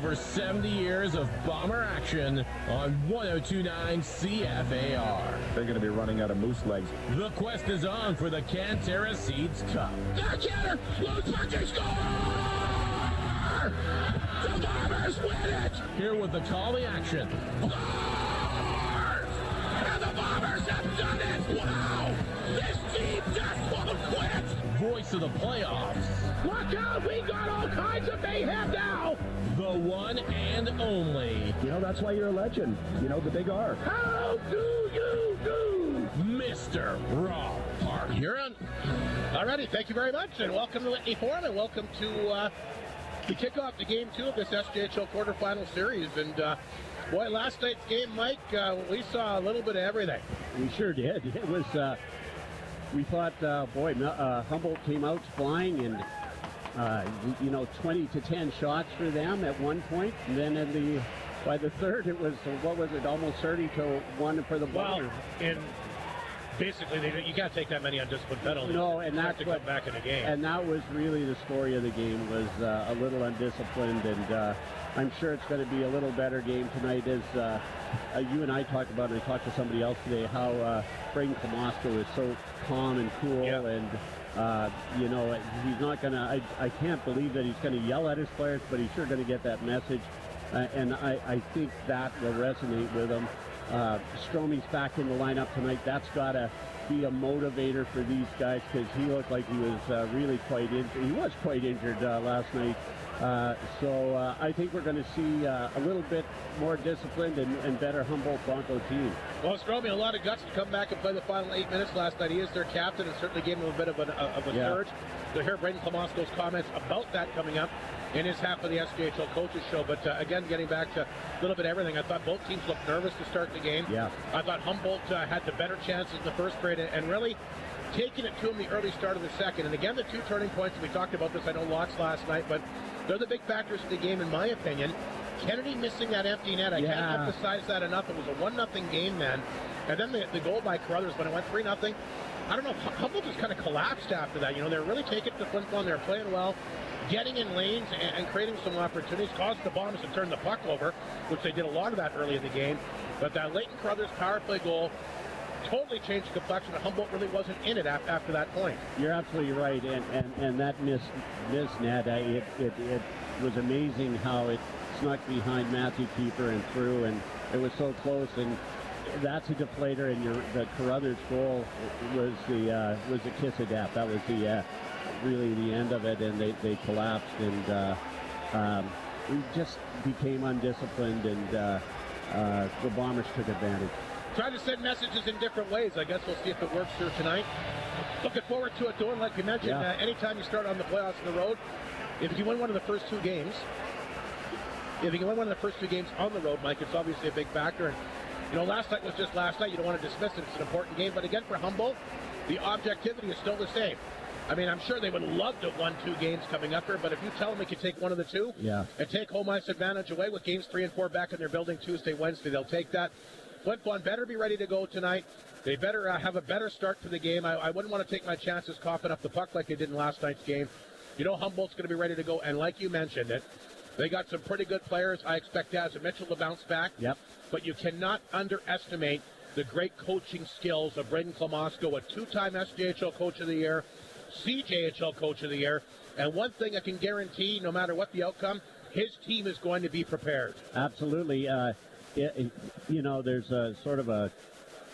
over 70 years of Bomber action on 102.9 CFAR. They're going to be running out of moose legs. The quest is on for the Cantera Seeds Cup. Canter, low punching, score! The Bombers win it! Here with the call the action. Scores! And the Bombers have done it! Wow! This team just won't quit! Voice of the playoffs. Look out! We got all kinds of mayhem now! The one and only. You know, that's why you're a legend. You know, the big R. How do you do? Mr. Rob Park. You're on. Alrighty, thank you very much, and welcome to Whitney Forum, and welcome to the kickoff to Game 2 of this SJHL quarterfinal series. And boy, last night's game, Mike, we saw a little bit of everything. We sure did. It was, we thought, Humboldt came out flying, and 20-10 shots for them at one point, and then by the third, it was, almost 30-1 for the Bombers. And basically, you can't take that many undisciplined penalties. No, and that's to come back in the game. And that was really the story of the game, was a little undisciplined, and I'm sure it's going to be a little better game tonight. As you and I talked about, and I talked to somebody else today, how Braden Klamosko is so calm and cool, yeah. And he's not going to, I can't believe that he's going to yell at his players, but he's sure going to get that message, and I think that will resonate with him. Stromey's back in the lineup tonight. That's got to be a motivator for these guys, because he looked like he was really quite injured. He was quite injured last night. So I think we're going to see a little bit more disciplined and better Humboldt Bronco team. Well, Stromey, a lot of guts to come back and play the final 8 minutes last night. He is their captain, and certainly gave him a bit of a surge. To hear Braden Klamosko's comments about that coming up in his half of the SJHL Coaches Show. But again, getting back to a little bit of everything, I thought both teams looked nervous to start the game. Yeah. I thought Humboldt had the better chances in the first period, and really taking it to him the early start of the second. And again, the two turning points, and we talked about this, I know, lots last night, but they're the big factors in the game, in my opinion. Kennedy missing that empty net. I can't emphasize that enough. It was a 1-0 game then. And then the goal by Carruthers when it went 3-0. I don't know, Humboldt just kind of collapsed after that. You know, they were really taking it to Flin Flon. They were playing well, getting in lanes and creating some opportunities, caused the Bombers to turn the puck over, which they did a lot of that early in the game. But that Leighton Carruthers power play goal totally changed the complexion. Humboldt really wasn't in it after that point. You're absolutely right, and that miss net, it was amazing how it snuck behind Matthew Keeper and through, and it was so close. And that's a deflator, and the Carruthers goal was the kiss of death. That was really the end of it, and they collapsed, and we just became undisciplined, and the Bombers took advantage. Trying to send messages in different ways. I guess we'll see if it works here tonight. Looking forward to it, though, and like we mentioned, anytime you start on the playoffs on the road, if you win one of the first two games, on the road, Mike, it's obviously a big factor. And you know, last night was just last night. You don't want to dismiss it. It's an important game. But again, for Humboldt, the objectivity is still the same. I mean, I'm sure they would love to have won 2 games coming up here, but if you tell them we can take one of the two and take home ice advantage away with games 3 and 4 back in their building Tuesday, Wednesday, they'll take that. Flin Flon better be ready to go tonight. They better have a better start to the game. I wouldn't want to take my chances coughing up the puck like they did in last night's game. You know, Humboldt's going to be ready to go, and like you mentioned it, they got some pretty good players. I expect Daz and Mitchell to bounce back. Yep. But you cannot underestimate the great coaching skills of Braden Klamosko, a 2-time SJHL Coach of the Year, CJHL Coach of the Year. And one thing I can guarantee, no matter what the outcome, his team is going to be prepared. Absolutely. There's a sort of a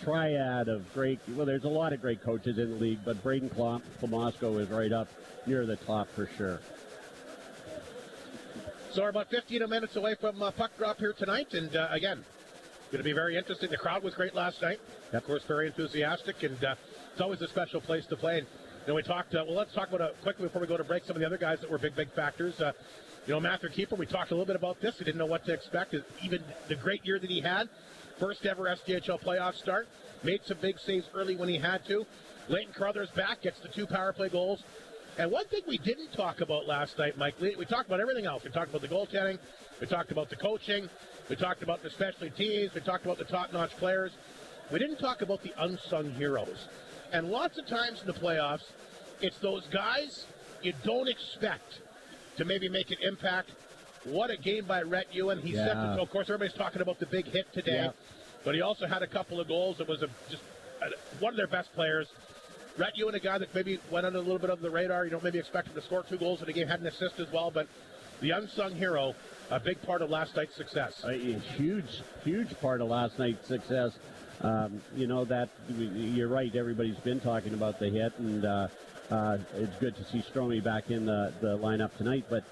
triad of great, there's a lot of great coaches in the league, but Braden Klamosko is right up near the top for sure. So we're about 15 minutes away from puck drop here tonight, and again, going to be very interesting. The crowd was great last night. Of course, very enthusiastic, and it's always a special place to play. And we talked, let's talk about quickly before we go to break some of the other guys that were big factors. Matthew Keeper, we talked a little bit about this. We didn't know what to expect. Even the great year that he had, first ever SJHL playoff start, made some big saves early when he had to. Leighton Carruthers back, gets the 2 power play goals. And one thing we didn't talk about last night, Mike, we talked about everything else. We talked about the goaltending. We talked about the coaching. We talked about the specialty teams. We talked about the top-notch players. We didn't talk about the unsung heroes. And lots of times in the playoffs, it's those guys you don't expect to maybe make an impact What a game by Rhett Ewan. He set the, of course, everybody's talking about the big hit today, but he also had a couple of goals. It was one of their best players. Rhett Ewan, a guy that maybe went under a little bit of the radar. You don't maybe expect him to score 2 goals in a game, had an assist as well, but the unsung hero, a big part of last night's success. A huge part of last night's success. That you're right. Everybody's been talking about the hit, and it's good to see Stromey back in the lineup tonight. But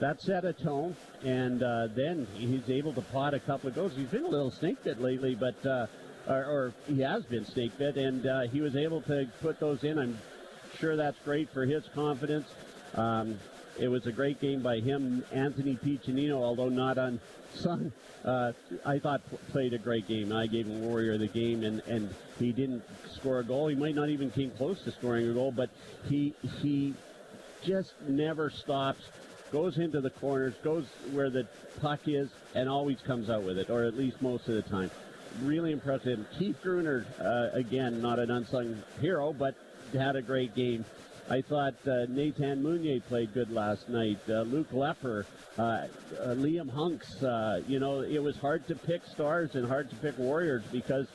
that set a tone, and then he's able to pot a couple of goals. He's been a little snake bit lately, but or he has been snake bit, and he was able to put those in. I'm sure that's great for his confidence. It was a great game by him. Anthony Piccinino, although not unsung, I thought played a great game. I gave him Warrior of the game, and he didn't score a goal. He might not even came close to scoring a goal, but he just never stops, goes into the corners, goes where the puck is, and always comes out with it, or at least most of the time. Really impressive. Keith Gruner, again, not an unsung hero, but had a great game. I thought Nathan Meunier played good last night. Luke Lepper, Liam Hunks. It was hard to pick stars and hard to pick warriors because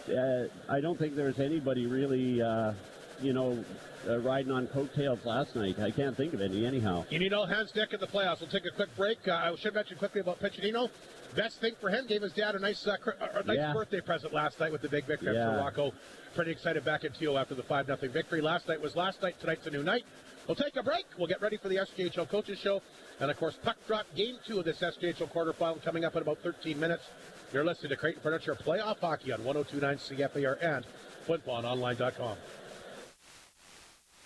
I don't think there was anybody really, riding on coattails last night. I can't think of any anyhow. You need all hands deck in the playoffs. We'll take a quick break. I should mention quickly about Piccinino. Best thing for him, gave his dad a nice birthday present last night with the big victory. So Rocco pretty excited back in TO after the 5-0 victory. Last night was last night. Tonight's a new night. We'll take a break. We'll get ready for the SJHL Coaches Show. And, of course, Puck Drop Game 2 of this SJHL quarterfinal coming up in about 13 minutes. You're listening to Creighton Furniture Playoff Hockey on 102.9 CFAR and FlinFlonOnline.com.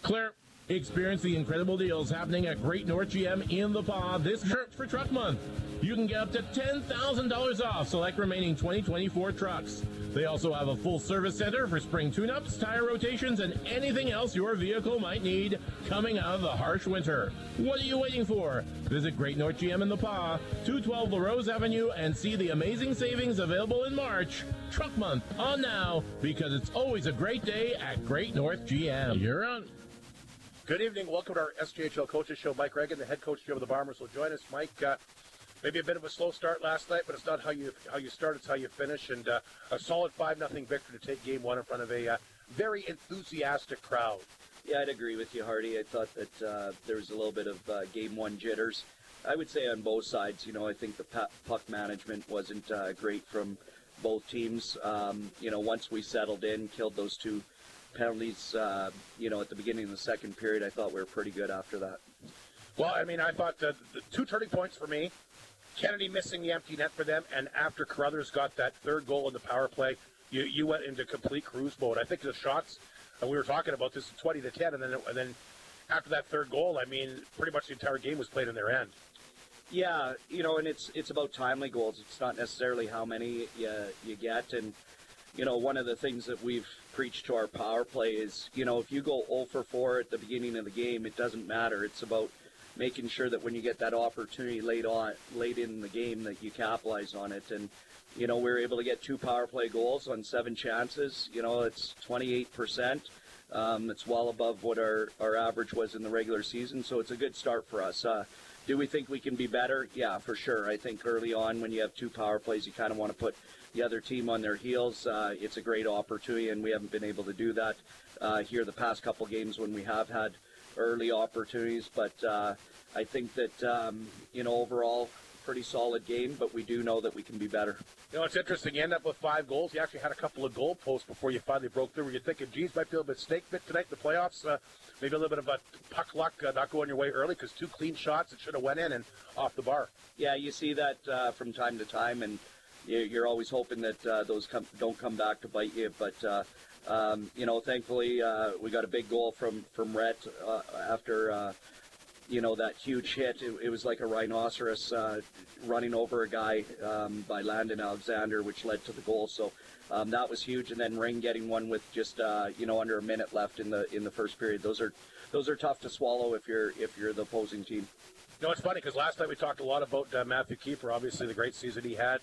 Claire, experience the incredible deals happening at Great North GM in the Pod this March for Truck Month. You can get up to $10,000 off select remaining 2024 trucks. They also have a full service center for spring tune-ups, tire rotations, and anything else your vehicle might need coming out of the harsh winter. What are you waiting for? Visit Great North GM in the PA, 212 LaRose Avenue, and see the amazing savings available in March. Truck Month on now, because it's always a great day at Great North GM. You're on. Good evening. Welcome to our SJHL Coaches Show. Mike Reagan, the head coach of the Bombers, will join us. Mike, maybe a bit of a slow start last night, but it's not how you start, it's how you finish. And a solid 5-0 victory to take Game 1 in front of a very enthusiastic crowd. Yeah, I'd agree with you, Hardy. I thought that there was a little bit of Game 1 jitters. I would say on both sides. I think the puck management wasn't great from both teams. Once we settled in, killed those 2 penalties, at the beginning of the second period, I thought we were pretty good after that. Well, I thought the 2 turning points for me, Kennedy missing the empty net for them, and after Carruthers got that 3rd goal in the power play, you went into complete cruise mode. I think the shots, we were talking about this, 20-10, and then after that 3rd goal, pretty much the entire game was played in their end. Yeah, and it's about timely goals. It's not necessarily how many you get, and one of the things that we've preached to our power play is, if you go 0 for 4 at the beginning of the game, it doesn't matter. It's about making sure that when you get that opportunity late in the game that you capitalize on it. And, we were able to get 2 power play goals on 7 chances. It's 28%. It's well above what our average was in the regular season. So it's a good start for us. Do we think we can be better? Yeah, for sure. I think early on when you have 2 power plays, you kind of want to put the other team on their heels. It's a great opportunity, and we haven't been able to do that here the past couple games when we have had early opportunities. But I think that, overall, pretty solid game, but we do know that we can be better. It's interesting. You end up with 5 goals. You actually had a couple of goal posts before you finally broke through. Were you thinking, geez, might feel a bit snake bit tonight in the playoffs? Maybe a little bit of a puck luck not going your way early because 2 clean shots that should have went in and off the bar. Yeah, you see that from time to time, and you're always hoping that those don't come back to bite you. But, thankfully we got a big goal from Rhett after, that huge hit. It was like a rhinoceros running over a guy by Landon Alexander, which led to the goal. So that was huge. And then Ring getting one with just, under a minute left in the first period. Those are tough to swallow if you're the opposing team. It's funny because last night we talked a lot about Matthew Keeper, obviously the great season he had.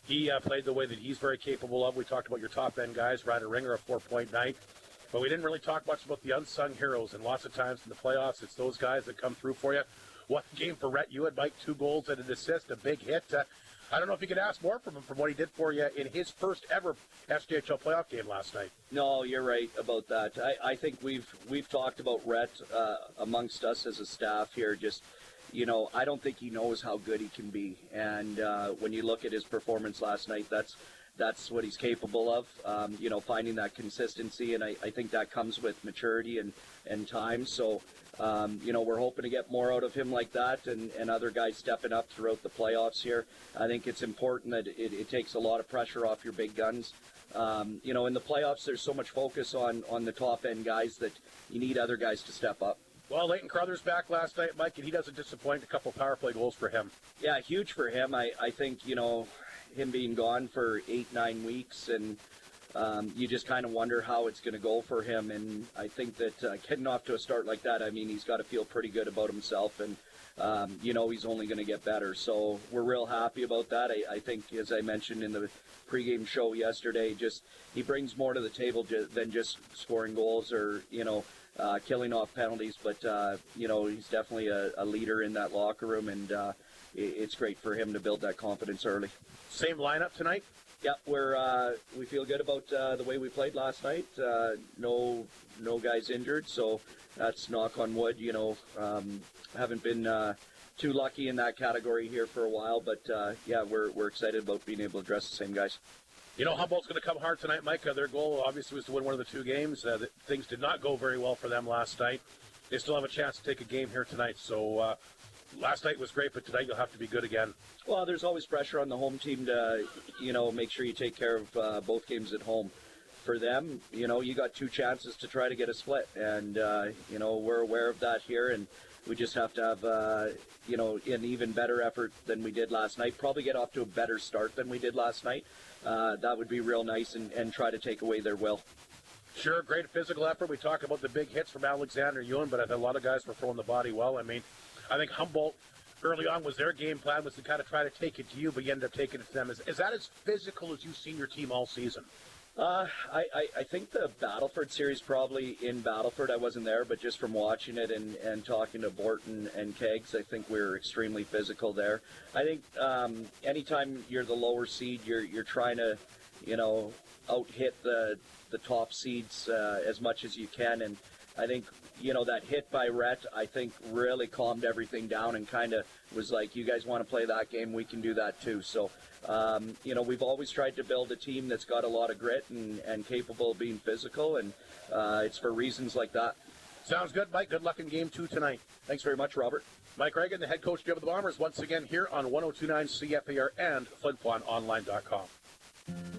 He played the way that he's very capable of. We talked about your top-end guys, Ryder Ringer, a 4-point night. But we didn't really talk much about the unsung heroes, and lots of times in the playoffs, it's those guys that come through for you. What a game for Rhett. You had Mike, 2 goals and an assist, a big hit. I don't know if you could ask more from him from what he did for you in his first ever SJHL playoff game last night. No, you're right about that. I think we've talked about Rhett amongst us as a staff here. Just, I don't think he knows how good he can be. And when you look at his performance last night, that's what he's capable of, finding that consistency. And I think that comes with maturity and time. So, we're hoping to get more out of him like that and other guys stepping up throughout the playoffs here. I think it's important that it takes a lot of pressure off your big guns. In the playoffs, there's so much focus on the top-end guys that you need other guys to step up. Well, Leighton Crothers back last night, Mike, and he doesn't disappoint. A couple power play goals for him. Yeah, huge for him. I think, him being gone for 8-9 weeks, and you just kind of wonder how it's going to go for him. And I think that getting off to a start like that, he's got to feel pretty good about himself, and he's only going to get better. So we're real happy about that. I think, as I mentioned in the pregame show yesterday, he brings more to the table than just scoring goals or killing off penalties. But he's definitely a leader in that locker room, and it's great for him to build that confidence early. Same lineup tonight? Yeah, we feel good about the way we played last night. No guys injured, so that's knock on wood. Haven't been too lucky in that category here for a while, but we're excited about being able to address the same guys. Humboldt's going to come hard tonight, Mike. Their goal obviously was to win one of the 2 games. Things did not go very well for them last night. They still have a chance to take a game here tonight. So last night was great, but tonight you'll have to be good again. Well, there's always pressure on the home team to, make sure you take care of both games at home. For them, you got 2 chances to try to get a split, and we're aware of that here, and we just have to have an even better effort than we did last night. Probably get off to a better start than we did last night. That would be real nice, and try to take away their will. Sure, great physical effort. We talk about the big hits from Alexander Ewan, but I think a lot of guys were throwing the body well. I think Humboldt early on was their game plan was to kind of try to take it to you, but you ended up taking it to them. Is that as physical as you've seen your team all season? I think the Battleford series, probably in Battleford, I wasn't there, but just from watching it and talking to Borton and Kegs, I think we're extremely physical there. I think anytime you're the lower seed, you're trying to, out-hit the top seeds as much as you can, and I think, that hit by Rhett, I think, really calmed everything down and kind of was like, you guys want to play that game, we can do that too. So, we've always tried to build a team that's got a lot of grit and capable of being physical, and it's for reasons like that. Sounds good, Mike. Good luck in Game 2 tonight. Thanks very much, Robert. Mike Reagan, the head coach of the Bombers, once again here on 102.9 CFAR and FlinFlonOnline.com.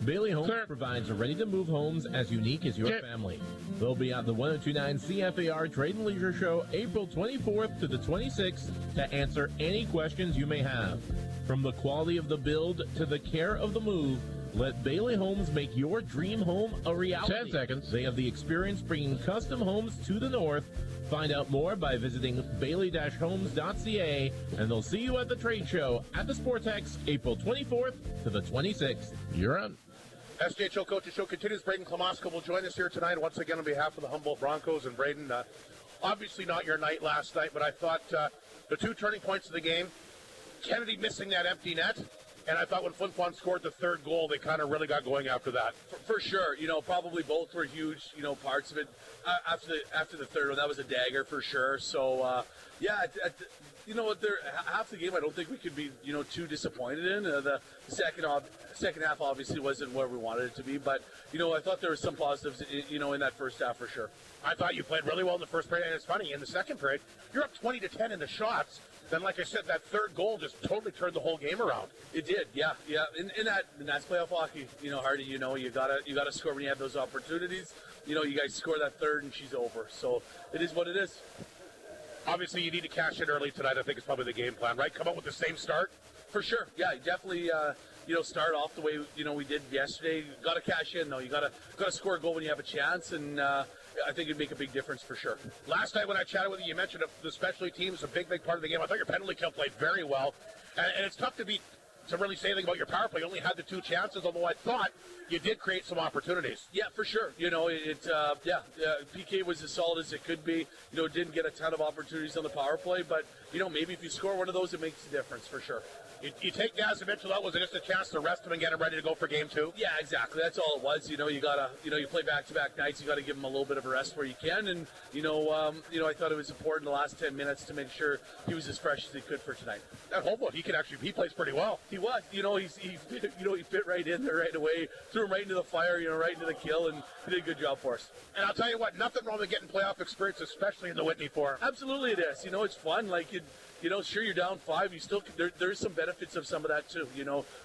Bailey Homes provides ready-to-move homes as unique as your family. They'll be at the 1029 CFAR Trade and Leisure Show April 24th to the 26th to answer any questions you may have. From the quality of the build to the care of the move, let Bailey Homes make your dream home a reality. 10 seconds. They have the experience bringing custom homes to the north. Find out more by visiting bailey-homes.ca, and they'll see you at the trade show at the Sportex April 24th to the 26th. You're on. SJHL Coaches Show continues. Braden Klamoska will join us here tonight once again on behalf of the Humboldt Broncos. And Braden, obviously not your night last night, but I thought the 2 turning points of the game, Kennedy missing that empty net, and I thought when Flin Flon scored the 3rd goal, they kind of really got going after that. For sure. Probably both were huge, parts of it. After the 3rd one, that was a dagger for sure. So, half the game I don't think we could be, too disappointed in. The second half obviously wasn't where we wanted it to be, but, I thought there were some positives, in that first half for sure. I thought you played really well in the first period, and it's funny, in the second period, you're up 20-10 in the shots. Then, like I said, that 3rd goal just totally turned the whole game around. It did, yeah. And that's playoff hockey. Hardy, you gotta score when you have those opportunities. You guys score that 3rd and she's over. So it is what it is. Obviously, you need to cash in early tonight. I think it's probably the game plan, right? Come up with the same start. For sure, yeah. Definitely, start off the way we did yesterday. Got to cash in though. You got to score a goal when you have a chance, and I think it'd make a big difference for sure. Last night when I chatted with you mentioned the specialty teams a big part of the game. I thought your penalty kill played very well, and it's tough to beat to really say anything about your power play. You only had the 2 chances, although I thought you did create some opportunities. Yeah, for sure. PK was as solid as it could be. Didn't get a ton of opportunities on the power play, but maybe if you score one of those, it makes a difference for sure. You take Gaz Mitchell out, was it just a chance to rest him and get him ready to go for game 2? Yeah, exactly. That's all it was. You gotta, you play back-to-back nights. You gotta give him a little bit of a rest where you can. And I thought it was important the last 10 minutes to make sure he was as fresh as he could for tonight. At Humboldt, he plays pretty well. He was. He fit right in there right away. Threw him right into the fire. Right into the kill, and he did a good job for us. And I'll tell you what, nothing wrong with getting playoff experience, especially in the Whitney Forum. Absolutely, it is. It's fun. Like sure, you're down 5. You still there's some benefits of some of that too.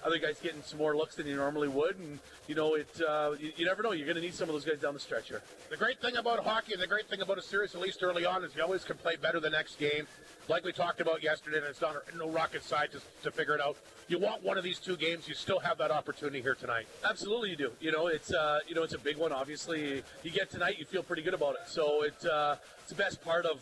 Other guys getting some more looks than you normally would, and you never know. You're going to need some of those guys down the stretch here. The great thing about hockey, and the great thing about a series, at least early on, is you always can play better the next game. Like we talked about yesterday, and it's not no rocket science to figure it out. You want one of these 2 games, you still have that opportunity here tonight. Absolutely, you do. It's it's a big one. Obviously, you get tonight, you feel pretty good about it. So it's the best part of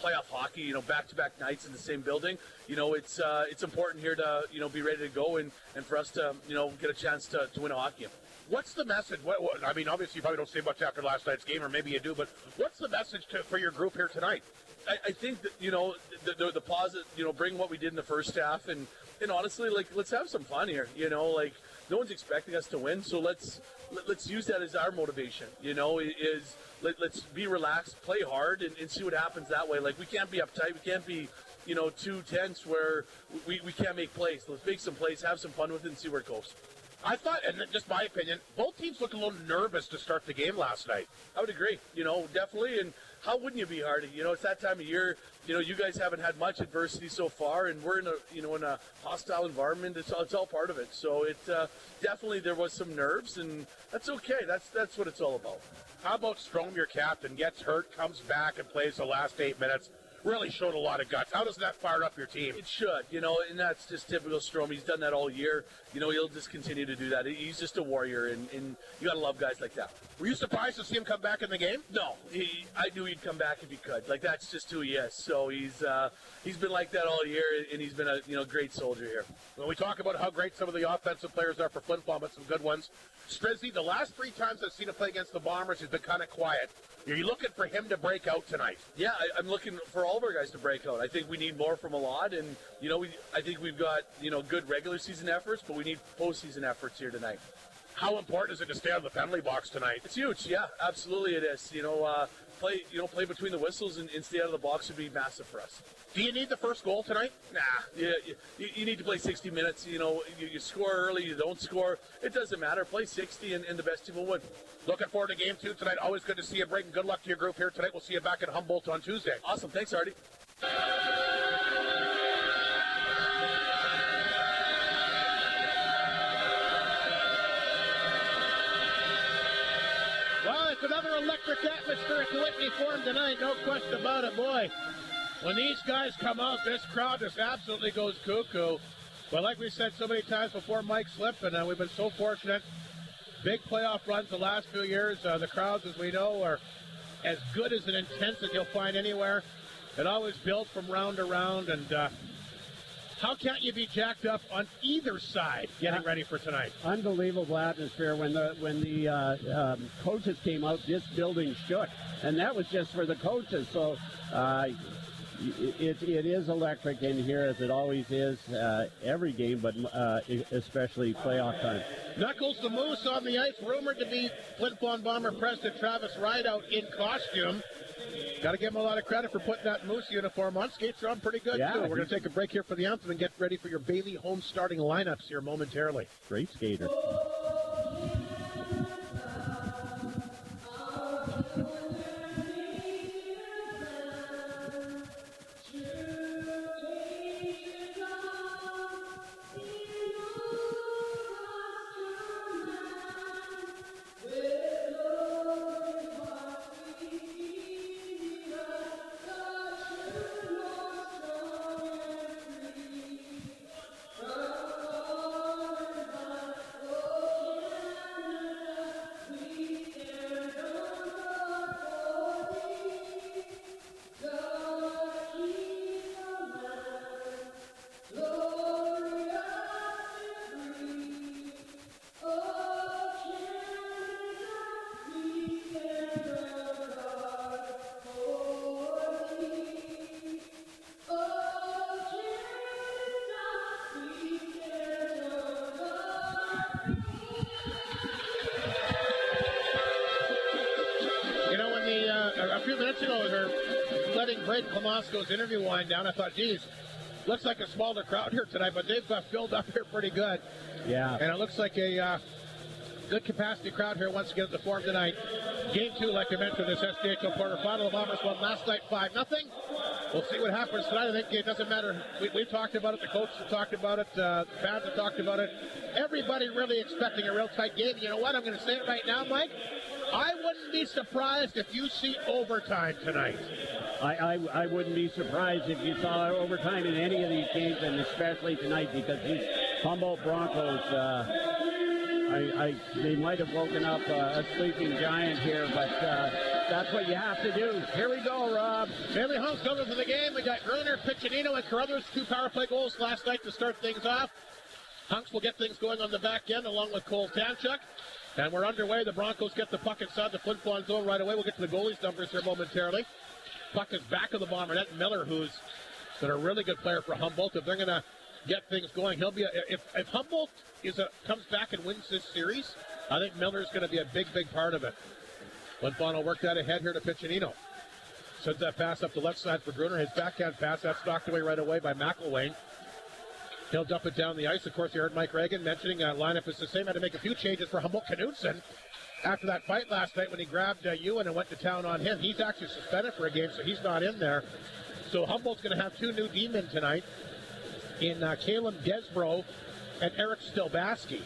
playoff hockey. Back-to-back nights in the same building. It's important here to be ready to go and for us to get a chance to win a hockey game. What's the message? I mean, obviously you probably don't say much after last night's game, or maybe you do, but what's the message for your group here tonight? I think that the positive, bring what we did in the first half, and honestly, let's have some fun here. No one's expecting us to win, so let's use that as our motivation. Let's be relaxed, play hard, and see what happens that way. We can't be uptight, we can't be too tense where we can't make plays. Let's make some plays, have some fun with it, and see where it goes. I thought, and just my opinion, both teams looked a little nervous to start the game last night. I would agree, definitely. And how wouldn't you be, Hardy? It's that time of year. You guys haven't had much adversity so far, and we're in a hostile environment. It's all part of it. So it definitely there was some nerves, and that's okay. That's what it's all about. How about Strome, your captain, gets hurt, comes back, and plays the last 8 minutes? Really showed a lot of guts. How does that fire up your team? It should, and that's just typical Strome. He's done that all year. He'll just continue to do that. He's just a warrior, and you got to love guys like that. Were you surprised to see him come back in the game? No. I knew he'd come back if he could. That's just who he is. So he's been like that all year, and he's been a great soldier here. When we talk about how great some of the offensive players are for Flin Flon, but some good ones, Strizzy, the last 3 times I've seen him play against the Bombers, he's been kind of quiet. Are you looking for him to break out tonight? Yeah, I'm looking for all of our guys to break out. I think we need more from a lot, and I think we've got good regular season efforts, but we need postseason efforts here tonight. How important is it to stay out of the penalty box tonight? It's huge. Yeah, absolutely it is. Play between the whistles and stay out of the box would be massive for us. Do you need the first goal tonight? Nah. You need to play 60 minutes. You score early, you don't score. It doesn't matter. Play 60 and the best team will win. Looking forward to game 2 tonight. Always good to see you, Break. Good luck to your group here tonight. We'll see you back at Humboldt on Tuesday. Awesome. Thanks, Artie. Well, it's another electric atmosphere at the Whitney Forum tonight. No question about it, boy. When these guys come out, this crowd just absolutely goes cuckoo. But like we said so many times before, Mike Slip, and we've been so fortunate. Big playoff runs the last few years. The crowds, as we know, are as good as an intense as you'll find anywhere. It always builds from round to round, and how can't you be jacked up on either side getting ready for tonight? Unbelievable atmosphere. When the coaches came out, this building shook, and that was just for the coaches. So it is electric in here, as it always is every game, but especially playoff time. Knuckles the Moose on the ice, rumored to be Flin Flon Bomber President Travis Rideout in costume. Got to give him a lot of credit for putting that Moose uniform on. Skates are on pretty good, too. We're going to take a break here for the anthem and get ready for your Bailey home starting lineups here momentarily. Great skater. letting Braden Klamosko's interview wind down, I thought, geez, looks like a smaller crowd here tonight, but they've filled up here pretty good. Yeah. And it looks like a good capacity crowd here once again at the Forum tonight. Game 2, like I mentioned, this SDHL quarterfinal. The Bombers won last night 5-0. We'll see what happens tonight. I think it doesn't matter. We've talked about it. The coaches have talked about it. The fans have talked about it. Everybody really expecting a real tight game. You know what? I'm going to say it right now, Mike. I wouldn't be surprised if you see overtime tonight. I wouldn't be surprised if you saw overtime in any of these games, and especially tonight, because these Humboldt Broncos, they might have woken up a sleeping giant here, but that's what you have to do. Here we go, Rob. Bailey Hunk's coming for the game. We got Gruner, Piccinino, and Carruthers, 2 power play goals last night to start things off. Hunks will get things going on the back end along with Cole Tanchuk. And we're underway. The Broncos get the puck inside the Flin Flon zone right away. We'll get to the goalies' numbers here momentarily. Puck is back of the bomber. That Miller, who's been a really good player for Humboldt. If they're going to get things going, he'll be if Humboldt comes back and wins this series, I think Miller's going to be a big part of it. Flin Flon will work that ahead here to Piccinino. Sends that pass up the left side for Gruner. His backhand pass, that's knocked away right away by McElwain. He'll dump it down the ice. Of course, you heard Mike Reagan mentioning lineup is the same. Had to make a few changes for Humboldt. Knudsen, after that fight last night when he grabbed Ewan and went to town on him, he's actually suspended for a game, so he's not in there. So Humboldt's going to have 2 new D-men tonight in Caleb Desbro and Eric Stilbaski.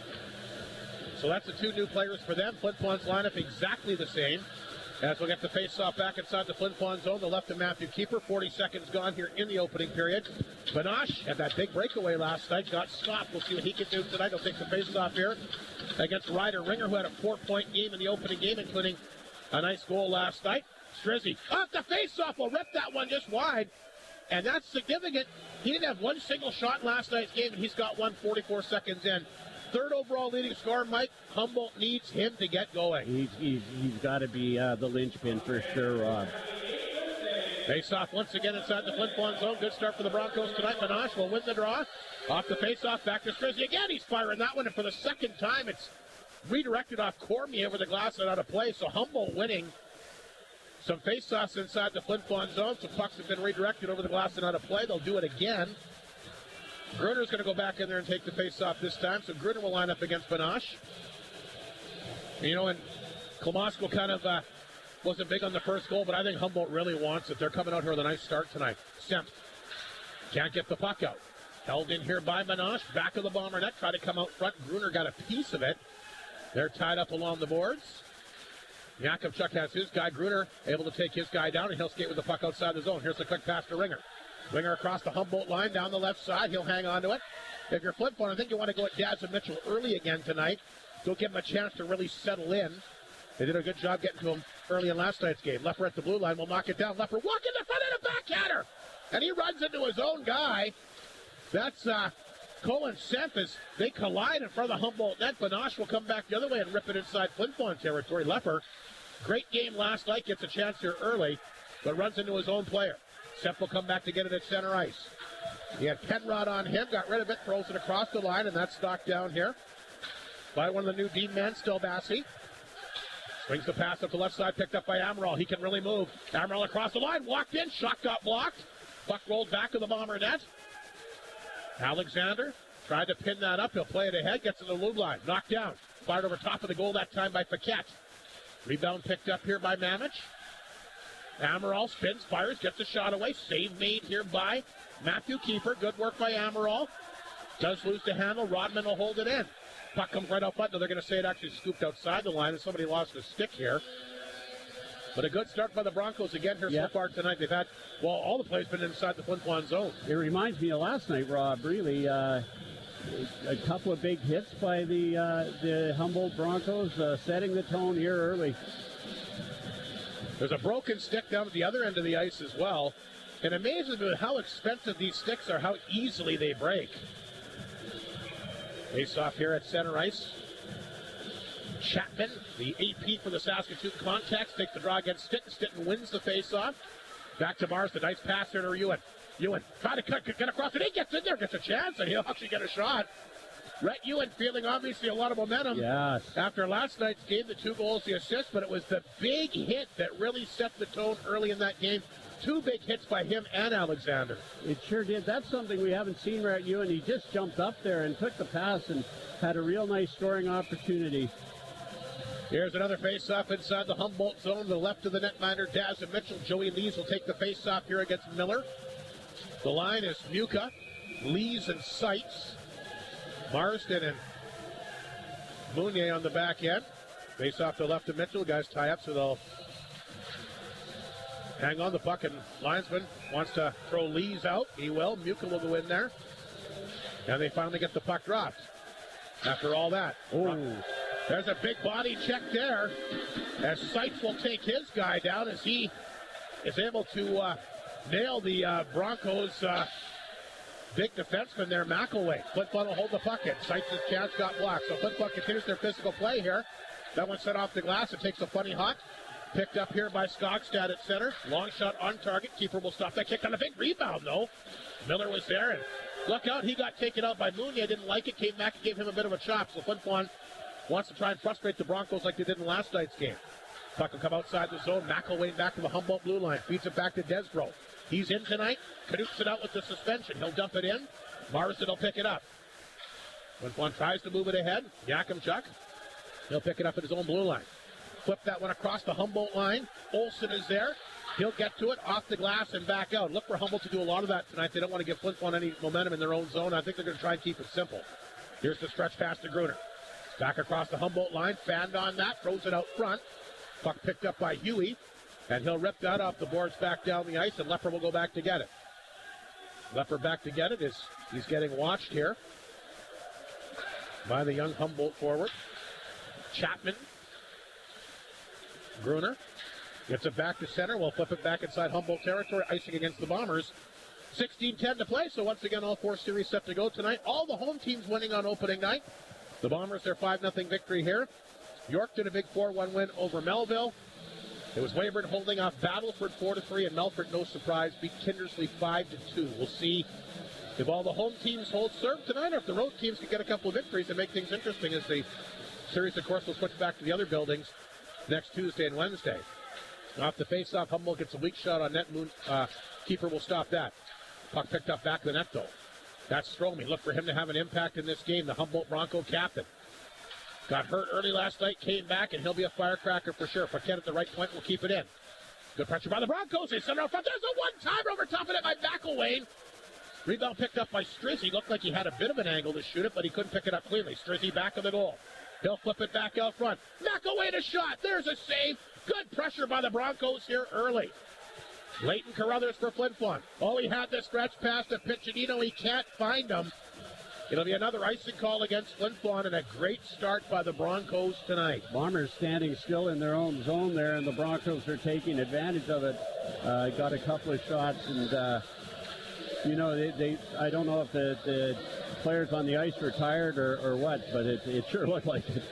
So that's the 2 new players for them. Flin Flon's lineup exactly the same. As we'll get the face-off back inside the Flin Flon zone, the left of Matthew Keeper. 40 seconds gone here in the opening period. Banache had that big breakaway last night. Got stopped. We'll see what he can do tonight. He'll take the face-off here against Ryder Ringer, who had a 4-point game in the opening game, including a nice goal last night. Strizzy off the face-off will rip that one just wide. And that's significant. He didn't have one single shot in last night's game, and he's got one 44 seconds in. 3rd overall leading scorer, Mike. Humboldt needs him to get going. He's got to be the linchpin for sure, Rob. Face-off once again inside the Flin Flon zone. Good start for the Broncos tonight. Banache will win the draw. Off the face-off, back to Strizzy again. He's firing that one, and for the second time, it's redirected off Cormier over the glass and out of play. So Humboldt winning some face-offs inside the Flin Flon zone. Some pucks have been redirected over the glass and out of play. They'll do it again. Gruner's going to go back in there and take the face-off this time, so Gruner will line up against Banache. You know, and Klamosko kind of wasn't big on the first goal, but I think Humboldt really wants it. They're coming out here with a nice start tonight. Semp can't get the puck out. Held in here by Banache. Back of the bomber net. Try to come out front. Gruner got a piece of it. They're tied up along the boards. Yakovchuk has his guy. Gruner able to take his guy down, and he'll skate with the puck outside the zone. Here's a quick pass to Ringer. Ringer across the Humboldt line down the left side. He'll hang on to it. If you're Flin Flon, I think you want to go at Daz and Mitchell early again tonight. Don't give him a chance to really settle in. They did a good job getting to him early in last night's game. Lepper at the blue line will knock it down. Lepper walk in the front of the backhander. And he runs into his own guy. That's Colin Semp as they collide in front of the Humboldt net. Banache will come back the other way and rip it inside Flin Flon territory. Lepper, great game last night. Gets a chance here early, but runs into his own player. Semp will come back to get it at center ice. He had Penrod on him, got rid of it, throws it across the line, and that's knocked down here by one of the new D-men, Stilbaski. Swings the pass up the left side, picked up by Amaral. He can really move. Amaral across the line, walked in, shot got blocked. Puck rolled back of the bomber net. Alexander tried to pin that up. He'll play it ahead, gets to the blue line. Knocked down. Fired over top of the goal that time by Paquette. Rebound picked up here by Mamich. Amaral spins, fires, gets a shot away. Save made here by Matthew Keeper. Good work by Amaral. Does lose the handle. Rodman will hold it in. Puck comes right out front. Now they're going to say it actually scooped outside the line, and somebody lost a stick here. But a good start by the Broncos again here so far tonight. They've had, well, all the plays been inside the Flin Flon zone. It reminds me of last night, Rob, really. A couple of big hits by the Humboldt Broncos, setting the tone here early. There's a broken stick down at the other end of the ice as well. It amazes me how expensive these sticks are, how easily they break. Face off here at center ice. Chapman, the AP for the Saskatoon Contacts, takes the draw against Stitton. Stitton wins the face-off. Back to Mars, the nice pass here to Ewan. Ewan trying to get across it. He gets in there, gets a chance, and he'll actually get a shot. Rhett Ewan feeling obviously a lot of momentum. Yes. After last night's game, the 2 goals, the assist, but it was the big hit that really set the tone early in that game two big hits by him and Alexander. It sure did. That's something we haven't seen right you, and he just jumped up there and took the pass and had a real nice scoring opportunity. Here's another face-off inside the Humboldt zone. To the left of the netminder, Daz and Mitchell. Joey Lees will take the face-off here against Miller. The line is Muka, Lees, and Seitz. Marsden and Mounier on the back end. Face-off to the left of Mitchell. Guys tie up, so they'll hang on the puck, and linesman wants to throw Lees out. He will. Muka will go in there. And they finally get the puck dropped. After all that. Oh. There's a big body check there, as Seitz will take his guy down as he is able to nail the Broncos' big defenseman there, McElway. Flin Flon will hold the puck in. Seitz' chance got blocked. So Flin Flon continues their physical play here. That one set off the glass. It takes a funny hop. Picked up here by Skogstad at center. Long shot on target. Keeper will stop that kick on a big rebound, though. Miller was there, and look out. He got taken out by Mounier. Didn't like it. Came back and gave him a bit of a chop. So Flin Flon wants to try and frustrate the Broncos like they did in last night's game. Puck will come outside the zone. McElwain back to the Humboldt blue line. Feeds it back to Desbro. He's in tonight. Canutes it out with the suspension. He'll dump it in. Marsden will pick it up. When one tries to move it ahead, Yakimchuk, he'll pick it up at his own blue line. Flip that one across the Humboldt line. Olsen is there. He'll get to it off the glass and back out. Look for Humboldt to do a lot of that tonight. They don't want to give Flin Flon any momentum in their own zone. I think they're going to try and keep it simple. Here's the stretch pass to Gruner. Back across the Humboldt line. Fanned on that. Throws it out front. Puck picked up by Huey. And he'll rip that off the boards back down the ice, and Lepper will go back to get it. Lepper back to get it as he's getting watched here by the young Humboldt forward. Chapman. Gruner gets it back to center. We'll flip it back inside Humboldt territory, icing against the Bombers. 16-10 to play, so once again all four series set to go tonight. All the home teams winning on opening night. The Bombers, their 5-0 victory here. Yorkton, a big 4-1 win over Melville. It was Weyburn holding off Battleford 4-3, and Melfort, no surprise, beat Kindersley 5-2. We'll see if all the home teams hold serve tonight, or if the road teams can get a couple of victories and make things interesting, as the series, of course, will switch back to the other buildings next Tuesday and Wednesday. Off the face-off, Humboldt gets a weak shot on net. Keeper will stop that. Puck picked up back of the net, though. That's Stromey. Look for him to have an impact in this game, the Humboldt Bronco captain. Got hurt early last night, came back, and he'll be a firecracker for sure. Paquette at the right point will keep it in. Good pressure by the Broncos. They send it out front. There's a one-timer over top of it by McElwain. Rebound picked up by Strizzy. Looked like he had a bit of an angle to shoot it, but he couldn't pick it up cleanly. Strizzy back of the goal. He'll flip it back out front. McElwain a shot. There's a save. Good pressure by the Broncos here early. Leighton Carruthers for Flin Flon. Oh, he had the stretch pass to Piccinino. He can't find him. It'll be another icing call against Flin Flon, and a great start by the Broncos tonight. Bombers standing still in their own zone there, and the Broncos are taking advantage of it. Got a couple of shots, and I don't know if the players on the ice were tired or what, but it sure looked like it.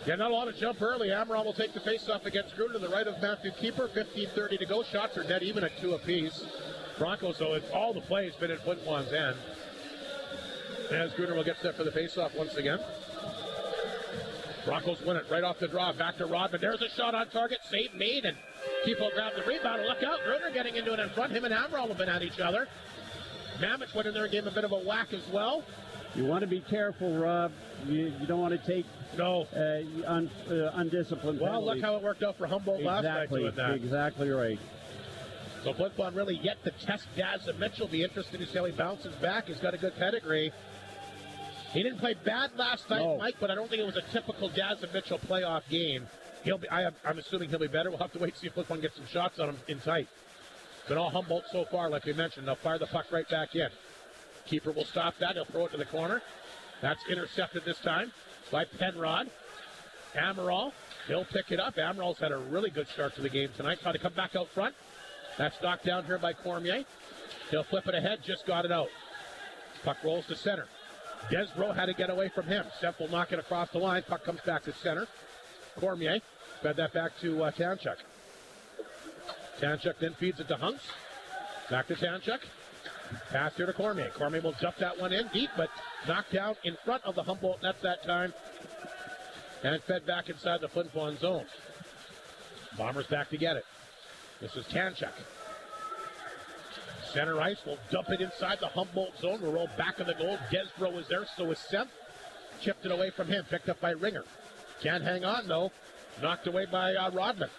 Yeah, not a lot of jump early. Amaral will take the face-off against Gruner to the right of Matthew Keeper. 15:30 to go. Shots are dead even at 2 apiece. Broncos, though, all the play has been in Flin Flon's end. As Gruner will get set for the face-off once again. Broncos win it right off the draw. Back to Rodman. There's a shot on target. Save made, and Keeper will grab the rebound. Look out. Gruner getting into it in front. Him and Amaral have been at each other. Mamich went in there and gave him a bit of a whack as well. You want to be careful, Rob. You don't want to take undisciplined Well, penalties. look how it worked out for Humboldt last night doing that. Exactly right. So Flin Flon really yet to test Daz and Mitchell. Be interested to see how he bounces back. He's got a good pedigree. He didn't play bad last night, Mike, but I don't think it was a typical Daz and Mitchell playoff game. I'm assuming he'll be better. We'll have to wait and see if Flin Flon gets some shots on him in tight. Been all Humboldt so far, like we mentioned. They'll fire the puck right back in. Keeper will stop that. He'll throw it to the corner. That's intercepted this time by Penrod. Amaral, he'll pick it up. Amaral's had a really good start to the game tonight. Trying to come back out front. That's knocked down here by Cormier. He'll flip it ahead. Just got it out. Puck rolls to center. Desbro had to get away from him. Steph will knock it across the line. Puck comes back to center. Cormier fed that back to Tanchuk. Tanchuk then feeds it to Hunks. Back to Tanchuk. Pass here to Cormier. Cormier will dump that one in deep, but knocked down in front of the Humboldt net that time. And fed back inside the Flin Flon zone. Bombers back to get it. This is Tanchuk. Center ice will dump it inside the Humboldt zone. We'll roll back of the goal. Desbro is there, so is Seth. Chipped it away from him, picked up by Ringer. Can't hang on, though. Knocked away by Rodman.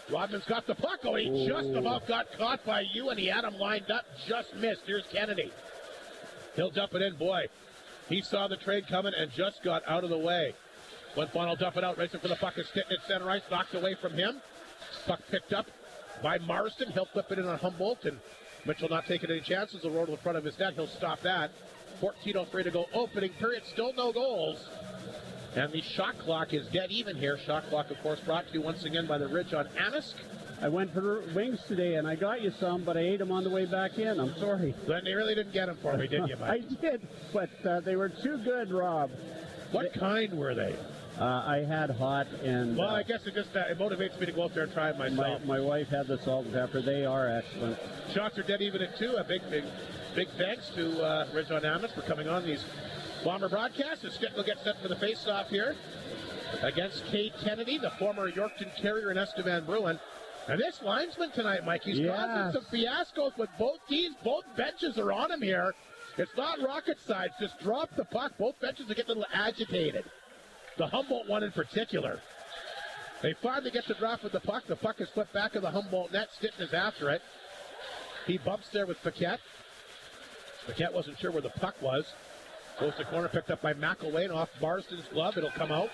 Rodman's got the puck. Oh, he just about got caught by you, and he had him lined up. Just missed. Here's Kennedy. He'll dump it in. Boy, he saw the trade coming and just got out of the way. Flin Flon will dump it out, racing for the puck. It's at center ice, knocked away from him. Puck picked up by Marston. He'll flip it in on Humboldt, and Mitchell not taking any chances. He'll roll to the front of his net. He'll stop that. 14:03 to go. Opening period. Still no goals. And the shot clock is dead even here. Shot clock, of course, brought to you once again by the Ridge on Amisk. I went for wings today, and I got you some, but I ate them on the way back in. I'm sorry. Then you really didn't get them for me, did you, Mike? I did, but they were too good, Rob. What kind were they? I had hot and... Well, I guess it just it motivates me to go out there and try it myself. My wife had the salt and pepper. They are excellent. Shots are dead even at 2. A big thanks to Ridge on Amisk for coming on these Bomber broadcasts. As Stitt will get set for the face-off here against Cade Kennedy, the former Yorkton Carrier and Estevan Bruin. And this linesman tonight, Mike, he's causing some fiascos with both teams. Both benches are on him here. It's not rocket science. Just drop the puck. Both benches are getting a little agitated. The Humboldt one in particular. They finally get the drop with the puck. The puck is flipped back of the Humboldt net. Stitton is after it. He bumps there with Paquette. Paquette wasn't sure where the puck was. Goes to corner, picked up by McElwain off Marston's glove. It'll come out.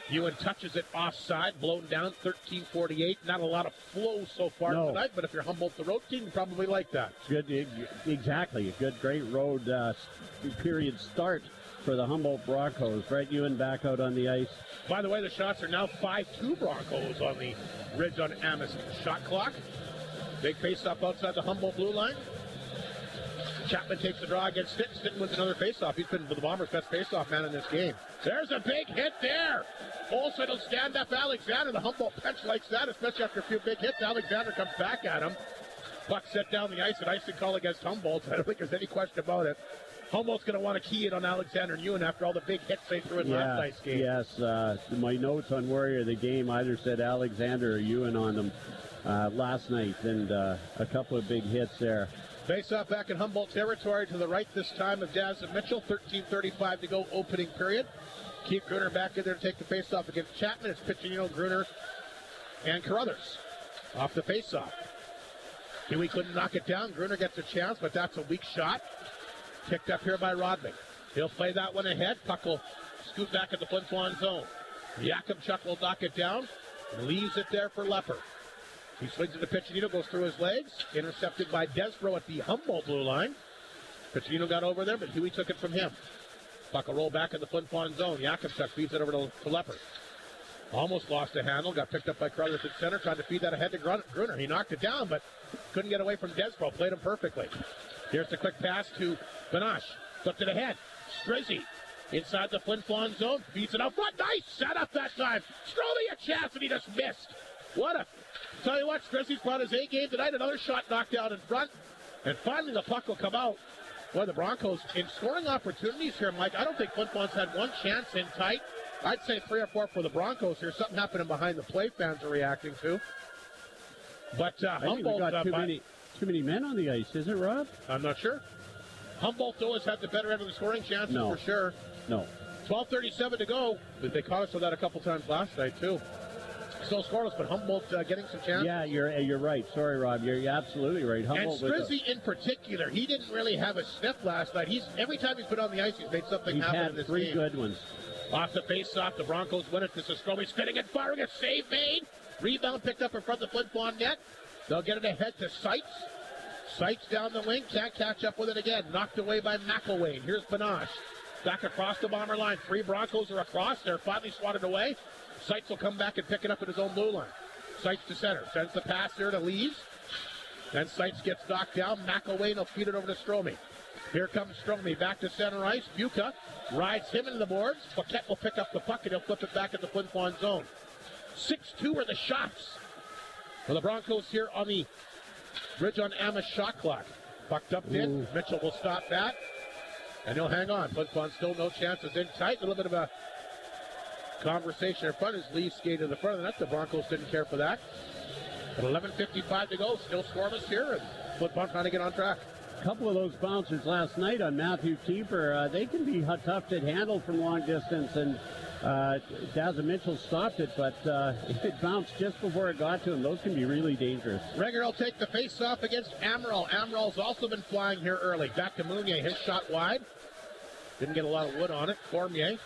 Ewan touches it offside, blown down, 13:48. Not a lot of flow so far tonight, but if you're Humboldt, the road team, you probably like that. Good, exactly. A good, great road period start for the Humboldt Broncos. Right, Ewan back out on the ice. By the way, the shots are now 5-2 Broncos on the Ridge on Amisk shot clock. Big face-off outside the Humboldt blue line. Chapman takes the draw against Stitton. Stitton wins another faceoff. He's been the Bombers' best faceoff man in this game. There's a big hit there. Olsen will stand up Alexander. The Humboldt bench likes that, especially after a few big hits. Alexander comes back at him. Puck set down the ice. An icing call against Humboldt. I don't think there's any question about it. Humboldt's going to want to key in on Alexander and Ewan after all the big hits they threw in last night's game. Yes, my notes on Warrior of the game either said Alexander or Ewan on them last night, and a couple of big hits there. Face-off back in Humboldt territory to the right this time of Daz and Mitchell. 13:35 to go, opening period. Keep Gruner back in there to take the face-off against Chapman. It's Piccinino, Gruner, and Carruthers off the face-off. Huey couldn't knock it down. Gruner gets a chance, but that's a weak shot. Picked up here by Rodman. He'll play that one ahead. Puck will scoot back at the Flin Flon zone. Yakubchuk will knock it down. Leaves it there for Lepper. He swings it to Piccinino, goes through his legs. Intercepted by Desbro at the Humboldt blue line. Piccinino got over there, but Huey took it from him. Puck will roll back in the Flin Flon zone. Yakubchuk feeds it over to Lepper. Almost lost a handle. Got picked up by Carruthers at center. Tried to feed that ahead to Gruner. He knocked it down, but couldn't get away from Desbro. Played him perfectly. Here's the quick pass to Banache. Flipped it ahead. Strizzy inside the Flin Flon zone. Feeds it out front. Nice setup that time. Stroley a chance, and he just missed. Tell you what, Strizzy's brought his A game tonight. Another shot knocked out in front. And finally the puck will come out. Boy, the Broncos in scoring opportunities here, Mike. I don't think Flin Flon's had one chance in tight. I'd say 3 or 4 for the Broncos here. Something happening behind the play fans are reacting to. But Humboldt got too many men on the ice, is it, Rob? I'm not sure. Humboldt always had the better end of the scoring chances for sure. No. 12:37 to go. They caught us with that a couple times last night too. Still scoreless, but Humboldt getting some chances. Yeah, you're right. Sorry, Rob. You're absolutely right. Humboldt and Strizzy in particular, he didn't really have a sniff last night. Every time he's been on the ice, he's made something happen in this game. He's had 3 good ones. Off the face-off, the Broncos win it. This is Stromey spinning and firing. A save made. Rebound picked up in front of the Flin Flon net. They'll get it ahead to Seitz. Seitz down the wing. Can't catch up with it again. Knocked away by McElwain. Here's Banache. Back across the Bomber line. 3 Broncos are across. They're finally swatted away. Seitz will come back and pick it up at his own blue line. Seitz to center. Sends the pass there to Lees. Then Seitz gets knocked down. McElwain will feed it over to Stromey. Here comes Stromey back to center ice. Buca rides him into the boards. Paquette will pick up the puck and he'll flip it back at the Flin Flon zone. 6-2 are the shots for the Broncos here on the Ridge on Amisk shot clock. Puck dumped in. Mitchell will stop that. And he'll hang on. Flin Flon still no chances in tight. A little bit of a conversation in front as Lee skated to the front of the net. The Broncos didn't care for that. But 11:55 to go. Still scoreless here. And Flin Flon trying to get on track. A couple of those bouncers last night on Matthew Keeper, they can be tough to handle from long distance, and Dazza Mitchell stopped it, but it bounced just before it got to him. Those can be really dangerous. Reger will take the face-off against Amaral. Amaral's also been flying here early. Back to Mounier, his shot wide. Didn't get a lot of wood on it. Cormier,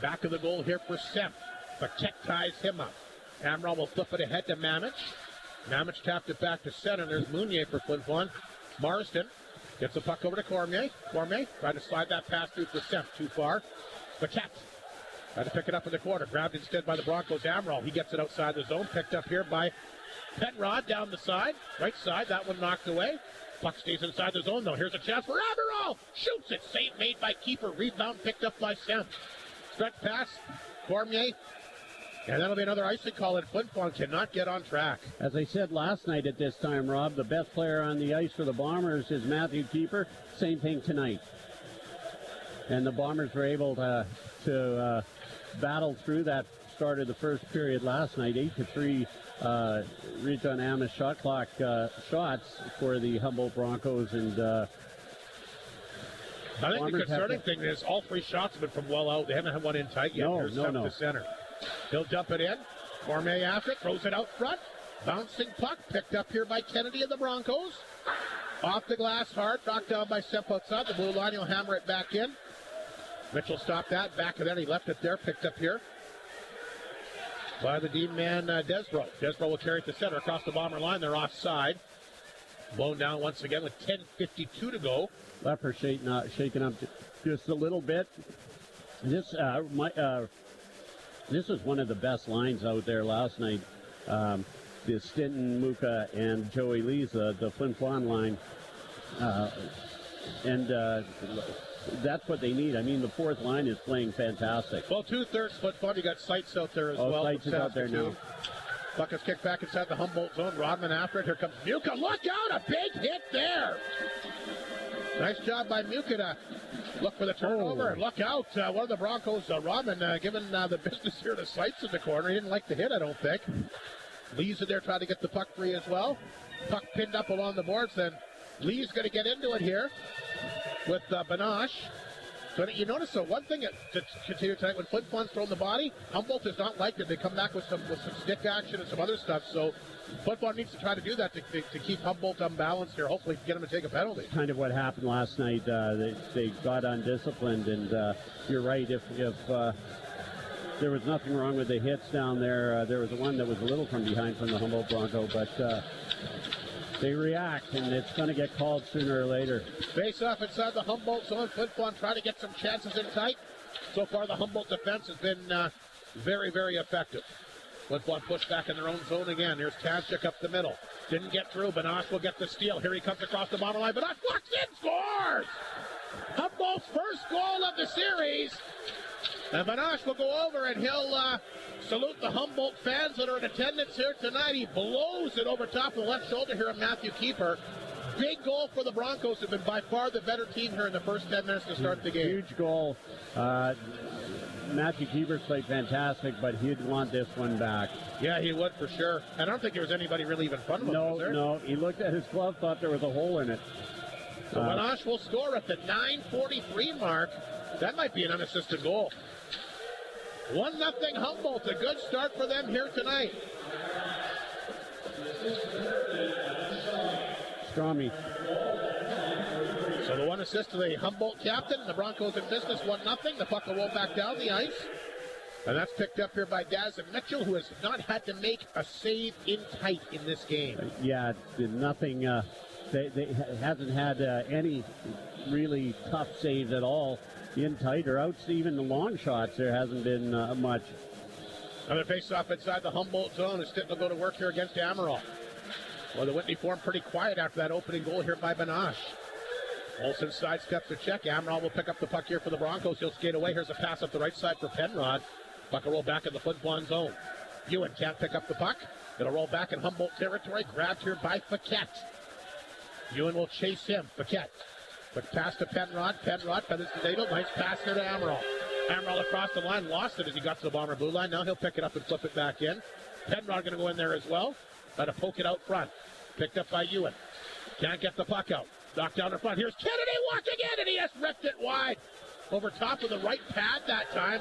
back of the goal here for Semp. Paquette ties him up. Amaral will flip it ahead to Mamich. Mamich tapped it back to center. There's Mounier for Flin Flon. Marsden gets the puck over to Cormier. Cormier trying to slide that pass through for Semp. Too far. Paquette tried to pick it up in the corner. Grabbed instead by the Broncos. Amaral. He gets it outside the zone. Picked up here by Penrod down the side. Right side. That one knocked away. Puck stays inside the zone, though. Here's a chance for Amaral. Shoots it. Save made by Keeper. Rebound picked up by Semp. Stretch pass. Cormier. And that'll be another icing call, and Flin Flon cannot get on track. As I said last night at this time, Rob, the best player on the ice for the Bombers is Matthew Keeper. Same thing tonight. And the Bombers were able to battle through that start of the first period last night. 8-3 Riton Amos shot clock shots for the Humboldt Broncos, and I think the concerning thing is all three shots have been from well out. They haven't had one in tight yet. No, Here's no, Semp no. to center. He'll dump it in. Cormier after it, throws it out front. Bouncing puck picked up here by Kennedy of the Broncos. Off the glass hard, knocked down by Semp outside. The blue line, he'll hammer it back in. Mitchell stopped that. Back of that, he left it there, picked up here by the D man Desbro. Desbro will carry it to center across the Bomber line. They're offside. Blown down once again with 10:52 to go. Leffer shaking up just a little bit. This is one of the best lines out there last night. The Stinton, Muka, and Joey Lisa, the Flin Flon line. And that's what they need. I mean, the fourth line is playing fantastic. Well, 2/3 Flin Flon. You got Seitz out there as well. Seitz is out there now. Puck is kicked back inside the Humboldt zone. Rodman after it. Here comes Muka. Look out! A big hit there. Nice job by Muka to look for the turnover. And look out. One of the Broncos, Rodman, giving the business here to Seitz in the corner. He didn't like the hit, I don't think. Lee's in there trying to get the puck free as well. Puck pinned up along the boards. Then Lee's going to get into it here with Banache. So you notice one thing to continue tonight, when Flin Flon's thrown the body, Humboldt does not like it. They come back with some stick action and some other stuff. So Flin Flon needs to try to do that to keep Humboldt unbalanced here. Hopefully get him to take a penalty. Kind of what happened last night. They got undisciplined, and you're right. If there was nothing wrong with the hits down there, there was one that was a little from behind from the Humboldt Bronco, but they react, and it's going to get called sooner or later. Face off inside the Humboldt zone. Flin Flon trying to get some chances in tight. So far, the Humboldt defense has been very, very effective. Flin Flon pushed back in their own zone again. Here's Tashik up the middle. Didn't get through. Banache will get the steal. Here he comes across the bottom line. Banache walks in, scores! Humboldt's first goal of the series. And Banache will go over, and he'll salute the Humboldt fans that are in attendance here tonight. He blows it over top of the left shoulder here of Matthew Keeper. Big goal for the Broncos, who've been by far the better team here in the first 10 minutes to start the game. Huge goal. Matthew Keeper's played fantastic, but he'd want this one back. Yeah, he would for sure. And I don't think there was anybody really even in front of him. No. He looked at his glove, thought there was a hole in it. So Banache will score at the 9:43 mark. That might be an unassisted goal. 1-0 Humboldt. A good start for them here tonight. Strommy. So the one assist to the Humboldt captain. The Broncos in business, 1-0. The puck will roll back down the ice. And that's picked up here by Dazza Mitchell, who has not had to make a save in tight in this game. Yeah, nothing. They hasn't had any really tough saves at all in tight or out. Even the long shots, there hasn't been much. Another face-off inside the Humboldt zone. As Stinton will go to work here against Amaral. Well, the Whitney formed pretty quiet after that opening goal here by Banache. Olsen sidesteps the check. Amaral will pick up the puck here for the Broncos. He'll skate away. Here's a pass up the right side for Penrod. Puck will roll back in the Flin Flon zone. Ewan can't pick up the puck. It'll roll back in Humboldt territory. Grabbed here by Paquette. Ewan will chase him. Paquette. But pass to Penrod. Penrod feathers the needle. Nice pass here to Amaral. Amaral across the line. Lost it as he got to the Bomber blue line. Now he'll pick it up and flip it back in. Penrod going to go in there as well. Try to poke it out front. Picked up by Ewan. Can't get the puck out. Knocked down in front. Here's Kennedy walking in, and he has ripped it wide. Over top of the right pad that time.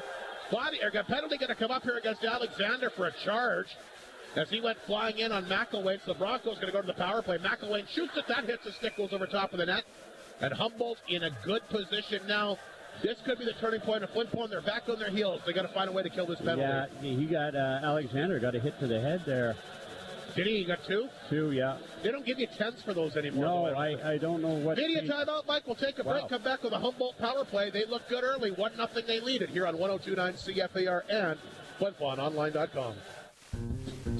Penalty going to come up here against Alexander for a charge as he went flying in on McElwain. So the Broncos going to go to the power play. McElwain shoots it. That hits the stick, goes over top of the net. And Humboldt in a good position now. This could be the turning point of Flin Flon. They're back on their heels. They got to find a way to kill this penalty. Yeah, he got Alexander got a hit to the head there. Did he? He got two? Two, yeah. They don't give you 10s for those anymore. No, I don't know what. Media timeout, Mike. We'll take a break. Come back with a Humboldt power play. They look good early. 1-0 they lead it here on 102.9 CFAR and FlinFlonOnline.com.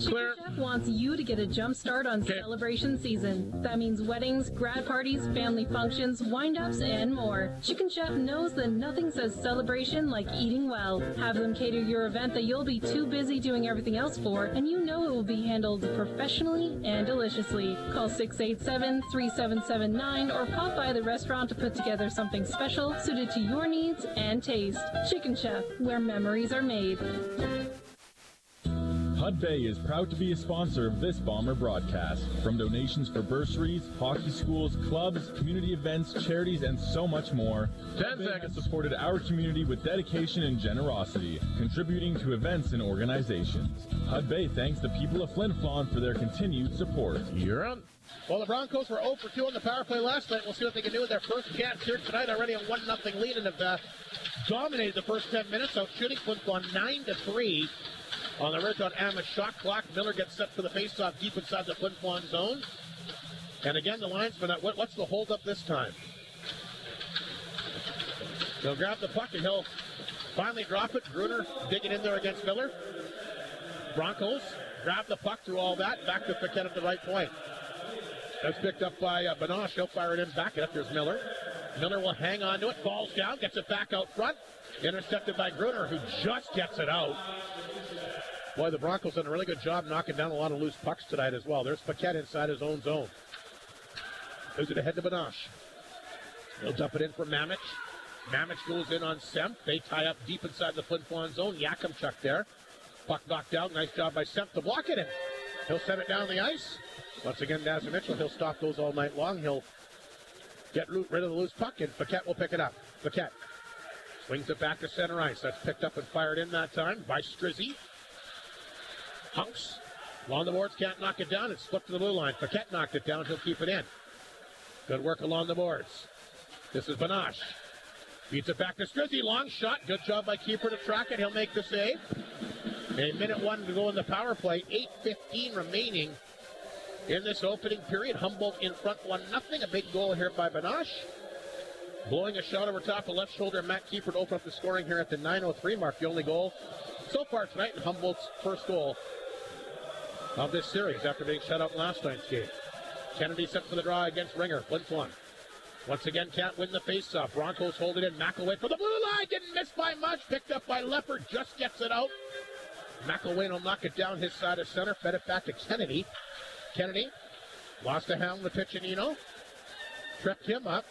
Clear. Chicken Chef wants you to get a jump start on celebration season. That means weddings, grad parties, family functions, wind-ups, and more. Chicken Chef knows that nothing says celebration like eating well. Have them cater your event that you'll be too busy doing everything else for, and you know it will be handled professionally and deliciously. Call 687-3779 or pop by the restaurant to put together something special suited to your needs and taste. Chicken Chef, where memories are made. Hud Bay is proud to be a sponsor of this Bomber broadcast. From donations for bursaries, hockey schools, clubs, community events, charities, and so much more, 10 seconds. has supported our community with dedication and generosity, contributing to events and organizations. Hud Bay thanks the people of Flin Flon for their continued support. You're up. Well, the Broncos were 0 for 2 on the power play last night. We'll see what they can do with their first chance here tonight. Already a 1-0 lead and have dominated the first 10 minutes. Out shooting Flin Flon 9-3. On the red on Amos shot clock, Miller gets set for the faceoff deep inside the Flin Flon zone. And again, the linesman, what's the hold up this time? He'll grab the puck and he'll finally drop it. Gruner digging in there against Miller. Broncos grab the puck through all that. Back to Paquette at the right point. That's picked up by Banoche. He'll fire it in. Back it up. There's Miller. Miller will hang on to it. Falls down. Gets it back out front. Intercepted by Gruner, who just gets it out. Boy, the Broncos done a really good job knocking down a lot of loose pucks tonight as well. There's Paquette inside his own zone. Moves it ahead to Banoche. He'll dump it in for Mamich. Mamich goes in on Semp. They tie up deep inside the Flin Flon zone. Yakimchuk there. Puck knocked out. Nice job by Semp to block it in. He'll send it down the ice. Once again, Nazar Mitchell. He'll stop those all night long. He'll get rid of the loose puck, and Paquette will pick it up. Paquette swings it back to center ice. That's picked up and fired in that time by Strizzy. Hunks along the boards, can't knock it down. It's flipped to the blue line. Paquette knocked it down. He'll keep it in. Good work along the boards. This is Banoche. Beats it back to Strizzy. Long shot. Good job by keeper to track it. He'll make the save. A minute one to go in the power play. 8:15 remaining in this opening period. Humboldt in front 1-0. A big goal here by Banoche. Blowing a shot over top of left shoulder. Matt Keeper to open up the scoring here at the 9:03 mark. The only goal so far tonight in Humboldt's first goal of this series after being shut out in last night's game. Kennedy set for the draw against Ringer. Flin Flon once again can't win the faceoff. Broncos hold it in. McElwain for the blue line. Didn't miss by much. Picked up by Leopard. Just gets it out. McElwain will knock it down his side of center. Fed it back to Kennedy. Kennedy lost a hand with Piccinino. Tripped him up.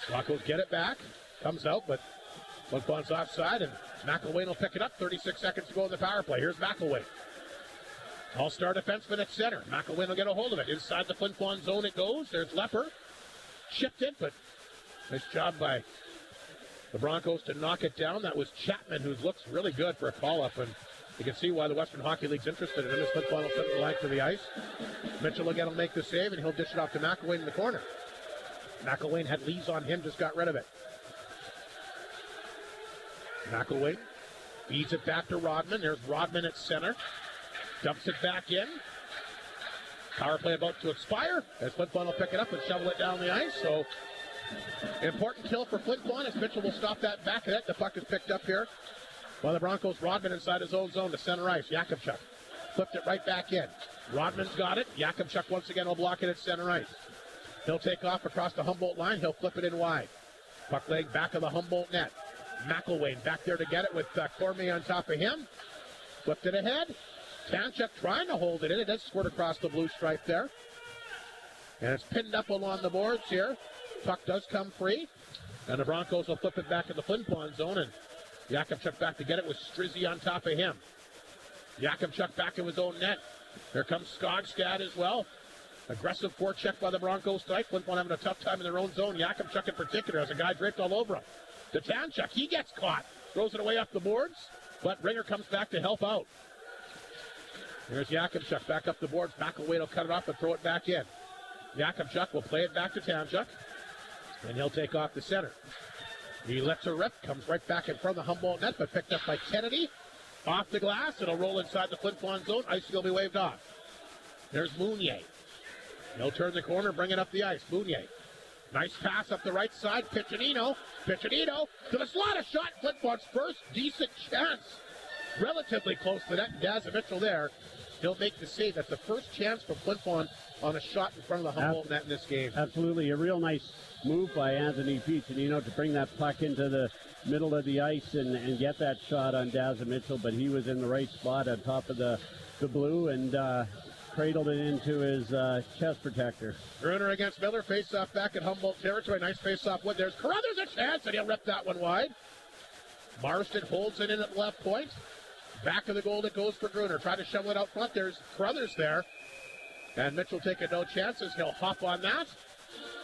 Broncos get it back. Comes out, but Flin Flon's offside, and McElwain will pick it up. 36 seconds to go in the power play. Here's McElwain. All-star defenseman at center. McElwain will get a hold of it. Inside the Flin Flon zone it goes. There's Lepper. Chipped it, but nice job by the Broncos to knock it down. That was Chapman, who looks really good for a call-up, and you can see why the Western Hockey League's interested in him. This Flin Flon will set the line to the ice. Mitchell again will make the save, and he'll dish it off to McElwain in the corner. McElwain had leads on him, just got rid of it. McElwain feeds it back to Rodman. There's Rodman at center. Dumps it back in. Power play about to expire. As Flin Flon will pick it up and shovel it down the ice. So, important kill for Flin Flon as Mitchell will stop that back of it. The puck is picked up here by the Broncos. Rodman inside his own zone to center ice. Yakimchuk flipped it right back in. Rodman's got it. Yakimchuk once again will block it at center ice. He'll take off across the Humboldt line. He'll flip it in wide. Puck leg back of the Humboldt net. McElwain back there to get it with Cormier on top of him. Flipped it ahead. Tanchuk trying to hold it in. It does squirt across the blue stripe there. And it's pinned up along the boards here. Puck does come free. And the Broncos will flip it back in the Flin Flon zone. And Yakimchuk back to get it with Strizzy on top of him. Yakimchuk back in his own net. Here comes Skogstad as well. Aggressive forecheck by the Broncos tonight. Flin Flon having a tough time in their own zone. Yakimchuk in particular has a guy draped all over him. The Tanchuk, he gets caught. Throws it away up the boards, but Ringer comes back to help out. There's Yakimchuk back up the boards. McElwain will cut it off and throw it back in. Yakimchuk will play it back to Tanchuk, and he'll take off the center. He lets her rip, comes right back in front of the Humboldt net, but picked up by Kennedy. Off the glass, it'll roll inside the Flin Flon zone. Ice will be waved off. There's Mounier. He'll turn the corner, bring it up the ice. Mounier. Nice pass up the right side. Piccinino to the slot. A shot. Flin Flon's first decent chance. Relatively close to that. Daz Mitchell there. He'll make the save. That's the first chance for Flin Flon on a shot in front of the Humboldt net in this game. Absolutely. A real nice move by Anthony Piccinino to bring that puck into the middle of the ice and get that shot on Daz Mitchell, but he was in the right spot on top of the blue and cradled it into his chest protector. Gruner against Miller. Face-off back at Humboldt territory. Nice face-off win. There's Carruthers a chance, and he'll rip that one wide. Marston holds it in at left point. Back of the goal it goes for Gruner. Trying to shovel it out front. There's Carruthers there. And Mitchell taking no chances. He'll hop on that.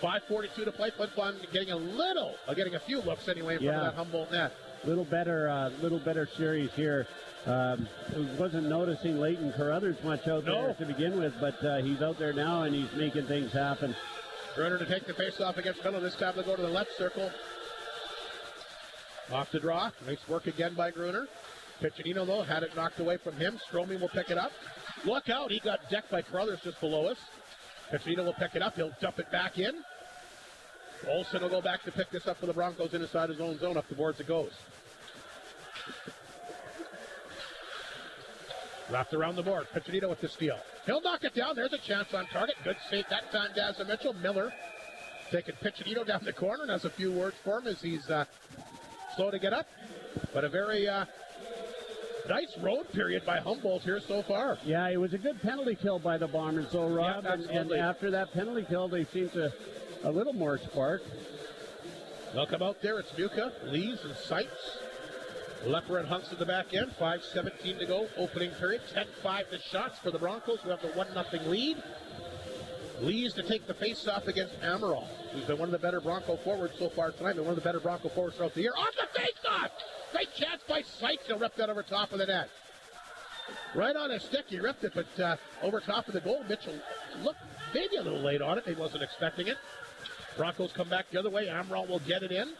5:42 to play. Flin Flon getting a few looks anyway in front of that Humboldt net. Little better series here. Wasn't noticing Leighton Carruthers much out there to begin with, but he's out there now and he's making things happen. Gruner to take the face-off against Miller. This time they'll go to the left circle. Off the draw. Nice work again by Gruner. Piccinino, though, had it knocked away from him. Stromey will pick it up. Look out. He got decked by Carruthers just below us. Piccinino will pick it up. He'll dump it back in. Olsen will go back to pick this up for the Broncos inside his own zone. Up the boards it goes. Wrapped around the board. Piccinino with the steal. He'll knock it down. There's a chance on target. Good save that time, Daz Mitchell. Miller taking Piccinino down the corner and has a few words for him as he's slow to get up. But a very nice road period by Humboldt here so far. Yeah, it was a good penalty kill by the Bombers, though, Rob. Yeah, and after that penalty kill, they seemed to a little more spark. They'll come out there. It's Muka, Lees, and Seitz. Lepper and Hunks at the back end. 5:17 to go. Opening period. 10-5 the shots for the Broncos, who have the 1-0 lead. Lees to take the face-off against Amaral, who's been one of the better Bronco forwards so far tonight. Been one of the better Bronco forwards throughout the year. Off the face-off! Great chance by Seitz. He'll rip that over top of the net. Right on his stick, he ripped it, but over top of the goal. Mitchell looked maybe a little late on it. He wasn't expecting it. Broncos come back the other way. Amaral will get it in.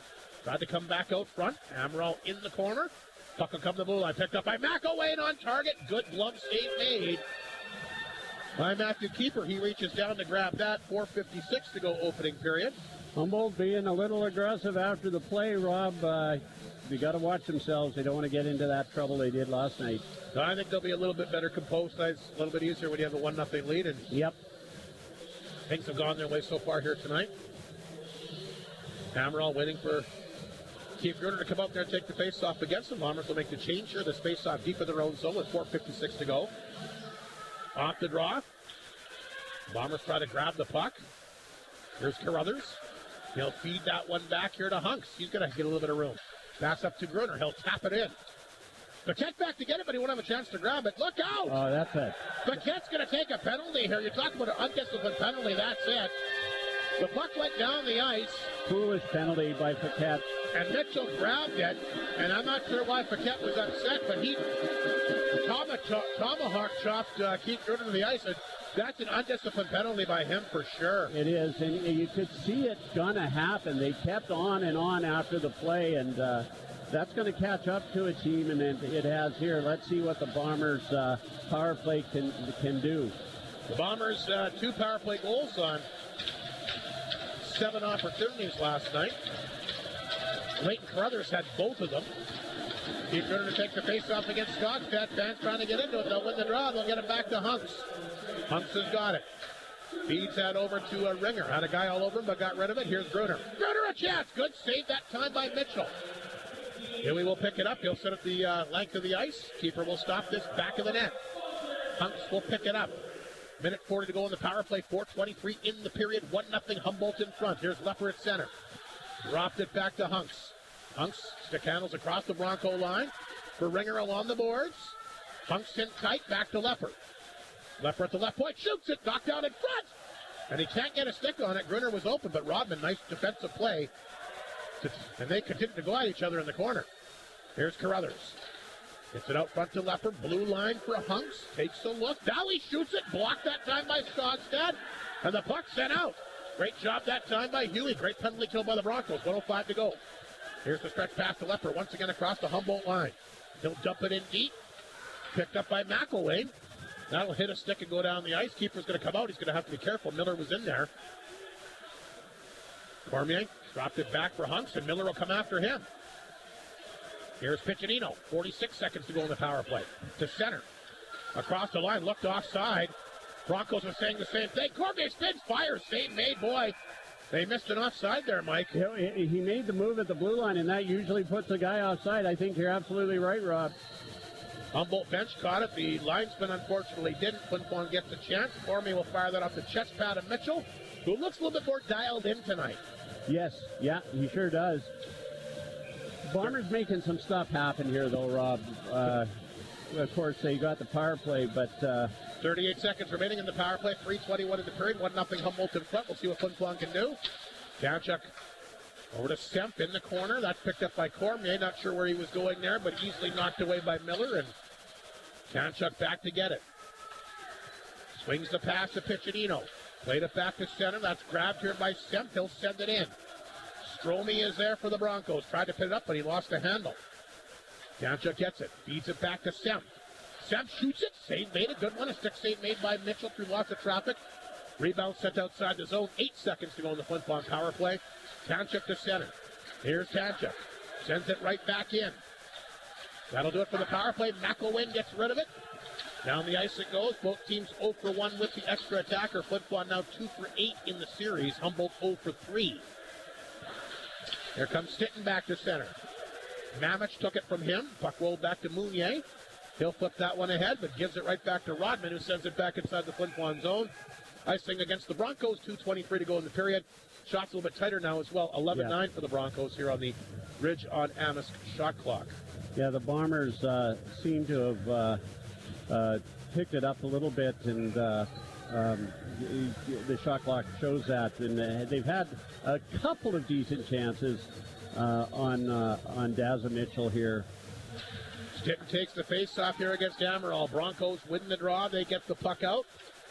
Tried to come back out front. Amaral in the corner. Puck will come to the blue line. Picked up by McElwain on target. Good glove save made by Matthew Keeper. He reaches down to grab that. 4:56 to go opening period. Humboldt being a little aggressive after the play, Rob. They got to watch themselves. They don't want to get into that trouble they did last night. I think they'll be a little bit better composed. It's a little bit easier when you have a 1-0 lead. And yep. Things have gone their way so far here tonight. Amaral waiting for Keith Gruner to come out there and take the face-off against them. Bombers will make the change here. This face-off deep in their own zone with 4:56 to go. Off the draw. Bombers try to grab the puck. Here's Carruthers. He'll feed that one back here to Hunks. He's going to get a little bit of room. Pass up to Gruner. He'll tap it in. Paquette back to get it, but he won't have a chance to grab it. Look out! Oh, that's it. Paquette's going to take a penalty here. You're talking about an undisciplined penalty. That's it. The puck went down the ice. Foolish penalty by Paquette. And Mitchell grabbed it, and I'm not sure why Paquette was upset, but he tomahawk chopped Keith Gruner to the ice. And that's an undisciplined penalty by him for sure. It is, and you could see it gonna happen. They kept on and on after the play, and that's going to catch up to a team, and it has here. Let's see what the Bombers' power play can do. The Bombers 2 power play goals on 7 opportunities last night. Leighton Carruthers had both of them. Keith Gruner to take the face-off against Skogstad. Fans trying to get into it. They'll win the draw. They'll get it back to Hunks. Hunks has got it. Feeds that over to a Ringer. Had a guy all over him, but got rid of it. Here's Gruner. Gruner a chance. Good save that time by Mitchell. Huey will pick it up. He'll set up the length of the ice. Keeper will stop this back of the net. Hunks will pick it up. Minute 40 to go in the power play. 4:23 in the period. 1-0 Humboldt in front. Here's Lepper at center. Dropped it back to Hunks. Hunks stick handles across the Bronco line. For Ringer along the boards. Hunks in tight. Back to Lepper. Lepper at the left point, shoots it, knocked down in front. And he can't get a stick on it. Gruner was open, but Rodman, nice defensive play. And they continue to go at each other in the corner. Here's Carruthers. Gets it out front to Lepper. Blue line for Hunks. Takes a look. Dally shoots it. Blocked that time by Skogstad. And the puck sent out. Great job that time by Huey. Great penalty kill by the Broncos. 1:05 to go. Here's the stretch pass to Lepper. Once again across the Humboldt line. He'll dump it in deep. Picked up by McElwain. That'll hit a stick and go down the ice. Keeper's going to come out. He's going to have to be careful. Miller was in there. Cormier dropped it back for Hunks, and Miller will come after him. Here's Piccinino. 46 seconds to go in the power play. To center. Across the line. Looked offside. Broncos are saying the same thing. Cormier spins, fires. Save made, boy. They missed an offside there, Mike. He made the move at the blue line, and that usually puts a guy offside. I think you're absolutely right, Rob. Humboldt bench caught it. The linesman unfortunately didn't. Flin Flon gets a chance. Cormier will fire that off the chest pad of Mitchell, who looks a little bit more dialed in tonight. Yes, yeah, he sure does. Bombers making some stuff happen here, though, Rob. Of course, they got the power play, but... 38 seconds remaining in the power play. 3:21 in the period. 1-0 Humboldt in front. We'll see what Flin Flon can do. Kachuk over to Semp in the corner. That's picked up by Cormier. Not sure where he was going there, but easily knocked away by Miller. And Kachuk back to get it. Swings the pass to Piccinino. Played it back to center. That's grabbed here by Semp. He'll send it in. Stromey is there for the Broncos. Tried to pin it up, but he lost the handle. Kachuk gets it. Feeds it back to Semp. Semp shoots it. Save made. A good one. A stick save made by Mitchell through lots of traffic. Rebound sent outside the zone. 8 seconds to go in the Flin Flon power play. Kachuk to center. Here's Kachuk. Sends it right back in. That'll do it for the power play. McElwain gets rid of it. Down the ice it goes. Both teams 0 for 1 with the extra attacker. Flin Flon now 2 for 8 in the series. Humboldt 0 for 3. Here comes Stinton back to center. Mamich took it from him. Puck rolled back to Mounier. He'll flip that one ahead, but gives it right back to Rodman, who sends it back inside the Flin Flon zone. Icing against the Broncos. 2:23 to go in the period. Shots a little bit tighter now as well. 11-9 for the Broncos here on the Ridge on Amisk shot clock. Yeah, the Bombers seem to have picked it up a little bit, and the shot clock shows that. And they've had a couple of decent chances on Dazza Mitchell here. Stinton takes the face-off here against Amaral. Broncos win the draw. They get the puck out.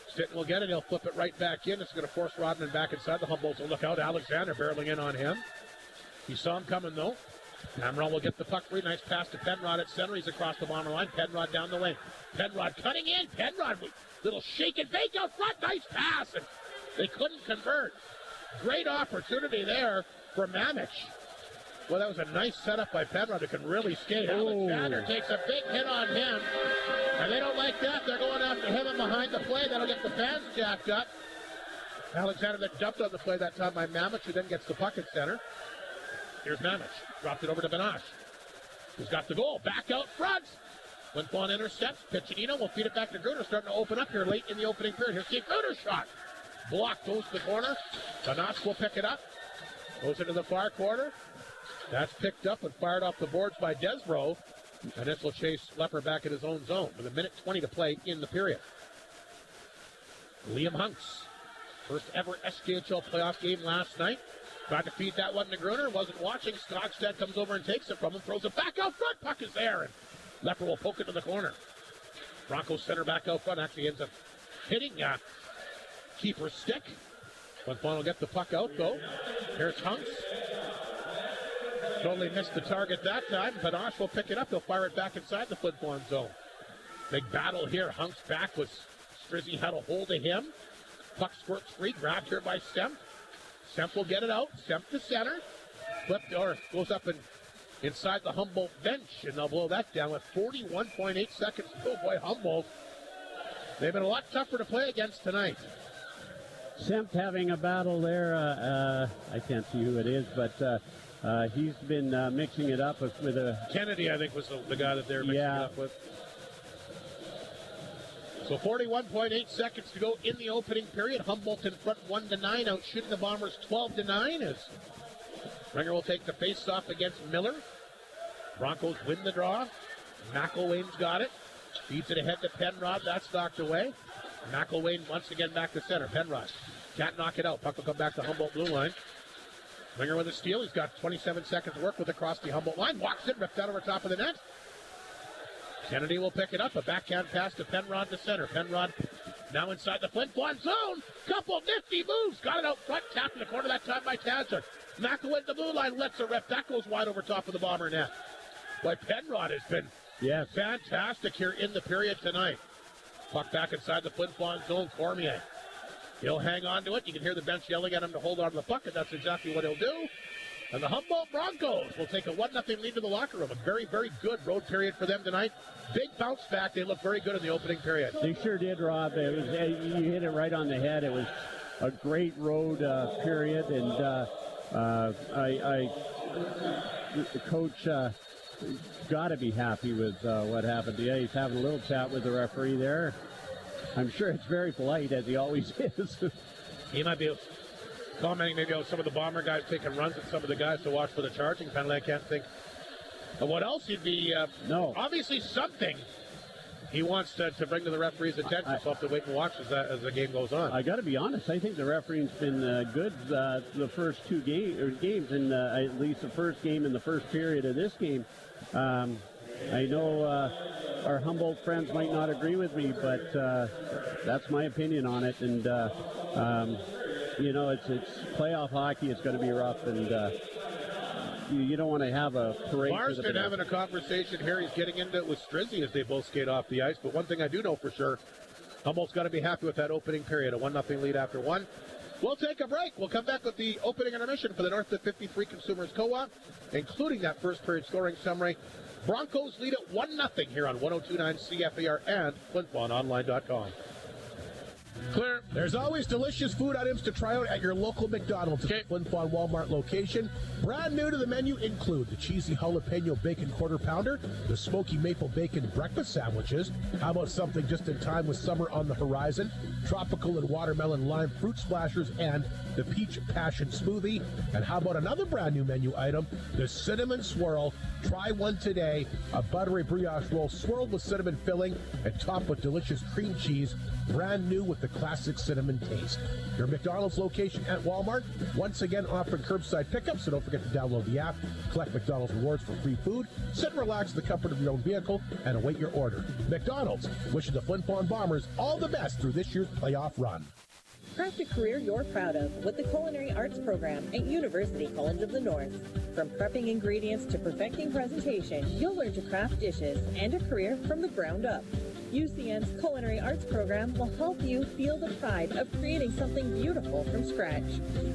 Stinton will get it. He'll flip it right back in. It's going to force Rodman back inside the Humboldt. So look out. Alexander barreling in on him. He saw him coming, though. Amaral will get the puck free. Nice pass to Penrod at center. He's across the Bomber line. Penrod down the lane. Penrod cutting in. Penrod with little shake and bake out front. Nice pass. And they couldn't convert. Great opportunity there for Mamich. Well, that was a nice setup by Penrod, who can really skate. Alexander takes a big hit on him. And they don't like that. They're going after him and behind the play. That'll get the fans jacked up. Alexander then jumped on the play that time by Mamich, who then gets the puck at center. Here's Mamich. Dropped it over to Benash, who's got the goal. Back out front. Flin Flon intercepts. Piccinino will feed it back to Gruner. Starting to open up here late in the opening period. Here's Steve Gruner's shot. Blocked, goes to the corner. Benash will pick it up. Goes into the far corner. That's picked up and fired off the boards by Desbro. And this will chase Lepper back in his own zone with 1:20 to play in the period. Liam Hunks. First ever SKHL playoff game last night. Tried to feed that one to Gruner. Wasn't watching. Skogstad comes over and takes it from him. Throws it back out front. Puck is there. And Lepper will poke it to the corner. Broncos center back out front. Actually ends up hitting keeper's stick. Flin Flon will get the puck out, though. Here's Hunks. Totally missed the target that time. Benash will pick it up. They'll fire it back inside the Flin Flon zone. Big battle here. Hunks back with Strizzy had a hold of him. Puck squirts free. Grabbed here by Semp. Semp will get it out. Semp to center. Flipped or goes up and inside the Humboldt bench, and they'll blow that down with 41.8 seconds. Oh boy, Humboldt. They've been a lot tougher to play against tonight. Semp having a battle there. I can't see who it is, but he's been mixing it up with a... Kennedy, I think, was the guy that they're mixing it up with. So 41.8 seconds to go in the opening period. Humboldt in front 1-9, out shooting the Bombers 12-9 as Ringer will take the face-off against Miller. Broncos win the draw. McElwain's got it. Feeds it ahead to Penrod. That's knocked away. McElwain once again back to center. Penrod can't knock it out. Puck will come back to Humboldt blue line. Winger with a steal. He's got 27 seconds to work with across the Humboldt line. Walks it, ripped out over top of the net. Kennedy will pick it up. A backhand pass to Penrod to center. Penrod now inside the Flin Flon zone. Couple nifty moves. Got it out front. Tapped in the corner that time by Tadzer. McElwain the blue line lets it rip. That goes wide over top of the Bomber net. But Penrod has been fantastic here in the period tonight. Puck back inside the Flin Flon zone. Cormier. He'll hang on to it. You can hear the bench yelling at him to hold on to the puck, and that's exactly what he'll do. And the Humboldt Broncos will take a 1-0 lead to the locker room. A very, very good road period for them tonight. Big bounce back. They looked very good in the opening period. They sure did, Rob. It was, you hit it right on the head. It was a great road period, and the coach got to be happy with what happened. Yeah, he's having a little chat with the referee there. I'm sure it's very polite, as he always is. He might be commenting maybe on some of the Bomber guys taking runs at some of the guys to watch for the charging penalty. I can't think of what else he'd be. No. Obviously something he wants to bring to the referee's attention. So we'll have to wait and watch as the game goes on. I got to be honest. I think the referee's been good the first two games, and at least the first game and the first period of this game. I know our Humboldt friends might not agree with me, but that's my opinion on it. And you know, it's playoff hockey. It's going to be rough, and you don't want to have a parade. Marston having a conversation here. He's getting into it with Strizzy as they both skate off the ice. But one thing I do know for sure, Humboldt's got to be happy with that opening period. A 1-0 lead after one. We'll take a break. We'll come back with the opening intermission for the North of 53 Consumers Co-op, including that first period scoring summary. Broncos lead at 1-0 here on 102.9 CFAR and FlintFlonOnline.com. Clear. There's always delicious food items to try out at your local McDonald's. Okay. Flin Flon Walmart location. Brand new to the menu include the cheesy jalapeno bacon quarter pounder, the smoky maple bacon breakfast sandwiches. How about something just in time with summer on the horizon? Tropical and watermelon lime fruit splashers and the peach passion smoothie. And how about another brand new menu item, the cinnamon swirl. Try one today. A buttery brioche roll swirled with cinnamon filling and topped with delicious cream cheese. Brand new with the classic cinnamon taste. Your McDonald's location at Walmart, once again offering curbside pickup, so don't forget to download the app, collect McDonald's rewards for free food, sit and relax in the comfort of your own vehicle, and await your order. McDonald's, wishing the Flin Flon Bombers all the best through this year's playoff run. Craft a career you're proud of with the Culinary Arts Program at University College of the North. From prepping ingredients to perfecting presentation, you'll learn to craft dishes and a career from the ground up. UCN's Culinary Arts Program will help you feel the pride of creating something beautiful from scratch.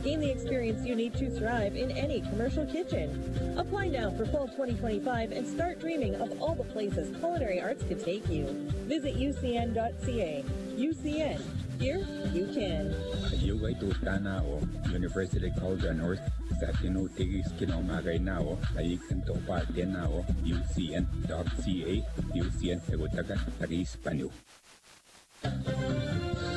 Gain the experience you need to thrive in any commercial kitchen. Apply now for fall 2025 and start dreaming of all the places culinary arts could take you. Visit ucn.ca. UCN. Here you can. Yugay tutana o University College of North sa tinutigis kinamagay na o ayik to parte na o ucn.ca UCN Segutagan Taga-Hispanyo.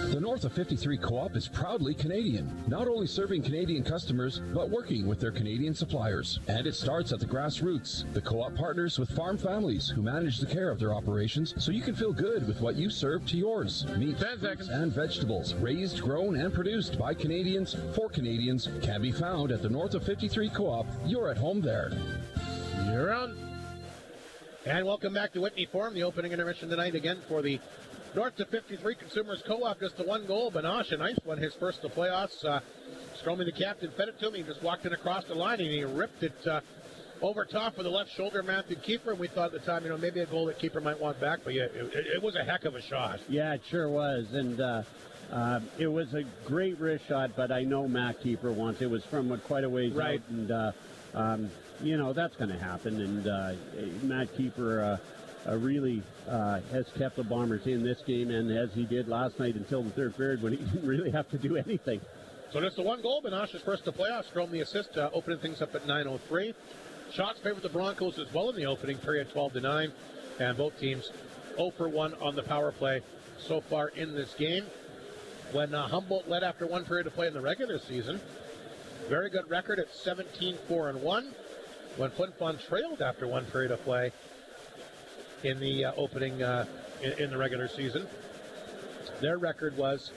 The North of 53 Co-op is proudly Canadian, not only serving Canadian customers, but working with their Canadian suppliers. And it starts at the grassroots. The Co-op partners with farm families who manage the care of their operations so you can feel good with what you serve to yours. Meat, fruits, and vegetables, raised, grown, and produced by Canadians for Canadians, can be found at the North of 53 Co-op. You're at home there. You're on. And welcome back to Whitney Forum, the opening intermission tonight again for the North of 53 Consumers Co-op. Just a one goal. Banoche, a nice one, his first to playoffs. Stroming, the captain, fed it to him. He just walked in across the line and he ripped it over top with the left shoulder, Matthew Keeper. And we thought at the time, maybe a goal that Keeper might want back. But yeah, it was a heck of a shot. Yeah, it sure was. And it was a great wrist shot, but I know Matt Keeper wants it. It was from quite a ways out. And, that's going to happen. And Matt Keeper really has kept the Bombers in this game, and as he did last night until the third period when he didn't really have to do anything. So just the one goal. Banoche's first to playoffs. Strom the assist, opening things up at 9:03. Shots favored the Broncos as well in the opening period, 12-9. And both teams 0 for 1 on the power play so far in this game. When Humboldt led after one period of play in the regular season, very good record at 17-4-1. When Flin Flon trailed after one period of play in the opening in the regular season, Their record was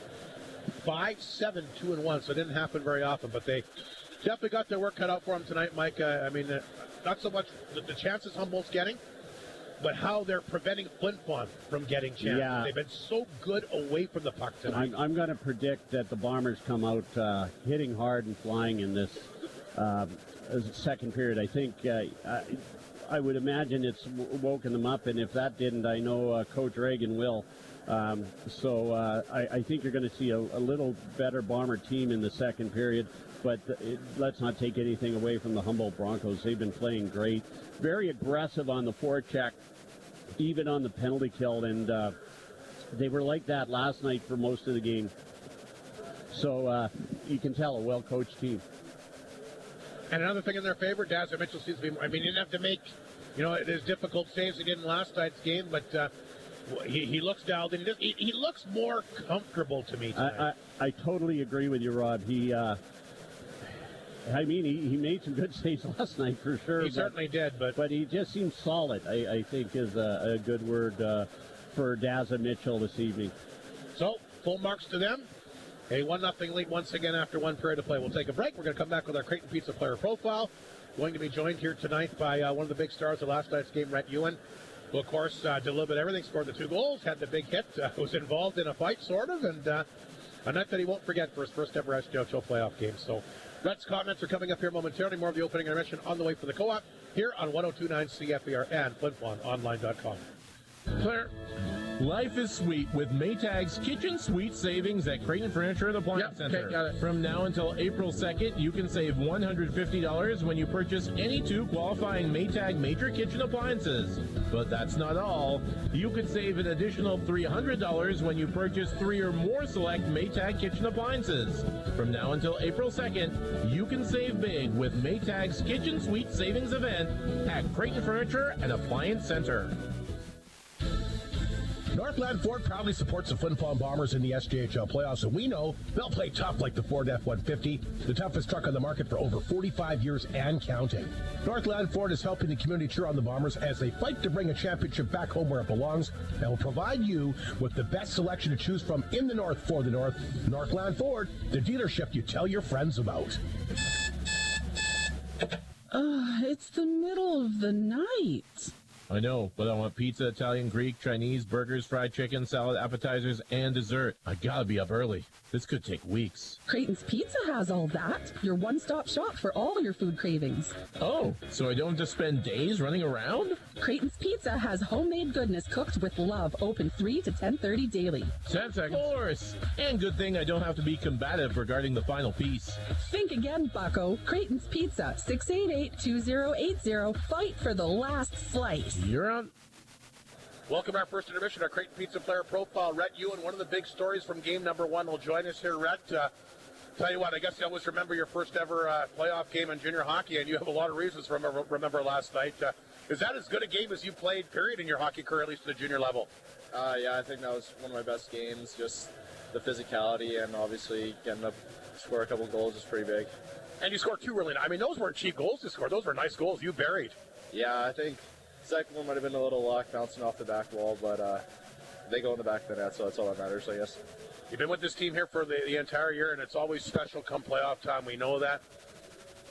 5-7-2-1, so it didn't happen very often, but they definitely got their work cut out for them tonight, Mike. Not so much the chances Humboldt's getting, but how they're preventing Flin Flon from getting chances. Yeah. They've been so good away from the puck tonight. I'm going to predict that the Bombers come out hitting hard and flying in this second period. I think I would imagine it's woken them up, and if that didn't, I know Coach Reagan will. So I think you're going to see a little better Bomber team in the second period, but let's not take anything away from the Humboldt Broncos. They've been playing great, very aggressive on the forecheck, even on the penalty kill, and they were like that last night for most of the game. So you can tell a well-coached team. And another thing in their favor, Dazza Mitchell seems to be, he didn't have to make, his difficult saves he did in last night's game, but he looks dialed in. He looks more comfortable to me tonight. I totally agree with you, Rod. He made some good saves last night for sure. He certainly did, but he just seems solid, I think is a good word for Dazza Mitchell this evening. So, full marks to them. A 1-0 lead once again after one period of play. We'll take a break. We're going to come back with our Creighton Pizza player profile. Going to be joined here tonight by one of the big stars of last night's game, Rhett Ewan, who, of course, did a little bit of everything, scored the 2 goals, had the big hit, was involved in a fight, sort of, and a night that he won't forget for his first ever SJHL playoff game. So, Rhett's comments are coming up here momentarily. More of the opening intermission on the way for the Co-op here on 102.9 CFER and FlinFlonOnline.com. Claire, life is sweet with Maytag's Kitchen Suite savings at Creighton Furniture and Appliance Center. Okay, got it. From now until April 2nd, you can save $150 when you purchase any 2 qualifying Maytag major kitchen appliances. But that's not all. You could save an additional $300 when you purchase 3 or more select Maytag kitchen appliances. From now until April 2nd, you can save big with Maytag's Kitchen Suite Savings event at Creighton Furniture and Appliance Center. Northland Ford proudly supports the Flin Flon Bombers in the SJHL playoffs, and we know they'll play tough like the Ford F-150, the toughest truck on the market for over 45 years and counting. Northland Ford is helping the community cheer on the Bombers as they fight to bring a championship back home where it belongs, and will provide you with the best selection to choose from in the North for the North. Northland Ford, the dealership you tell your friends about. It's the middle of the night. I know, but I want pizza, Italian, Greek, Chinese, burgers, fried chicken, salad, appetizers, and dessert. I gotta be up early. This could take weeks. Creighton's Pizza has all that. Your one-stop shop for all your food cravings. Oh, so I don't have to spend days running around? Creighton's Pizza has homemade goodness cooked with love, open 3 to 10:30 daily. 10 seconds. Of course. And good thing I don't have to be combative regarding the final piece. Think again, bucko. Creighton's Pizza, 688-2080. Fight for the last slice. You're on. Welcome our first intermission, our Creighton Pizza player profile. Rhett Ewan, one of the big stories from game number 1, will join us here. Rhett, tell you what, I guess you always remember your first ever playoff game in junior hockey, and you have a lot of reasons to remember last night. Is that as good a game as you played, period, in your hockey career, at least at the junior level? Yeah, I think that was one of my best games. Just the physicality and obviously getting to score a couple goals is pretty big. And you scored 2 really nice. I mean, those weren't cheap goals to score. Those were nice goals you buried. Yeah, I think second one might have been a little luck bouncing off the back wall, but they go in the back of the net, so that's all that matters, I guess. You've been with this team here for the entire year, and it's always special come playoff time. We know that.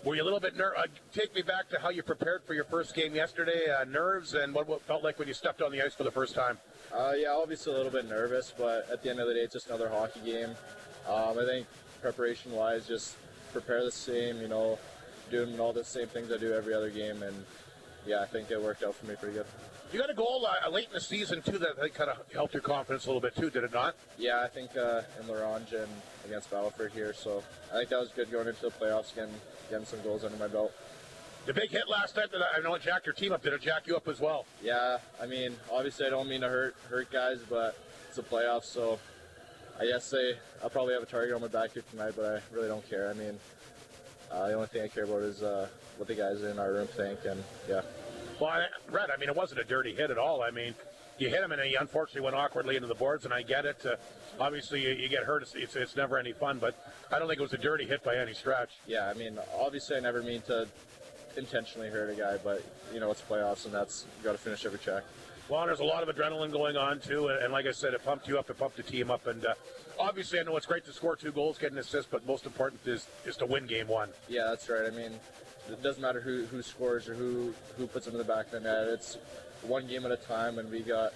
Were you a little bit nervous? Take me back to how you prepared for your first game yesterday, nerves, and what it felt like when you stepped on the ice for the first time. Yeah, obviously a little bit nervous, but at the end of the day, it's just another hockey game. I think preparation-wise, just prepare the same, doing all the same things I do every other game, and yeah, I think it worked out for me pretty good. You got a goal late in the season, too, that I think kind of helped your confidence a little bit, too, did it not? Yeah, I think in Larange and against Battleford here, so I think that was good going into the playoffs, getting some goals under my belt. The big hit last night that I know it jacked your team up, did it jack you up as well? Yeah, I mean, obviously I don't mean to hurt guys, but it's a playoff, so I guess I'll probably have a target on my back here tonight, but I really don't care. I mean, the only thing I care about is what the guys in our room think, and yeah. Well, Rhett, I mean, it wasn't a dirty hit at all. I mean, you hit him, and he unfortunately went awkwardly into the boards, and I get it. Obviously, you get hurt. It's never any fun, but I don't think it was a dirty hit by any stretch. Yeah, I mean, obviously I never mean to intentionally hurt a guy, but it's playoffs, and that's you got to finish every check. Well, there's a lot of adrenaline going on, too, and like I said, it pumped you up, it pumped the team up, and obviously I know it's great to score 2 goals, get an assist, but most important is to win game 1. Yeah, that's right. I mean, it doesn't matter who scores or who puts them in the back of the net. It's one game at a time, and we got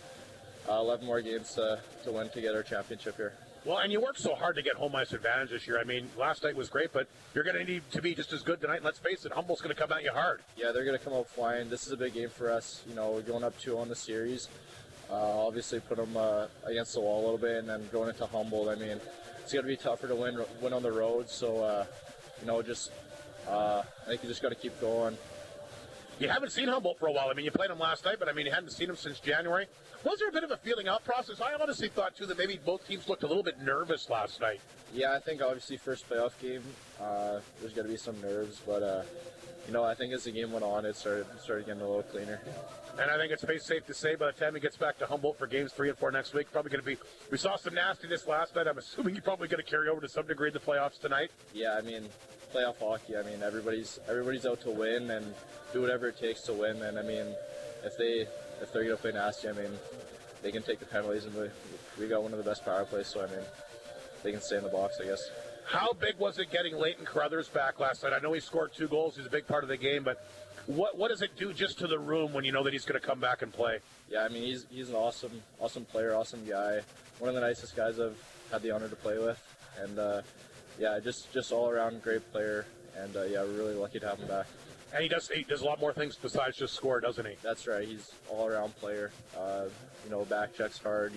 11 more games to win to get our championship here. Well, and you worked so hard to get home ice advantage this year. I mean, last night was great, but you're going to need to be just as good tonight. And let's face it, Humboldt's going to come at you hard. Yeah, they're going to come out flying. This is a big game for us. We're going up 2 on the series. Obviously, put them against the wall a little bit, and then going into Humboldt. I mean, it's going to be tougher to win on the road. So, I think you just got to keep going. You haven't seen Humboldt for a while. I mean, you played them last night, but I mean, you hadn't seen them since January. Was there a bit of a feeling out process? I honestly thought, too, that maybe both teams looked a little bit nervous last night. Yeah, I think obviously first playoff game, there's going to be some nerves, but, I think as the game went on, it started getting a little cleaner. And I think it's safe to say by the time he gets back to Humboldt for games 3 and 4 next week, probably going to be, we saw some nastiness last night. I'm assuming you're probably going to carry over to some degree in the playoffs tonight. Yeah, I mean, playoff hockey, I mean, everybody's out to win and do whatever it takes to win. And I mean, if they're going to play nasty, I mean, they can take the penalties, and we got one of the best power plays, so I mean, they can stay in the box, I guess. How big was it getting Leighton Carruthers back last night? I know he scored 2 goals. He's a big part of the game, but what does it do just to the room when you know that he's going to come back and play? Yeah, I mean, he's an awesome player, awesome guy. One of the nicest guys I've had the honor to play with. And, just all-around great player. And, we're really lucky to have him back. And he does a lot more things besides just score, doesn't he? That's right. He's all-around player. Back checks hard.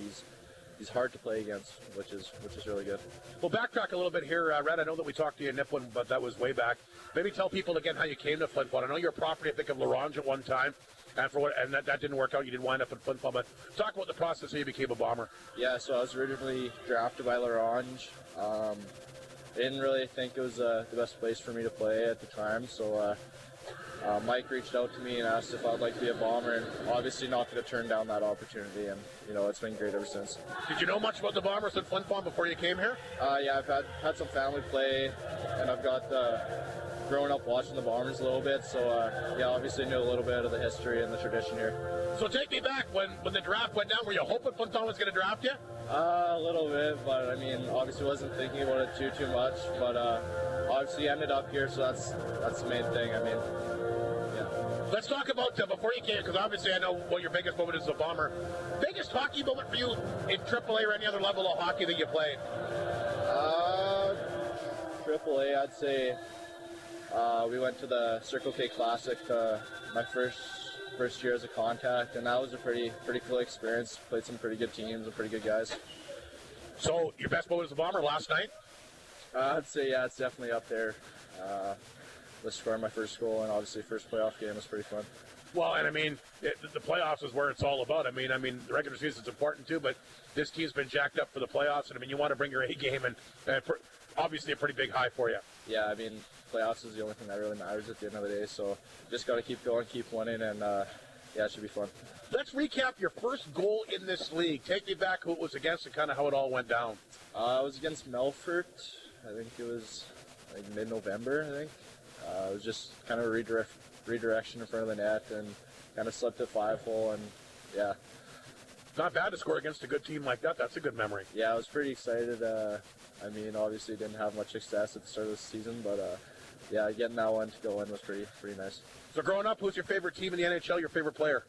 He's hard to play against, which is really good. Well, backtrack a little bit here, Red. I know that we talked to you in Nipawin, but that was way back. Maybe tell people again how you came to Flin Flon. I know you're a property, I think, of LaRange at one time, and that didn't work out. You didn't wind up in Flin Flon, but talk about the process how you became a Bomber. Yeah, so I was originally drafted by LaRange. I didn't really think it was the best place for me to play at the time, so Mike reached out to me and asked if I'd like to be a Bomber, and obviously not going to turn down that opportunity, and it's been great ever since. Did you know much about the Bombers in Flin Flon before you came here? Yeah, I've had some family play, and I've got growing up watching the Bombers a little bit, so obviously knew a little bit of the history and the tradition here. So take me back, when the draft went down, were you hoping Flin Flon was going to draft you? A little bit, but I mean, obviously wasn't thinking about it too much, but obviously ended up here, so that's the main thing. I mean, let's talk about, before you came, because obviously I know what your biggest moment is as a Bomber. Biggest hockey moment for you in AAA or any other level of hockey that you played? AAA, I'd say we went to the Circle K Classic my first year as a contact, and that was a pretty cool experience. Played some pretty good teams and pretty good guys. So your best moment as a Bomber last night? I'd say, yeah, it's definitely up there. Scoring my first goal, and obviously first playoff game was pretty fun. Well, and I mean, the playoffs is where it's all about. I mean, the regular season's important too, but this team's been jacked up for the playoffs, and I mean, you want to bring your A game, and obviously a pretty big high for you. Yeah, I mean, playoffs is the only thing that really matters at the end of the day, so just got to keep going, keep winning, and it should be fun. Let's recap your first goal in this league. Take me back who it was against and kind of how it all went down. It was against Melfort. I think it was like mid-November, I think. It was just kind of a redirection in front of the net and kind of slipped at 5-hole, and yeah. Not bad to score against a good team like that. That's a good memory. Yeah, I was pretty excited. I mean, obviously didn't have much success at the start of the season, but getting that one to go in was pretty nice. So growing up, who's your favorite team in the NHL, your favorite player?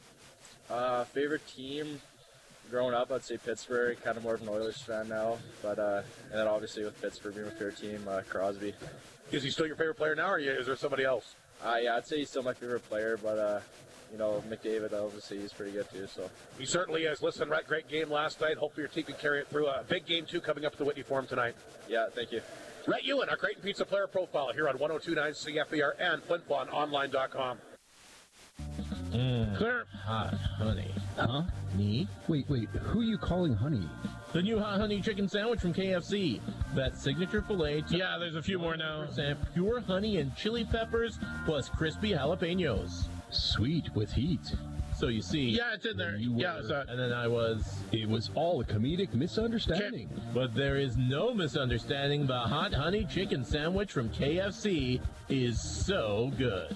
Favorite team growing up, I'd say Pittsburgh, kind of more of an Oilers fan now, but and then obviously with Pittsburgh being my favorite team, Crosby. Is he still your favorite player now, or is there somebody else? Yeah, I'd say he's still my favorite player, but McDavid, obviously, he's pretty good too. So he certainly is. Listen, Rhett, great game last night. Hopefully your team can carry it through. A big game, too, coming up at the Whitney Forum tonight. Yeah, thank you. Rhett Ewan, our Creighton Pizza player profile here on 102.9 CFBR and FlinFlonOnline.com. Clear. Hot honey. Huh? Me? Wait, who are you calling honey? The new hot honey chicken sandwich from KFC. That signature filet. Yeah, there's a few more now. Pure honey and chili peppers plus crispy jalapenos. Sweet with heat. So you see... Yeah, it's in there. And then I was... It was all a comedic misunderstanding. But there is no misunderstanding. The hot honey chicken sandwich from KFC is so good.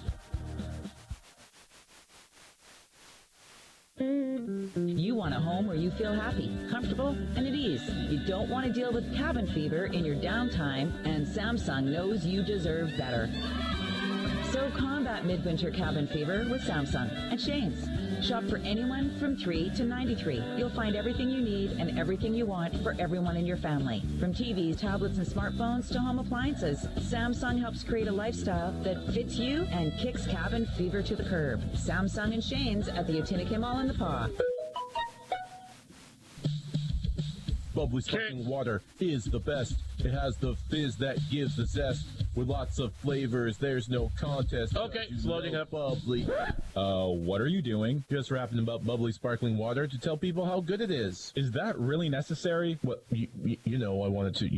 want a home where you feel happy, comfortable, and at ease. You don't want to deal with cabin fever in your downtime, and Samsung knows you deserve better. So combat midwinter cabin fever with Samsung and Shane's. Shop for anyone from 3 to 93. You'll find everything you need and everything you want for everyone in your family. From TVs, tablets, and smartphones to home appliances, Samsung helps create a lifestyle that fits you and kicks cabin fever to the curb. Samsung and Shane's at the Utinike Mall in the Paw. Bubbly sparkling water is the best. It has the fizz that gives the zest. With lots of flavors, there's no contest. Okay, it's loading up. Bubbly. What are you doing? Just rapping about bubbly sparkling water to tell people how good it is. Is that really necessary? Well, you know, I wanted to,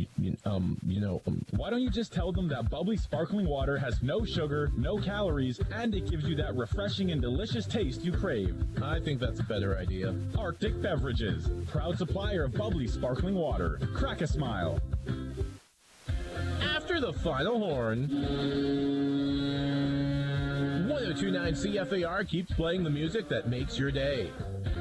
Why don't you just tell them that bubbly sparkling water has no sugar, no calories, and it gives you that refreshing and delicious taste you crave? I think that's a better idea. Arctic Beverages, proud supplier of bubbly sparkling water. Crack a smile. After the final horn, 1029 CFAR keeps playing the music that makes your day.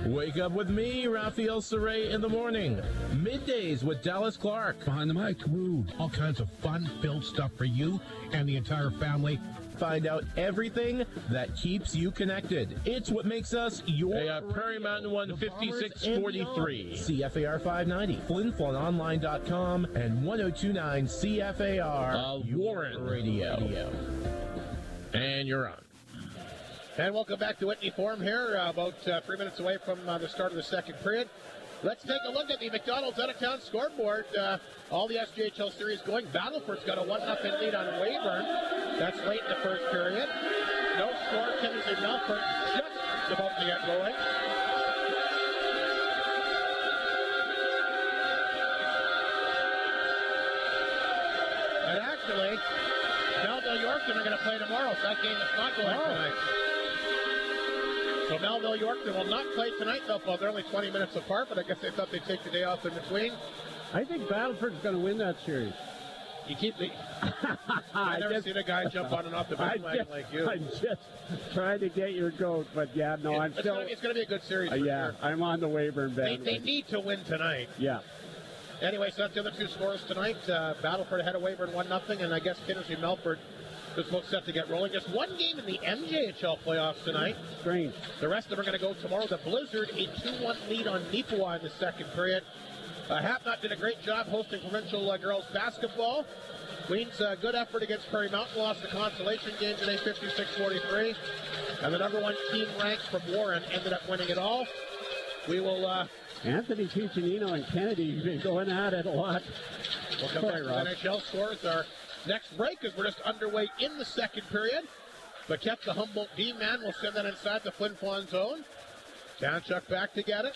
Wake up with me, Raphael Saray, in the morning. Middays with Dallas Clark. Behind the mic, woo. All kinds of fun-filled stuff for you and the entire family. Find out everything that keeps you connected. It's what makes us your Prairie Mountain 15643. CFAR 590, FlinFlonOnline.com, and 1029 CFAR Warren Radio. And you're on. And welcome back to Whitney Forum here, about 3 minutes away from the start of the second period. Let's take a look at the McDonald's out-of-town scoreboard. All the SJHL series going. Battleford's got a 1-0 lead on Weyburn. That's late in the first period. No score. Timothy Melford just about to get going. And actually, Melville Yorkton are going to play tomorrow, so that game is not going tonight. So Melville Yorkton will not play tonight, though. Well, they're only 20 minutes apart, but I guess they thought they'd take the day off in between. I think Battleford's going to win that series. You keep the... I never seen a guy jump on and off the bandwagon like you. I'm just trying to get your goat, but yeah, no, I'm still... It's going to be a good series for yeah, sure. I'm on the Weyburn bandwagon. They need to win tonight. Yeah. Anyway, so that's the other two scores tonight. Battleford ahead of Weyburn 1-0, and I guess Kinnersy Melford is most set to get rolling. Just one game in the MJHL playoffs tonight. Strange. The rest of them are going to go tomorrow. The Blizzard, a 2-1 lead on Neepawa in the second period. Hapnot did a great job hosting provincial girls basketball. Queens, good effort against Prairie Mountain, lost the consolation game today, 56-43. And the number one team ranked from Warren ended up winning it all. We will... Anthony Piccinino and Kennedy have been going at it a lot. We'll come back to the NHL scores. Our next break as we're just underway in the second period. Paquette, the Humboldt D-man, will send that inside the Flin Flon zone. Townchuck back to get it.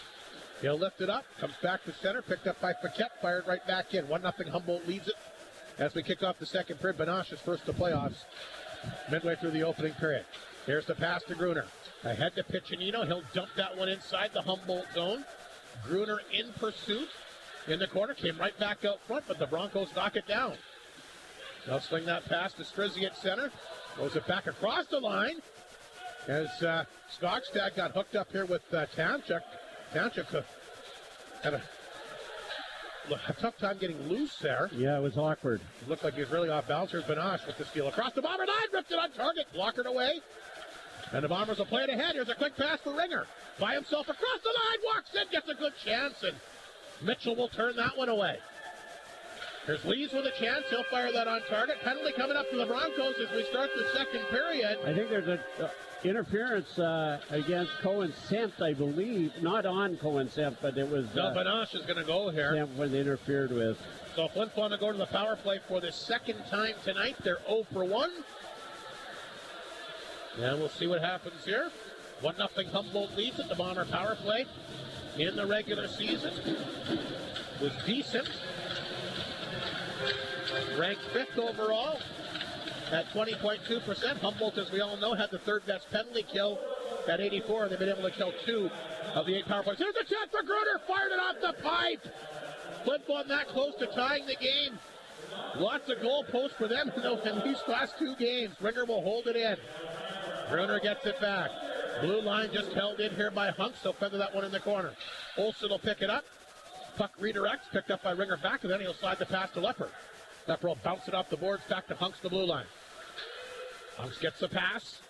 He'll lift it up, comes back to center, picked up by Paquette, fired right back in. 1-0 Humboldt leads it as we kick off the second period. Banache is first to playoffs midway through the opening period. Here's the pass to Gruner. Ahead to Piccinino. He'll dump that one inside the Humboldt zone. Gruner in pursuit in the corner. Came right back out front, but the Broncos knock it down. They'll swing that pass to Strizzy at center. Throws it back across the line as Skogstad got hooked up here with Townchuck. Townchuck had a tough time getting loose there. Yeah, it was awkward. It looked like he was really off balance. Here's Banache with the steal across the bomber line. Ripped it on target. Blockered away. And the Bombers will play it ahead. Here's a quick pass for Ringer. By himself across the line. Walks in. Gets a good chance. And Mitchell will turn that one away. Here's Lees with a chance. He'll fire that on target. Penalty coming up to the Broncos as we start the second period. I think there's a interference against Cohen Sempt, I believe. Not on Cohen Sempt, but it was... No, Banache is going to go here. Sempt when they interfered with. So Flin Flon will go to the power play for the second time tonight. They're 0 for 1. And we'll see what happens here. 1-0 Humboldt leads it. The Bomber power play in the regular season was decent. Ranked 5th overall at 20.2%. Humboldt, as we all know, had the third best penalty kill at 84. They've been able to kill 2 of the 8 power plays. Here's a chance for Gruner. Fired it off the pipe. Flin Flon that close to tying the game. Lots of goal posts for them in these last 2 games. Ringer will hold it in. Gruner gets it back. Blue line just held in here by Hunks. They'll feather that one in the corner. Olsen will pick it up. Puck redirects, picked up by Ringer back, and then he'll slide the pass to Lepper. Lepper will bounce it off the boards, back to Hunks, the blue line. Hunks gets the pass.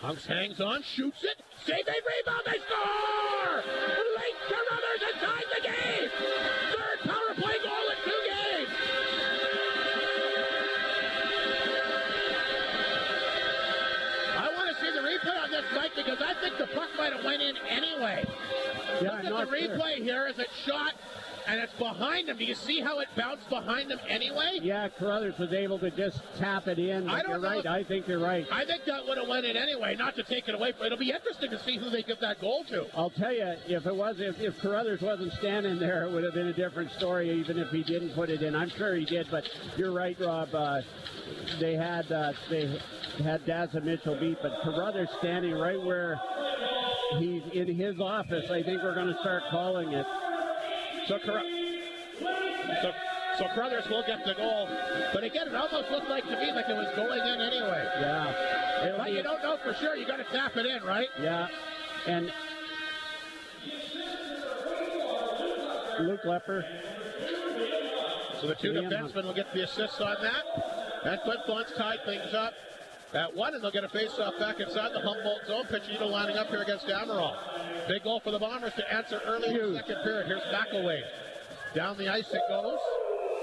Hunks hangs on, shoots it. Save a rebound, they score! Late Carruthers has tied the game! Third power play goal in 2 games! I want to see the replay on this, Mike, because I think the puck might have went in anyway. Yeah, look at the replay here as it shot, and it's behind him. Do you see how it bounced behind him anyway? Yeah, Carruthers was able to just tap it in. But you're right. I think you're right. I think that would have went in anyway, not to take it away. It'll be interesting to see who they give that goal to. I'll tell you, if Carruthers wasn't standing there, it would have been a different story, even if he didn't put it in. I'm sure he did, but you're right, Rob. They had Dazza Mitchell beat, but Carruthers standing right where he's in his office. I think we're going to start calling it. So Carruthers will get the goal. But again, it almost looked like to me like it was going in anyway. Yeah. But you don't know for sure. You got to tap it in, right? Yeah. And Luke Lepper. So the 2 defensemen will get the assists on that. And Flin Flon's tied things up at 1, and they'll get a face-off back inside the Humboldt zone. Piccinino lining up here against Amaral. Big goal for the Bombers to answer early in the second period. Here's McElwain. Down the ice it goes.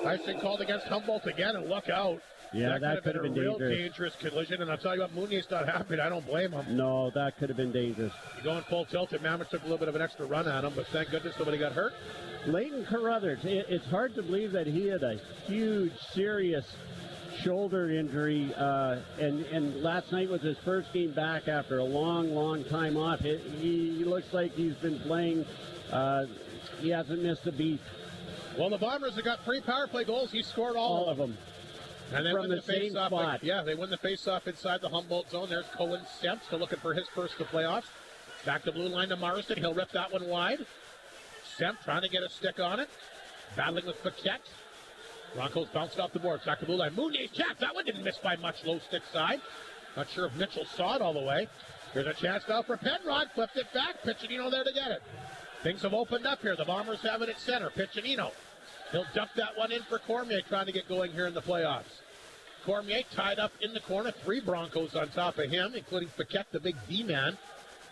Icing called against Humboldt again, and look out. Yeah, that could have been a real dangerous collision, and I'll tell you what, Mooney's not happy, and I don't blame him. No, that could have been dangerous. Going full tilt, and Mammoth took a little bit of an extra run at him, but thank goodness nobody got hurt. Leighton Carruthers, it's hard to believe that he had a huge, serious shoulder injury, and last night was his first game back after a long time off. He looks like he's been playing. He hasn't missed a beat. Well, the Bombers have got 3 power play goals. He scored all of them. And they win the face-off. Yeah, they win the face-off inside the Humboldt zone. There's Cohen Stemp still looking for his first to playoffs. Back to blue line to Marston. He'll rip that one wide. Stemp trying to get a stick on it. Battling with Paquette. Broncos bounced off the board. Back to blue line. Mooney's chance. That one didn't miss by much. Low stick side. Not sure if Mitchell saw it all the way. Here's a chance now for Penrod. Flipped it back. Piccinino there to get it. Things have opened up here. The Bombers have it at center. Piccinino. He'll dump that one in for Cormier, trying to get going here in the playoffs. Cormier tied up in the corner. 3 Broncos on top of him, including Paquette, the big D-man.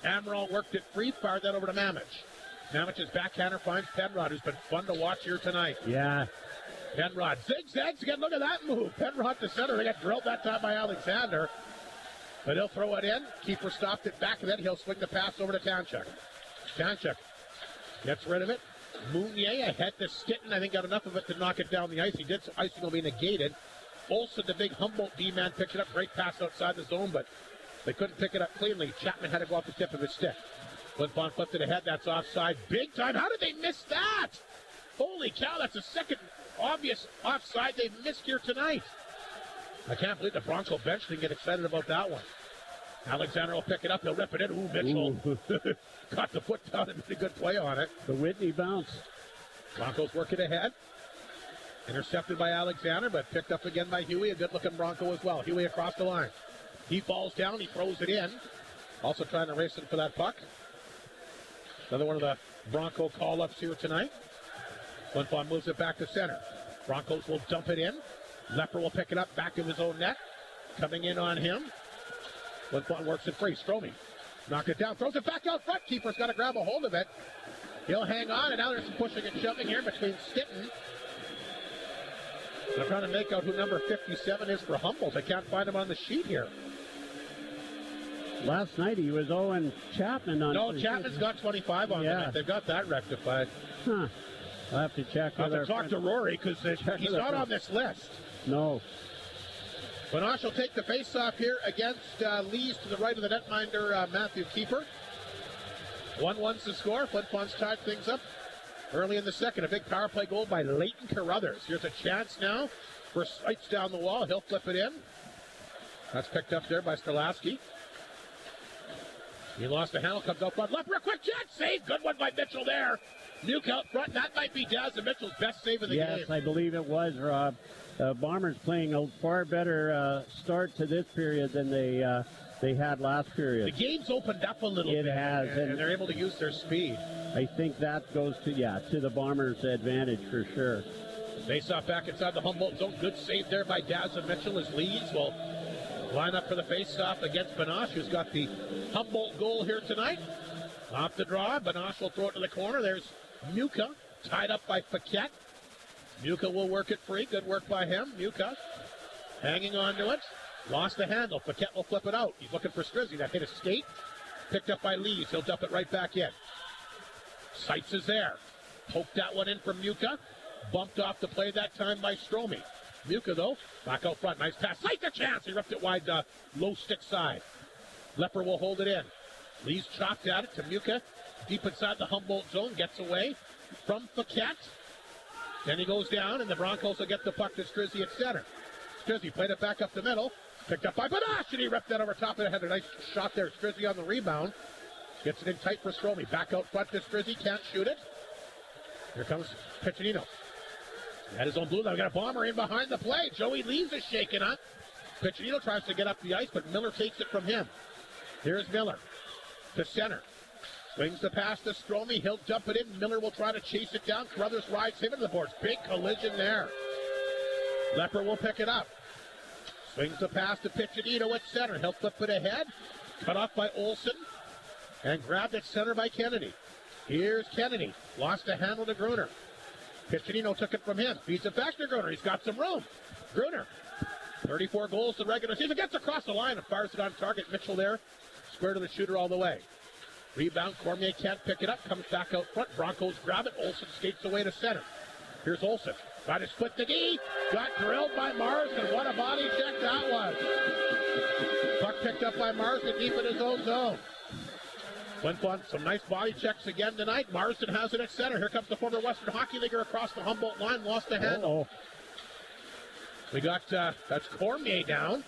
Amaral worked it free, fired that over to Mamich. Mamich's backhander finds Penrod, who's been fun to watch here tonight. Yeah. Penrod zigzags again. Look at that move. Penrod to center. They got drilled that time by Alexander. But he'll throw it in. Keeper stopped it back, and then he'll swing the pass over to Tanchuk. Tanchuk gets rid of it. Mounier ahead to Stitton. I think got enough of it to knock it down the ice. He did, so icing will be negated. Olsen, the big Humboldt D-man, picked it up. Great pass outside the zone, but they couldn't pick it up cleanly. Chapman had to go off the tip of his stick. Flin Flon flipped it ahead. That's offside. Big time. How did they miss that? Holy cow, that's the second obvious offside they've missed here tonight. I can't believe the Bronco bench didn't get excited about that one. Alexander will pick it up. He'll rip it in. Ooh, Mitchell got the foot down and made a good play on it. The Whitney bounce. Broncos work it ahead. Intercepted by Alexander, but picked up again by Huey. A good-looking Bronco as well. Huey across the line. He falls down. He throws it in. Also trying to race it for that puck. Another one of the Bronco call-ups here tonight. Flin Flon moves it back to center. Broncos will dump it in. Lepper will pick it up back of his own net. Coming in on him. Flin Flon works it free. Stromey knocked it down. Throws it back out front. Keeper's got to grab a hold of it. He'll hang on, and now there's some pushing and shoving here between Stitton. I'm trying to make out who number 57 is for Humboldt. I can't find him on the sheet here. Last night he was Owen Chapman on. No, Chapman's got 25 on the net. They've got that rectified. Huh. I'll have to check. I'll have to talk to Rory because he's not on this list. No. Benosh will take the face-off here against Lees to the right of the netminder, Matthew Keeper. 1-1's the score. Flin Flon's tied things up early in the second. A big power play goal by Leighton Carruthers. Here's a chance now for Sites down the wall. He'll flip it in. That's picked up there by Stolasky. He lost the handle, comes out front. Left for a quick chance. Save. Good one by Mitchell there. Nuke out front. That might be Dazza Mitchell's best save of the game. Yes, I believe it was, Rob. Bombers playing a far better start to this period than they they had last period. The game's opened up a little It bit. has, And they're able to use their speed. I think that goes to the Bombers' advantage for sure. Face off back inside the Humboldt zone. Good save there by Daz and Mitchell as Leeds will line up for the face-off against Banache, who's got the Humboldt goal here tonight. Off the draw, Banache will throw it to the corner. There's Muka, tied up by Paquette. Muka will work it free. Good work by him. Muka hanging on to it. Lost the handle. Paquette will flip it out. He's looking for Strizzy. That hit a skate. Picked up by Leeds. He'll dump it right back in. Seitz is there. Poked that one in from Muka. Bumped off the play that time by Stromey. Muka, though, back out front. Nice pass. Seitz a chance. He ripped it wide, low stick side. Lepper will hold it in. Leeds chopped at it to Muka. Deep inside the Humboldt zone. Gets away from Paquette. Then he goes down, and the Broncos will get the puck to Strizzy at center. Strizzy played it back up the middle. Picked up by Banache, and he ripped that over top of it. Had a nice shot there. Strizzy on the rebound. Gets it in tight for Stromey. Back out front to Strizzy. Can't shoot it. Here comes Piccinino. At his own blue line. We got a bomber in behind the play. Joey Leeds is shaken up. Piccinino tries to get up the ice, but Miller takes it from him. Here's Miller to center. Swings the pass to Stromey. He'll dump it in. Miller will try to chase it down. Carruthers rides him into the boards. Big collision there. Lepper will pick it up. Swings the pass to Piccinino at center. He'll flip it ahead. Cut off by Olsen. And grabbed at center by Kennedy. Here's Kennedy. Lost the handle to Gruner. Piccinino took it from him. Feeds it back to Gruner. He's got some room. Gruner. 34 goals in regular season. Gets across the line and fires it on target. Mitchell there. Square to the shooter all the way. Rebound. Cormier can't pick it up. Comes back out front. Broncos grab it. Olsen skates away to center. Here's Olsen. Got to split the D. Got drilled by Marsden. What a body check that was. Puck picked up by Marsden deep in his own zone. Flin Flon, some nice body checks again tonight. Marsden has it at center. Here comes the former Western Hockey Leaguer across the Humboldt line. Lost the handle. We got, that's Cormier down.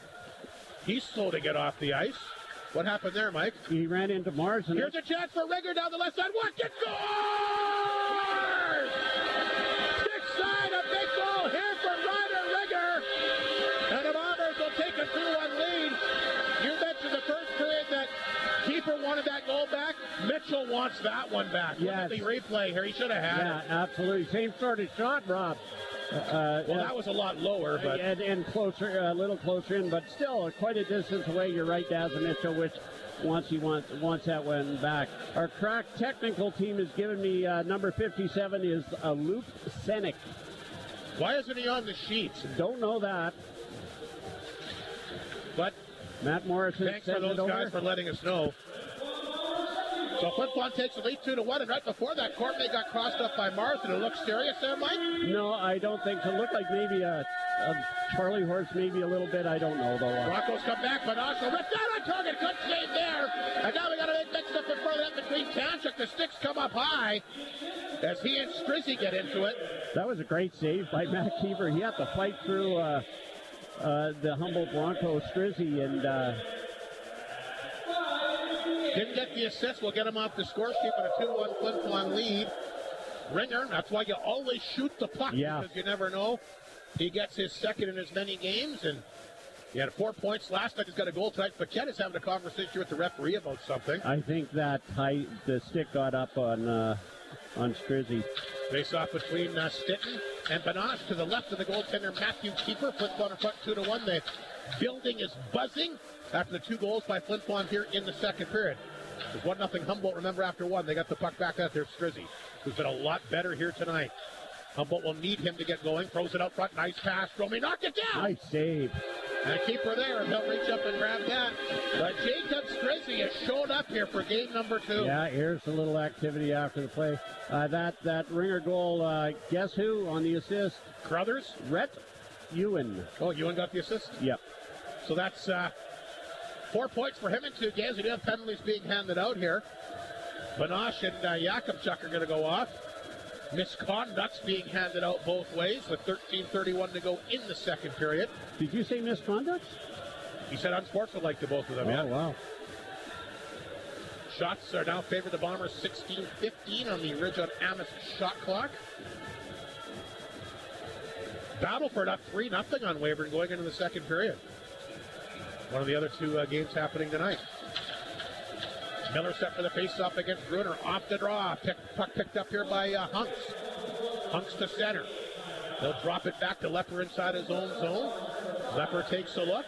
He's slow to get off the ice. What happened there, Mike? He ran into Marsden. Here's a chance for Rigger down the left side. Watkins scores! Stick side, a big goal here for Ryder Rigger. And the Bombers will take a 2-1 lead. You mentioned the first period that keeper wanted that goal back. Mitchell wants that one back. Yes. Look at the replay here. He should have had it. Yeah, absolutely. Same sort of shot, Rob. Well, that was a lot lower, but and closer, a little closer in, but still quite a distance away. You're right, Daz and Mitchell, which wants that one back. Our crack technical team has given me number 57 is Luke Senek. Why isn't he on the sheets? Don't know that. But Matt Morrison. Thanks for those guys for letting us know. So Flin Flon takes the lead 2-1, and right before that, Cormier got crossed up by Marsden. It looks serious there, Mike? No, I don't think so. It looked like maybe a Charlie horse, maybe a little bit. I don't know, though. Broncos come back, but also ripped out on target. Good save there. And now we got a big mix up in front of that between Tanchuk. The sticks come up high as he and Strizzy get into it. That was a great save by Matt Keefer. He had to fight through the Humboldt Broncos Strizzy, and didn't get the assist. We'll get him off the score sheet with a 2-1 Flin Flon lead. Ringer, that's why you always shoot the puck, because you never know. He gets his second in as many games, and he had 4 points last night. He's got a goal tonight. Paquette is having a conversation with the referee about something. I think that the stick got up on Strizzy. Face off between Stitton and Banache to the left of the goaltender Matthew Keeper. Flin Flon in front 2-1. The building is buzzing after the 2 goals by Flin Flon here in the second period. It was 1-0 Humboldt. Remember, after 1, they got the puck back out there. Strizzy, who's been a lot better here tonight. Humboldt will need him to get going. Throws it out front. Nice pass. Stromey knocked it down. Nice save. And a keeper there, and he'll reach up and grab that. But Jacob Strizzy has showed up here for game number 2. Yeah, here's a little activity after the play. That Ringer goal, guess who on the assist? Carruthers? Rhett Ewan. Oh, Ewan got the assist? Yep. So that's 4 points for him in 2 games. We do have penalties being handed out here. Banache and Jakubchuk are going to go off. Misconduct's being handed out both ways with 13:31 to go in the second period. Did you say misconduct? He said unsportsmanlike to both of them. Oh, yeah. Wow. Shots are now favored the Bombers 16-15 on the Ridge on Amos shot clock. Battleford up 3-0 on Weyburn going into the second period. One of the other two games happening tonight. Miller set for the face-off against Gruner. Off the draw. Puck picked up here by Hunks. Hunks to center. They'll drop it back to Lepper inside his own zone. Lepper takes a look.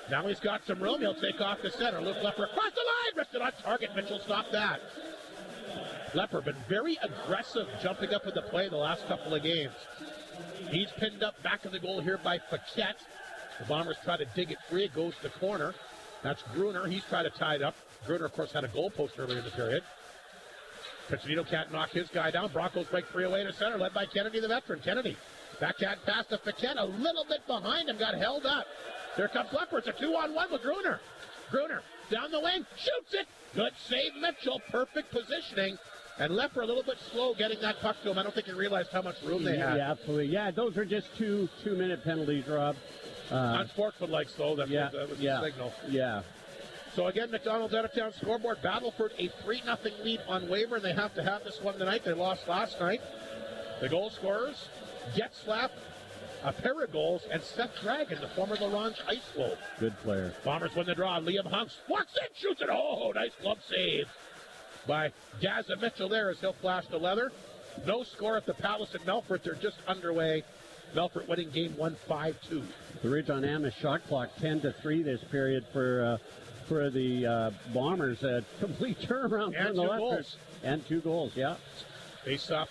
Now he's got some room. He'll take off the center. Luke Lepper across the line. Ripped it on target. Mitchell stopped that. Lepper been very aggressive jumping up with the play the last couple of games. He's pinned up back of the goal here by Paquette. The Bombers try to dig it free. It goes to the corner. That's Gruner. He's trying to tie it up. Gruner, of course, had a goal post earlier in the period. Piccinino can't knock his guy down. Broncos break 3 away to center, led by Kennedy, the veteran. Kennedy, backhand pass to Paquette, a little bit behind him, got held up. Here comes Lepper. It's a 2-on-1 with Gruner. Gruner, down the wing, shoots it. Good save, Mitchell. Perfect positioning. And Lepper a little bit slow getting that puck to him. I don't think he realized how much room they had. Yeah, absolutely. Yeah, those were just two-minute penalties, Rob. Unsportsmanlike, though. That was the signal. Yeah. So again, McDonald's out of town scoreboard. Battleford a 3-0 lead on Weyburn. They have to have this one tonight. They lost last night. The goal scorers, Getzlap, a pair of goals, and Seth Dragon, the former Laurent Ice Globe. Good player. Bombers win the draw. Liam Hunks walks in, shoots it. Oh, nice glove save by Gaza Mitchell there as he'll flash the leather. No score at the Palace at Melfort. They're just underway. Melfort winning game 1 5-2. The Ridge on Amos shot clock 10-3 this period for the Bombers. A complete turnaround and from the two Lefters. goals. And 2 goals, yeah. Face up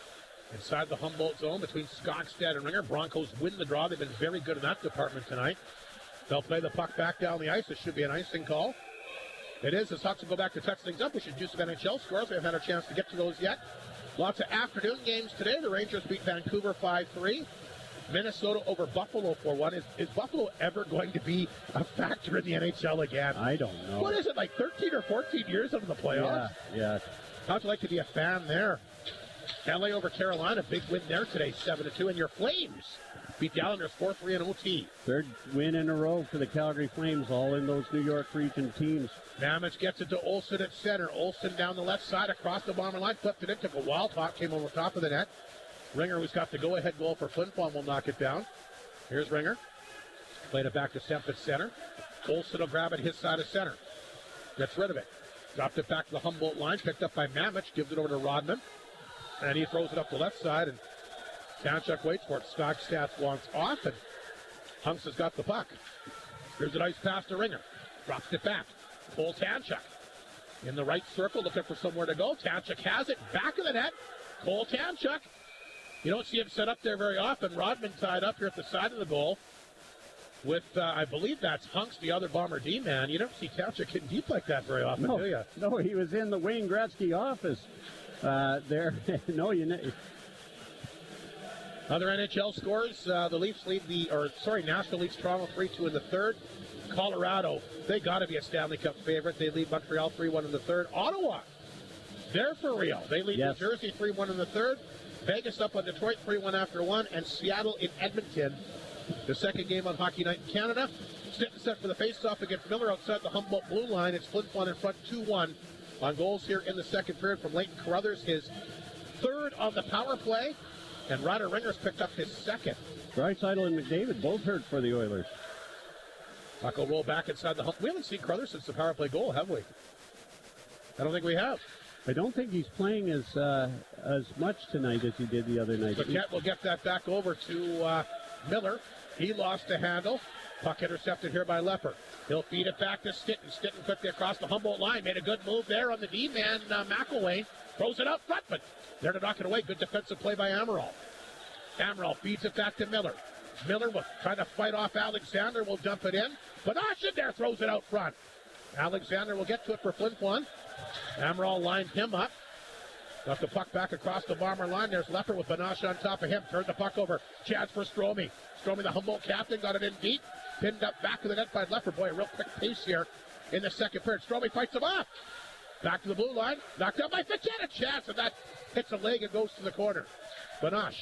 inside the Humboldt zone between Skogstad and Ringer. Broncos win the draw. They've been very good in that department tonight. They'll play the puck back down the ice. It should be an icing call. It is, as Hawks will go back to touch things up. We should do some NHL scores. We haven't had a chance to get to those yet. Lots of afternoon games today. The Rangers beat Vancouver 5-3. Minnesota over Buffalo 4-1. Is Buffalo ever going to be a factor in the NHL again? I don't know. What is it, like 13 or 14 years into the playoffs? Yeah. How'd you like to be a fan there? LA over Carolina, big win there today, 7-2. And your Flames beat the Islanders 4-3 in OT. Third win in a row for the Calgary Flames, all in those New York region teams. Mamich gets it to Olsen at center. Olsen down the left side across the Bomber line, flipped it in, took a wild hop, came over top of the net. Ringer, who's got the go-ahead goal for Flin Flon, will knock it down. Here's Ringer. Played it back to Semp at center. Olsen will grab it his side of center. Gets rid of it. Dropped it back to the Humboldt line, picked up by Mamich, gives it over to Rodman. And he throws it up the left side, and Tanchuk waits for it. Skogstad wants off, and Hunks has got the puck. Here's a nice pass to Ringer. Drops it back. Cole Tanchuk in the right circle, looking for somewhere to go. Tanchuk has it. Back of the net. Cole Tanchuk. You don't see him set up there very often. Rodman tied up here at the side of the goal with, I believe that's Hunks, the other Bomber D-man. You don't see Tanchuk getting deep like that very often, do you? No, he was in the Wayne Gretzky office there. No, Other NHL scores, the Leafs lead National leads Toronto 3-2 in the third. Colorado, they got to be a Stanley Cup favorite. They lead Montreal 3-1 in the third. Ottawa, they're for real. They lead New Jersey 3-1 in the third. Vegas up on Detroit 3-1 after 1. And Seattle in Edmonton, the second game on Hockey Night in Canada. Sitting set for the face-off against Miller outside the Humboldt blue line. It's Flin Flon in front 2-1 on goals here in the second period from Leighton Carruthers, his third on the power play. And Ryder Ringer's picked up his second. Draisaitl and McDavid both hurt for the Oilers. Puck will roll back inside the hump. We haven't seen Carruthers since the power play goal, have we? I don't think we have. I don't think he's playing as much tonight as he did the other night. Paquette will get that back over to Miller. He lost the handle. Puck intercepted here by Lepper. He'll feed it back to Stitton. Stitton quickly across the Humboldt line. Made a good move there on the D-man, McElwain. Throws it up front, but there to knock it away. Good defensive play by Amaral. Amaral feeds it back to Miller. Miller will try to fight off Alexander. Will dump it in. Banash in there, throws it out front. Alexander will get to it for Flin Flon. Amaral lined him up. Got the puck back across the Bomber line. There's Lepper with Banash on top of him. Turned the puck over. Chance for Stromey. Stromey, the Humboldt captain, got it in deep. Pinned up back to the net by Lepper. Boy, a real quick pace here in the second period. Stromey fights him off. Back to the blue line. Knocked out by Paquette. A chance, and that hits a leg and goes to the corner. Banash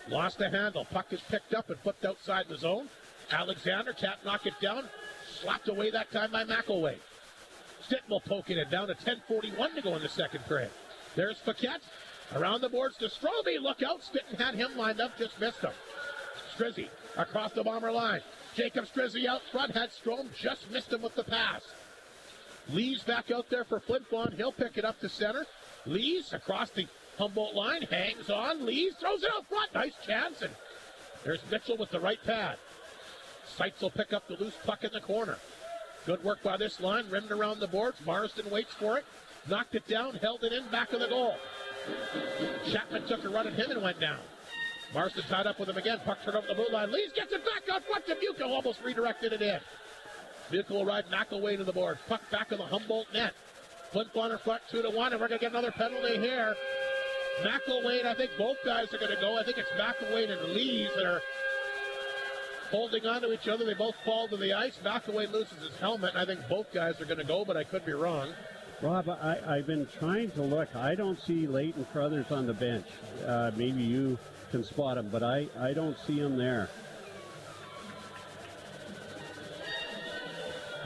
lost the handle. Puck is picked up and flipped outside the zone. Alexander can't knock it down. Slapped away that time by McElwain. Stitton will poke it in. Down to 10:41 to go in the second period. There's Paquette. Around the boards to Stromey. Look out. Stitton had him lined up. Just missed him. Strizzy across the Bomber line. Jacob Strizzy out front, had Strome, just missed him with the pass. Lee's back out there for Flin Flon. He'll pick it up to center. Lee's across the Humboldt line, hangs on. Lee's throws it out front. Nice chance, and there's Mitchell with the right pad. Seitz will pick up the loose puck in the corner. Good work by this line, rimmed around the boards. Marsden waits for it, knocked it down, held it in, back of the goal. Chapman took a run at him and went down. Marsden tied up with him again. Puck turned over the blue line. Lees gets it back out front to Bucco, almost redirected it in. Bucco will ride McElwain to the board. Puck back of the Humboldt net. Flin Flon in front 2-1, and we're going to get another penalty here. McElwain, I think both guys are going to go. I think it's McElwain and Lees that are holding on to each other. They both fall to the ice. McElwain loses his helmet, and I think both guys are going to go, but I could be wrong. Rob, I've been trying to look. I don't see Leighton Crothers on the bench. Maybe you can spot him, but I don't see him there.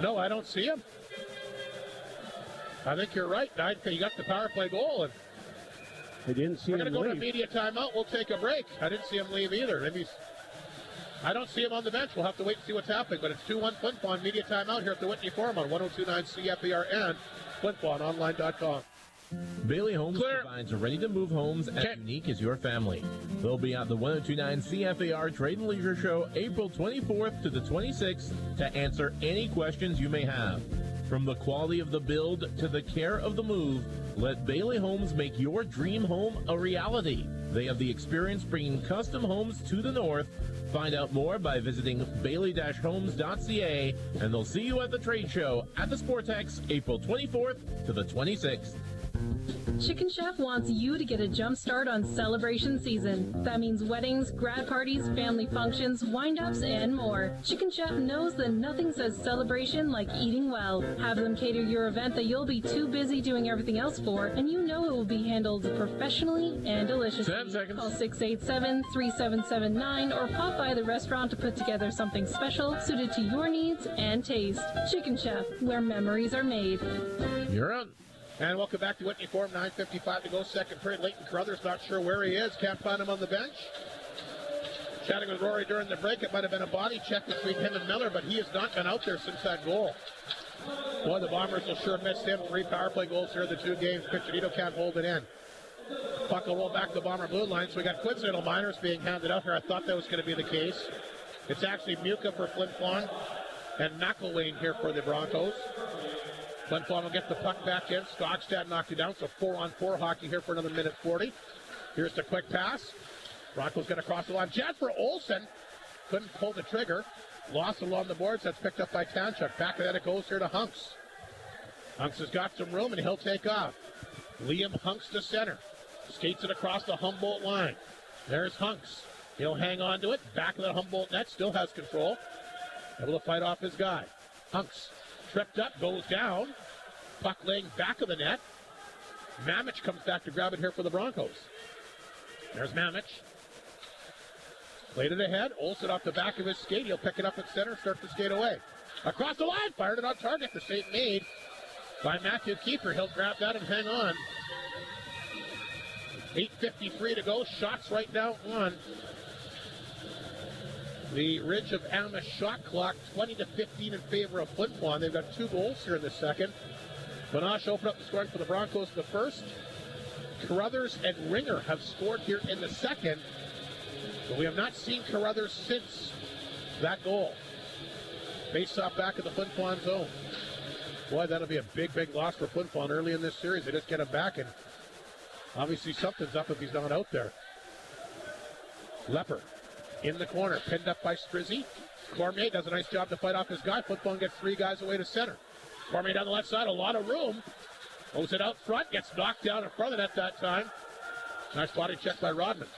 No, I don't see him. I think you're right. You got the power play goal, and I didn't see him. We're going to go to leave. media timeout. We'll take a break. I didn't see him leave either. Maybe I don't see him on the bench. We'll have to wait and see what's happening. But it's 2-1 Flin Flon. Media timeout here at the Whitney Forum on 102.9 CFER and FlinFlonOnline.com. Bailey Homes provides ready-to-move homes as unique as your family. They'll be at the 102.9 CFAR Trade and Leisure Show April 24th to the 26th to answer any questions you may have. From the quality of the build to the care of the move, let Bailey Homes make your dream home a reality. They have the experience bringing custom homes to the north. Find out more by visiting bailey-homes.ca, and they'll see you at the trade show at the Sportex April 24th to the 26th. Chicken Chef wants you to get a jump start on celebration season. That means weddings, grad parties, family functions, wind-ups, and more. Chicken Chef knows that nothing says celebration like eating well. Have them cater your event that you'll be too busy doing everything else for, and you know it will be handled professionally and deliciously. 10 seconds. Call 687-3779 or pop by the restaurant to put together something special suited to your needs and taste. Chicken Chef, where memories are made. You're on. And welcome back to Whitney Forum. 9:55 to go, second period. Leighton Crothers not sure where he is. Can't find him on the bench. Chatting with Rory during the break. It might have been a body check between him and Miller, but he has not been out there since that goal. Boy, the Bombers will sure miss him. 3 power play goals here in the 2 games. Picciolino can't hold it in. Puck will roll back to the Bomber blue line. So we got coincidental minors being handed out here. I thought that was going to be the case. It's actually Muka for Flin Flon and McElwain here for the Broncos. Flin Flon will get the puck back in. Stogstad knocked it down, so 4-on-4 hockey here for another minute 40. Here's the quick pass. Broncos going to cross the line. Jasper Olsen couldn't pull the trigger. Lost along the boards. That's picked up by Tanchuk. Back of that it goes here to Hunks. Hunks has got some room, and he'll take off. Liam Hunks to center. Skates it across the Humboldt line. There's Hunks. He'll hang on to it. Back of the Humboldt net. Still has control. Able to fight off his guy. Hunks. Tripped up, goes down. Puck laying back of the net. Mamich comes back to grab it here for the Broncos. There's Mamich. Played it ahead. Olsen off the back of his skate. He'll pick it up at center, start to skate away. Across the line, fired it on target. The save made by Matthew Keeper. He'll grab that and hang on. 8:53 to go. Shots right now on the Ridge of Amish shot clock, 20-15 in favor of Flin Flon. They've got 2 goals here in the second. Banash opened up the scoring for the Broncos in the first. Carruthers and Ringer have scored here in the second, but we have not seen Carruthers since that goal. Face off back in the Flin Flon zone. Boy, that'll be a big, big loss for Flin Flon early in this series. They just get him back, and obviously something's up if he's not out there. Lepper in the corner, pinned up by Strizzy. Cormier does a nice job to fight off his guy. Flin Flon gets 3 guys away to center. Cormier down the left side, a lot of room. Moves it out front, gets knocked down in front of it that time. Nice body check by Rodman.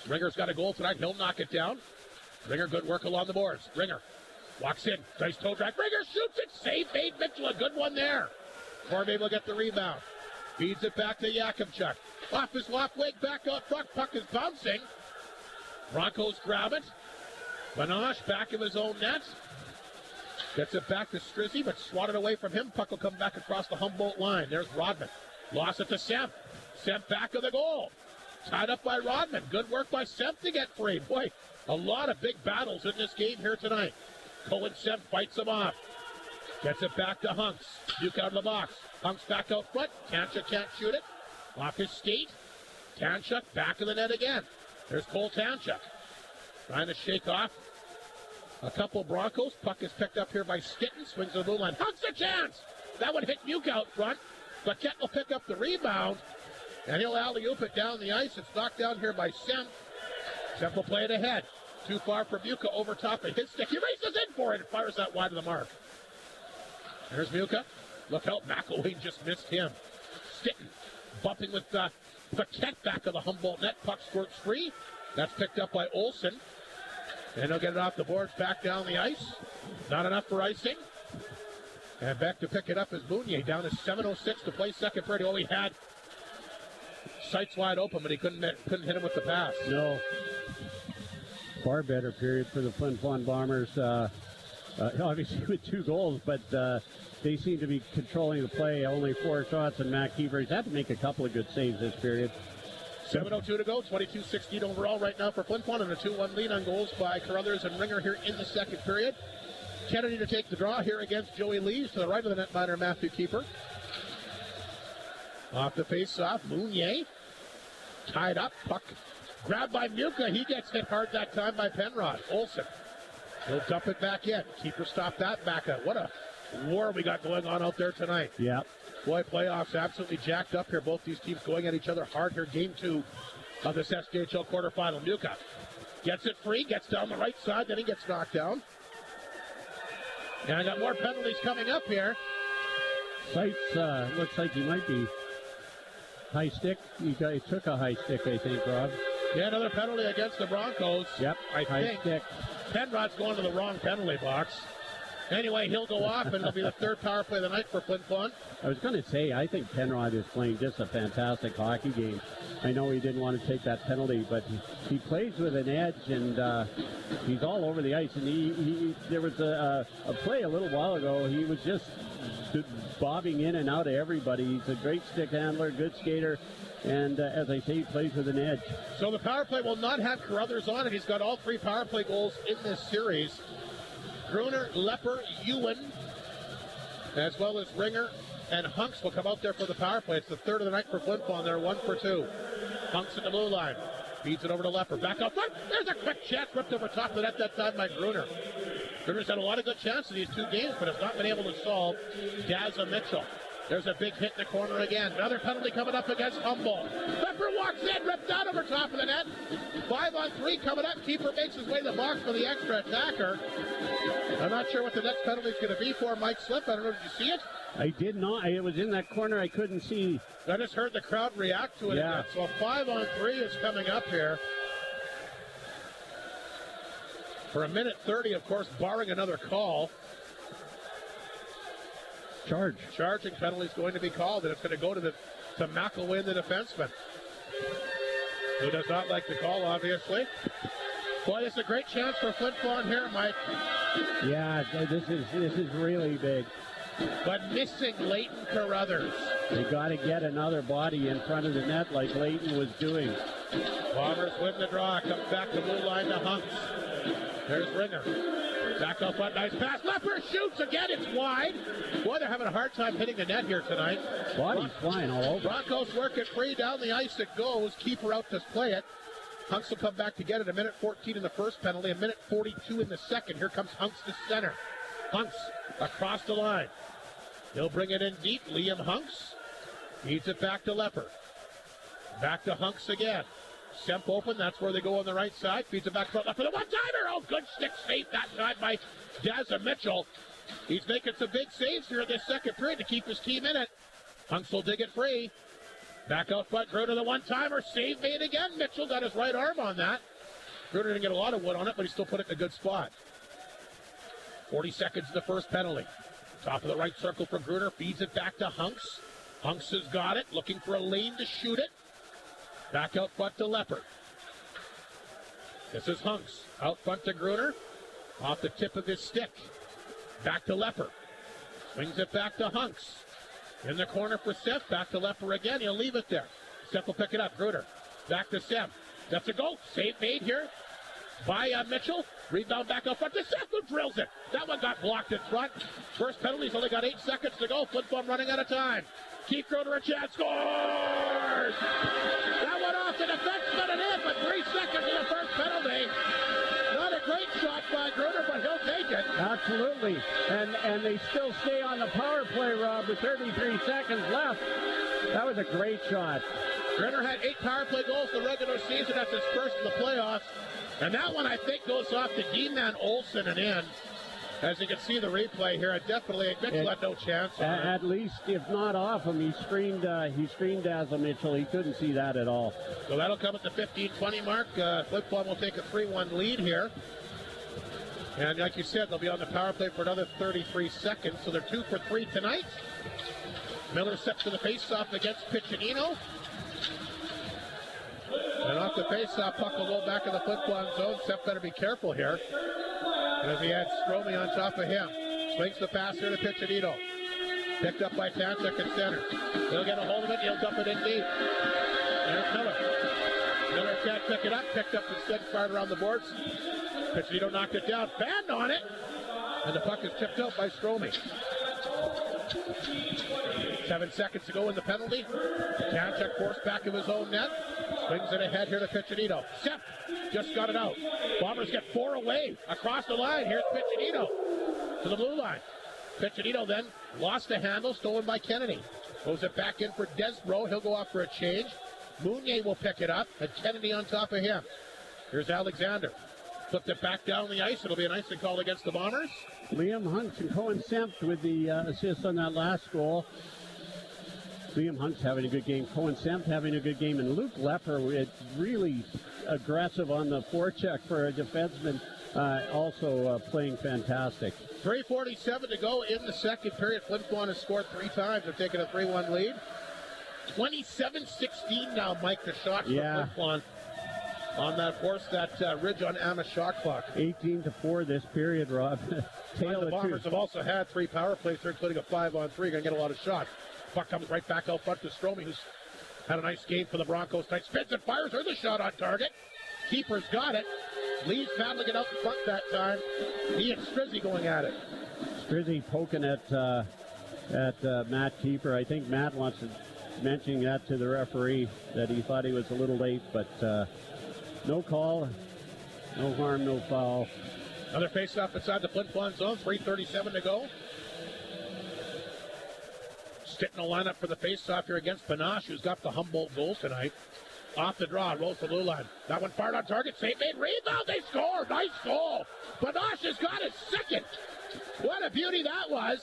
Ringer's got a goal tonight. He'll knock it down. Ringer, good work along the boards. Ringer walks in, nice toe drag. Ringer shoots it, save made Mitchell. A good one there. Cormier will get the rebound. Feeds it back to Yakimchuk. Off his left wing, back out front. Puck is bouncing. Broncos grab it. Banash back of his own net. Gets it back to Strizzy, but swatted away from him. Puck will come back across the Humboldt line. There's Rodman. Lost it to Semp. Semp back of the goal. Tied up by Rodman. Good work by Semp to get free. Boy, A lot of big battles in this game here tonight. Cohen Sem fights him off. Gets it back to Hunks. Duke out of the box. Hunks back out front. Tanchuk can't shoot it. Off his skate. Tanchuk back of the net again. There's Cole Tanchuk. Trying to shake off a couple Broncos. Puck is picked up here by Stitten. Swings to the blue line. Hunks a chance! That would hit Duke out front. Paquette will pick up the rebound. And he'll alley-oop it down the ice. It's knocked down here by Sem. Sem will play it ahead. Too far for Muka over top of his stick. He races in for it and fires that wide of the mark. There's Muka. Look out, McElwain just missed him. Stitten bumping with Paquette back of the Humboldt net. Puck squirts free. That's picked up by Olsen. And he'll get it off the boards back down the ice. Not enough for icing. And back to pick it up is Mounier. Down to 7:06 to play second period. Oh, he had sights wide open, but he couldn't hit him with the pass. No. Far better period for the Flin Flon Bombers. Obviously with 2 goals, but they seem to be controlling the play. Only 4 shots, and Matt Keever's had to make a couple of good saves this period. 7:02 to go, 22-16 overall right now for Flin Flon, and a 2-1 lead on goals by Carruthers and Ringer here in the second period. Kennedy to take the draw here against Joey Lees to the right of the netminder, Matthew Keeper. Off the face-off, Mounier tied up, puck grabbed by Muka. He gets hit hard that time by Penrod. Olsen, he'll dump it back in. Keeper stopped that back up. What a war we got going on out there tonight. Yeah. Boy, playoffs absolutely jacked up here. Both these teams going at each other hard here. Game 2 of this SJHL quarterfinal. Muka gets it free, gets down the right side, then he gets knocked down. And I got more penalties coming up here. Sights looks like he might be high stick. He took a high stick, I think, Rob. Yeah, another penalty against the Broncos. Yep, I high think stick. Penrod's going to the wrong penalty box. Anyway, he'll go off, and it'll be the third power play of the night for Flin Flon. I was going to say, I think Penrod is playing just a fantastic hockey game. I know he didn't want to take that penalty, but he plays with an edge, and he's all over the ice. And there was a play a little while ago. He was just bobbing in and out of everybody. He's a great stick handler, good skater, and as I say, he plays with an edge. So the power play will not have Carruthers on it. He's got all 3 power play goals in this series. Gruner, Lepper, Ewan, as well as Ringer and Hunks will come out there for the power play. It's the third of the night for Flin Flon. They're 1 for 2. Hunks in the blue line. Feeds it over to Lepper. Back up front. There's a quick chance ripped over top of the net that time by Gruner. Gruner's had a lot of good chances in these 2 games, but has not been able to solve Gaza Mitchell. There's a big hit in the corner again. Another penalty coming up against Humboldt. Lepper walks in, ripped out over top of the net. 5-on-3 coming up. Keeper makes his way to the box for the extra attacker. I'm not sure what the next penalty is going to be for Mike Slip. I don't know. Did you see it? I did not. It was in that corner. I couldn't see. I just heard the crowd react to it. Yeah. Again. So 5-on-3 is coming up here. For 1:30, of course, barring another call. Charging penalty is going to be called, and it's going to go to McElwain, the defenseman, who does not like the call, obviously. Boy, it's a great chance for Flin Flon here, Mike. Yeah, this is really big. But missing Leighton Carruthers. They got to get another body in front of the net like Leighton was doing. Bombers win the draw. Comes back to blue line to Hunks. There's Ringer. Back up front, nice pass. Lepper shoots again, it's wide. Boy, they're having a hard time hitting the net here tonight. Body's flying all over. Broncos work it free, down the ice it goes. Keeper out to play it. Hunks will come back to get it. 1:14 in the first penalty, 1:42 in the second. Here comes Hunks to center. Hunks across the line. He'll bring it in deep. Liam Hunks feeds it back to Lepper. Back to Hunks again. Semp open, that's where they go on the right side. Feeds it back to Lepper. The one-timer! Oh, good stick save that time by Gaza Mitchell. He's making some big saves here in this second period to keep his team in it. Hunks will dig it free. Back out front, Gruner the one-timer. Save made again. Mitchell got his right arm on that. Gruner didn't get a lot of wood on it, but he still put it in a good spot. 40 seconds in the first penalty. Top of the right circle for Gruner. Feeds it back to Hunks. Hunks has got it. Looking for a lane to shoot it. Back out front to Lepper. This is Hunks. Out front to Gruner. Off the tip of his stick. Back to Lepper. Swings it back to Hunks. In the corner for Seth. Back to Lepper again. He'll leave it there. Seth will pick it up. Gruner. Back to Sem. That's a goal. Save made here. by Mitchell. Rebound back up front. The second drills it. That one got blocked in front. First penalty's only got 8 seconds to go. Flin Flon running out of time. Keep Groner a chance. Scores! That went off the defenseman and in, but 3 seconds in the first penalty. Not a great shot by Groner, but he'll take it. Absolutely. And they still stay on the power play, Rob, with 33 seconds left. That was a great shot. Groner had 8 power play goals in the regular season. That's his first in the playoffs. And that one, I think, goes off to D-Man Olsen and in. As you can see the replay here, definitely Mitchell had no chance. At least, if not off him, he screamed as a Mitchell. He couldn't see that at all. So that'll come at the 15-20 mark. Flin Flon will take a 3-1 lead here. And like you said, they'll be on the power play for another 33 seconds. So they're 2 for 3 tonight. Miller set for the face-off against Piccinino. And off the face-off, puck will go back in the Flin Flon zone. Seth better be careful here. As he had Stromey on top of him. Swings the pass here to Piccinino. Picked up by Tanchuk at center. He'll get a hold of it. He'll dump it in deep. There's Miller. Miller can't pick it up. Picked up instead, fired around the boards. Piccinino knocked it down. Banned on it. And the puck is tipped out by Stromey. 7 seconds to go in the penalty. Tanchuk forced back of his own net. Swings it ahead here to Piccinino. Sepp just got it out. Bombers get 4 away across the line. Here's Piccinino to the blue line. Piccinino then lost the handle, stolen by Kennedy. Goes it back in for Desbro. He'll go off for a change. Mounier will pick it up, and Kennedy on top of him. Here's Alexander. Flipped it back down the ice. It'll be an icing call against the Bombers. Liam Hunt and Cohen Sempt with the assist on that last goal. Liam Hunt's having a good game. Cohen Sempt having a good game. And Luke Lepper, really aggressive on the forecheck for a defenseman, also playing fantastic. 3:47 to go in the second period. Flin Flon has scored 3 times. They're taking a 3-1 lead. 27-16 now, Mike, the shot for Flin Flon. On that force, that ridge on Amos shot clock. 18-4 this period, Rob. The Bombers have also had 3 power plays here, including a 5-on-3. Going to get a lot of shots. Puck comes right back out front to Stromey, who's had a nice game for the Broncos tonight. Spins and fires. There's a shot on target. Keeper's got it. Lee's paddling it out in front that time. He and Strizzy going at it. Strizzy poking at Matt Keeper. I think Matt wants to mention that to the referee, that he thought he was a little late, but no call, no harm, no foul. Another face-off inside the Flin Flon zone. 3:37 to go. Stitting a lineup for the face-off here against Panache, who's got the Humboldt goal tonight. Off the draw, rolls the blue line. That one fired on target. St. Made rebound. They score. Nice goal. Panache has got his second. What a beauty that was.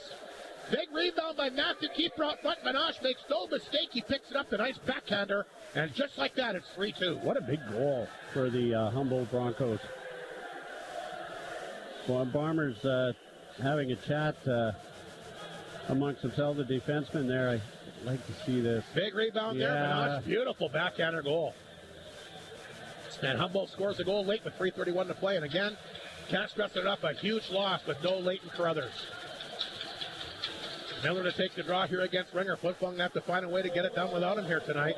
Big rebound by Matthew Keeper out front. Panache makes no mistake. He picks it up. The nice backhander. And just like that, it's 3-2. What a big goal for the Humboldt Broncos. Well, Bombers having a chat amongst themselves, the defensemen there. I'd like to see this. Big rebound there. Panache, beautiful backhander goal. And Humboldt scores a goal late with 3:31 to play. And again, can't stress it up. A huge loss with no Leighton Carruthers. Miller to take the draw here against Ringer. Flin Flon have to find a way to get it done without him here tonight.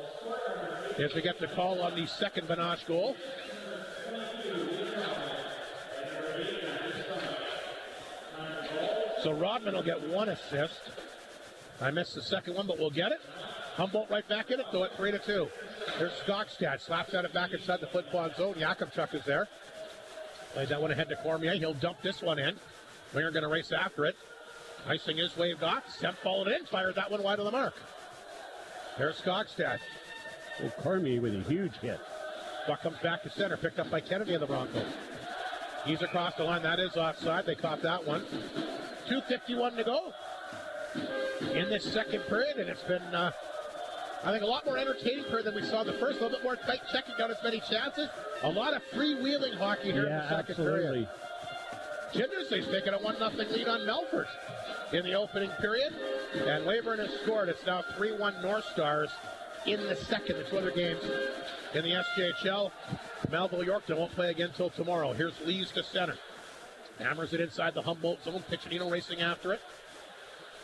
As we get the call on the second Panache goal. So Rodman will get 1 assist. I missed the second one, but we'll get it. Humboldt right back in it, though, at 3-2. Here's Skogstad. Slaps at it back inside the Flin Flon zone. Yakubchuk is there. Plays that one ahead to Cormier. He'll dump this one in. Ringer going to race after it. Icing is waved off. Semp followed in. Fired that one wide of the mark. There's Skogstad. Oh, Cormier with a huge hit. Puck comes back to center. Picked up by Kennedy of the Broncos. He's across the line. That is offside. They caught that one. 2:51 to go in this second period, and it's been, I think, a lot more entertaining period than we saw the first. A little bit more tight checking, got as many chances. A lot of freewheeling hockey here in the second period. Jindersley's taking a 1-0 lead on Melfort in the opening period, and Weyburn has scored. It's now 3-1 North Stars in the second. The 2 other games in the SJHL. Melville Yorkton won't play again until tomorrow. Here's Lees to center. Hammers it inside the Humboldt zone. Piccinino racing after it.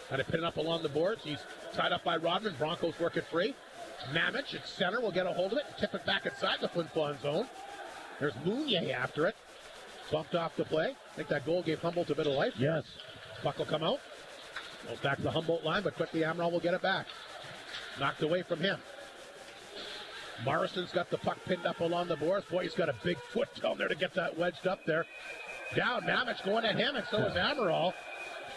Got to pin it up along the boards. He's tied up by Rodman. Broncos work it free. Mamich at center will get a hold of it and tip it back inside the Flin Flon zone. There's Mounier after it. Bumped off the play. I think that goal gave Humboldt a bit of life. Yes. Puck will come out. Goes back to the Humboldt line, but quickly Amaral will get it back. Knocked away from him. Morrison's got the puck pinned up along the boards. Boy, he's got a big foot down there to get that wedged up there. Down, Mamich going at him, and so is Amaral.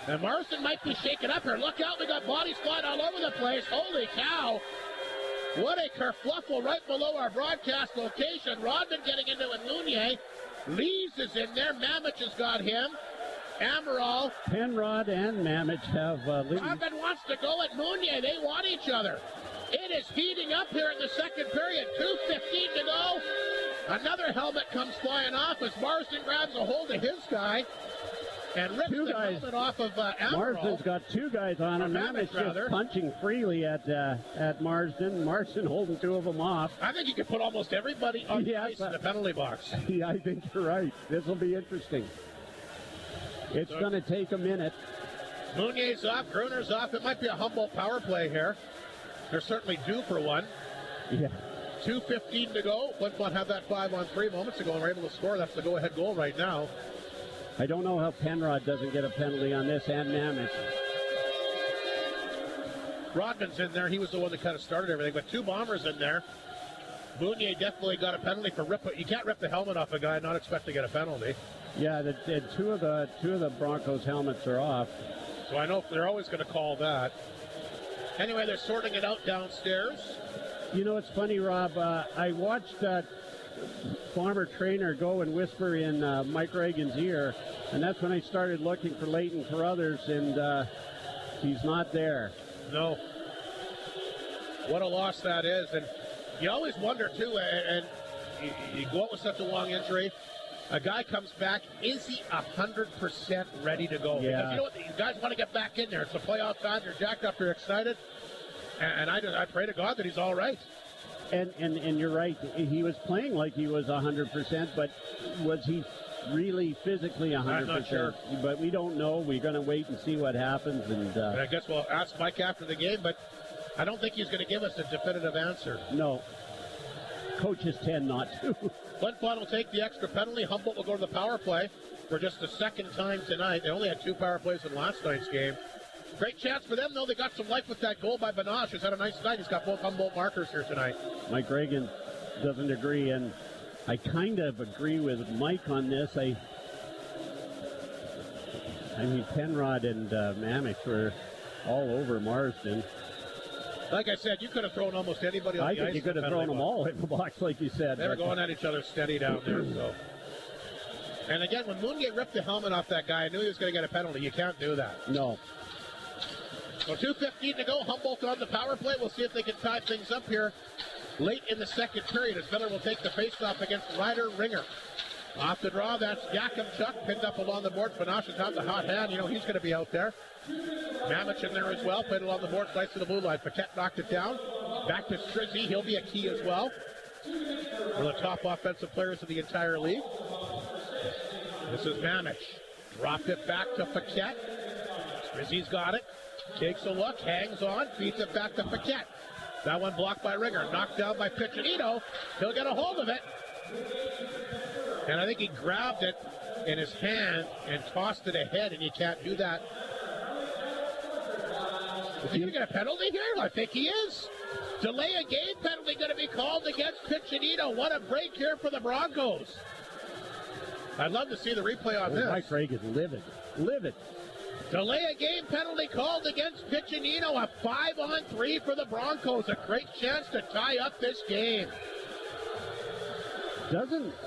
And Morrison might be shaken up here. Look out, we got bodies flying all over the place. Holy cow. What a kerfluffle right below our broadcast location. Rodman getting into it, Mounier. Lees is in there. Mamich has got him. Amaral. Penrod and Mamich have leads. Rodman wants to go at Mounier. They want each other. It is heating up here in the second period. 2:15 to go. Another helmet comes flying off as Marsden grabs a hold of his guy and rips the helmet off of Amaral. Marsden's got two guys on him. Mamich just punching freely at Marsden. Marsden holding two of them off. I think you could put almost everybody on the ice in the penalty box. Yeah, I think you're right. This will be interesting. It's going to take a minute. Mounier's off, Gruner's off. It might be a Humboldt power play here. They're certainly due for one. Yeah. 2:15 to go. Flin Flon had that 5-on-3 moments ago and were able to score. That's the go-ahead goal right now. I don't know how Penrod doesn't get a penalty on this, and Mamich. Rodman's in there. He was the one that kind of started everything, but two Bombers in there. Mounier definitely got a penalty for rip. You can't rip the helmet off a guy and not expect to get a penalty. Yeah, two of the Broncos helmets are off. So I know they're always going to call that. Anyway, they're sorting it out downstairs. You know, it's funny, Rob. I watched that former trainer go and whisper in Mike Reagan's ear, and that's when I started looking for Leighton Carruthers, and he's not there. No. What a loss that is. And you always wonder, too, and you go out with such a long injury, a guy comes back, is he 100% ready to go? Yeah. Because you know what, these guys want to get back in there. It's the playoff time. They're jacked up. They're excited. And I pray to God that he's all right. And you're right. He was playing like he was 100%, but was he really physically 100%? I'm not sure. But we don't know. We're going to wait and see what happens. And I guess we'll ask Mike after the game, but I don't think he's going to give us a definitive answer. No. Coaches tend not to. Flin Flon will take the extra penalty. Humboldt will go to the power play for just the second time tonight. They only had two power plays in last night's game. Great chance for them, though. They got some life with that goal by Banoche, who's had a nice night. He's got both Humboldt markers here tonight. Mike Reagan doesn't agree, and I kind of agree with Mike on this. I mean, Penrod and Mamich were all over Marsden. Like I said, you could have thrown almost anybody on the ice. I think you could have thrown them all in the box, like you said. They were going at each other steady down there. So. And again, when Mounier ripped the helmet off that guy, I knew he was going to get a penalty. You can't do that. No. So 2:15 to go. Humboldt on the power play. We'll see if they can tie things up here late in the second period as Miller will take the faceoff against Ryder Ringer. Off the draw, that's Yakimchuk pinned up along the board. Panache has got the hot hand. You know he's going to be out there. Mamich in there as well. Played along the board, slice to the blue line. Paquette knocked it down. Back to Strizzy. He'll be a key as well. One of the top offensive players in the entire league. This is Mamich. Dropped it back to Paquette. Strizzy's got it. Takes a look, hangs on, feeds it back to Paquette. That one blocked by Ringer. Knocked down by Piccinino. He'll get a hold of it. And I think he grabbed it in his hand and tossed it ahead, and you can't do that. Is he going to get a penalty here? I think he is. Delay a game penalty going to be called against Piccinino. What a break here for the Broncos. I'd love to see the replay on this. Mike Reagan, livid. Delay a game penalty called against Piccinino. A 5-on-3 for the Broncos. A great chance to tie up this game.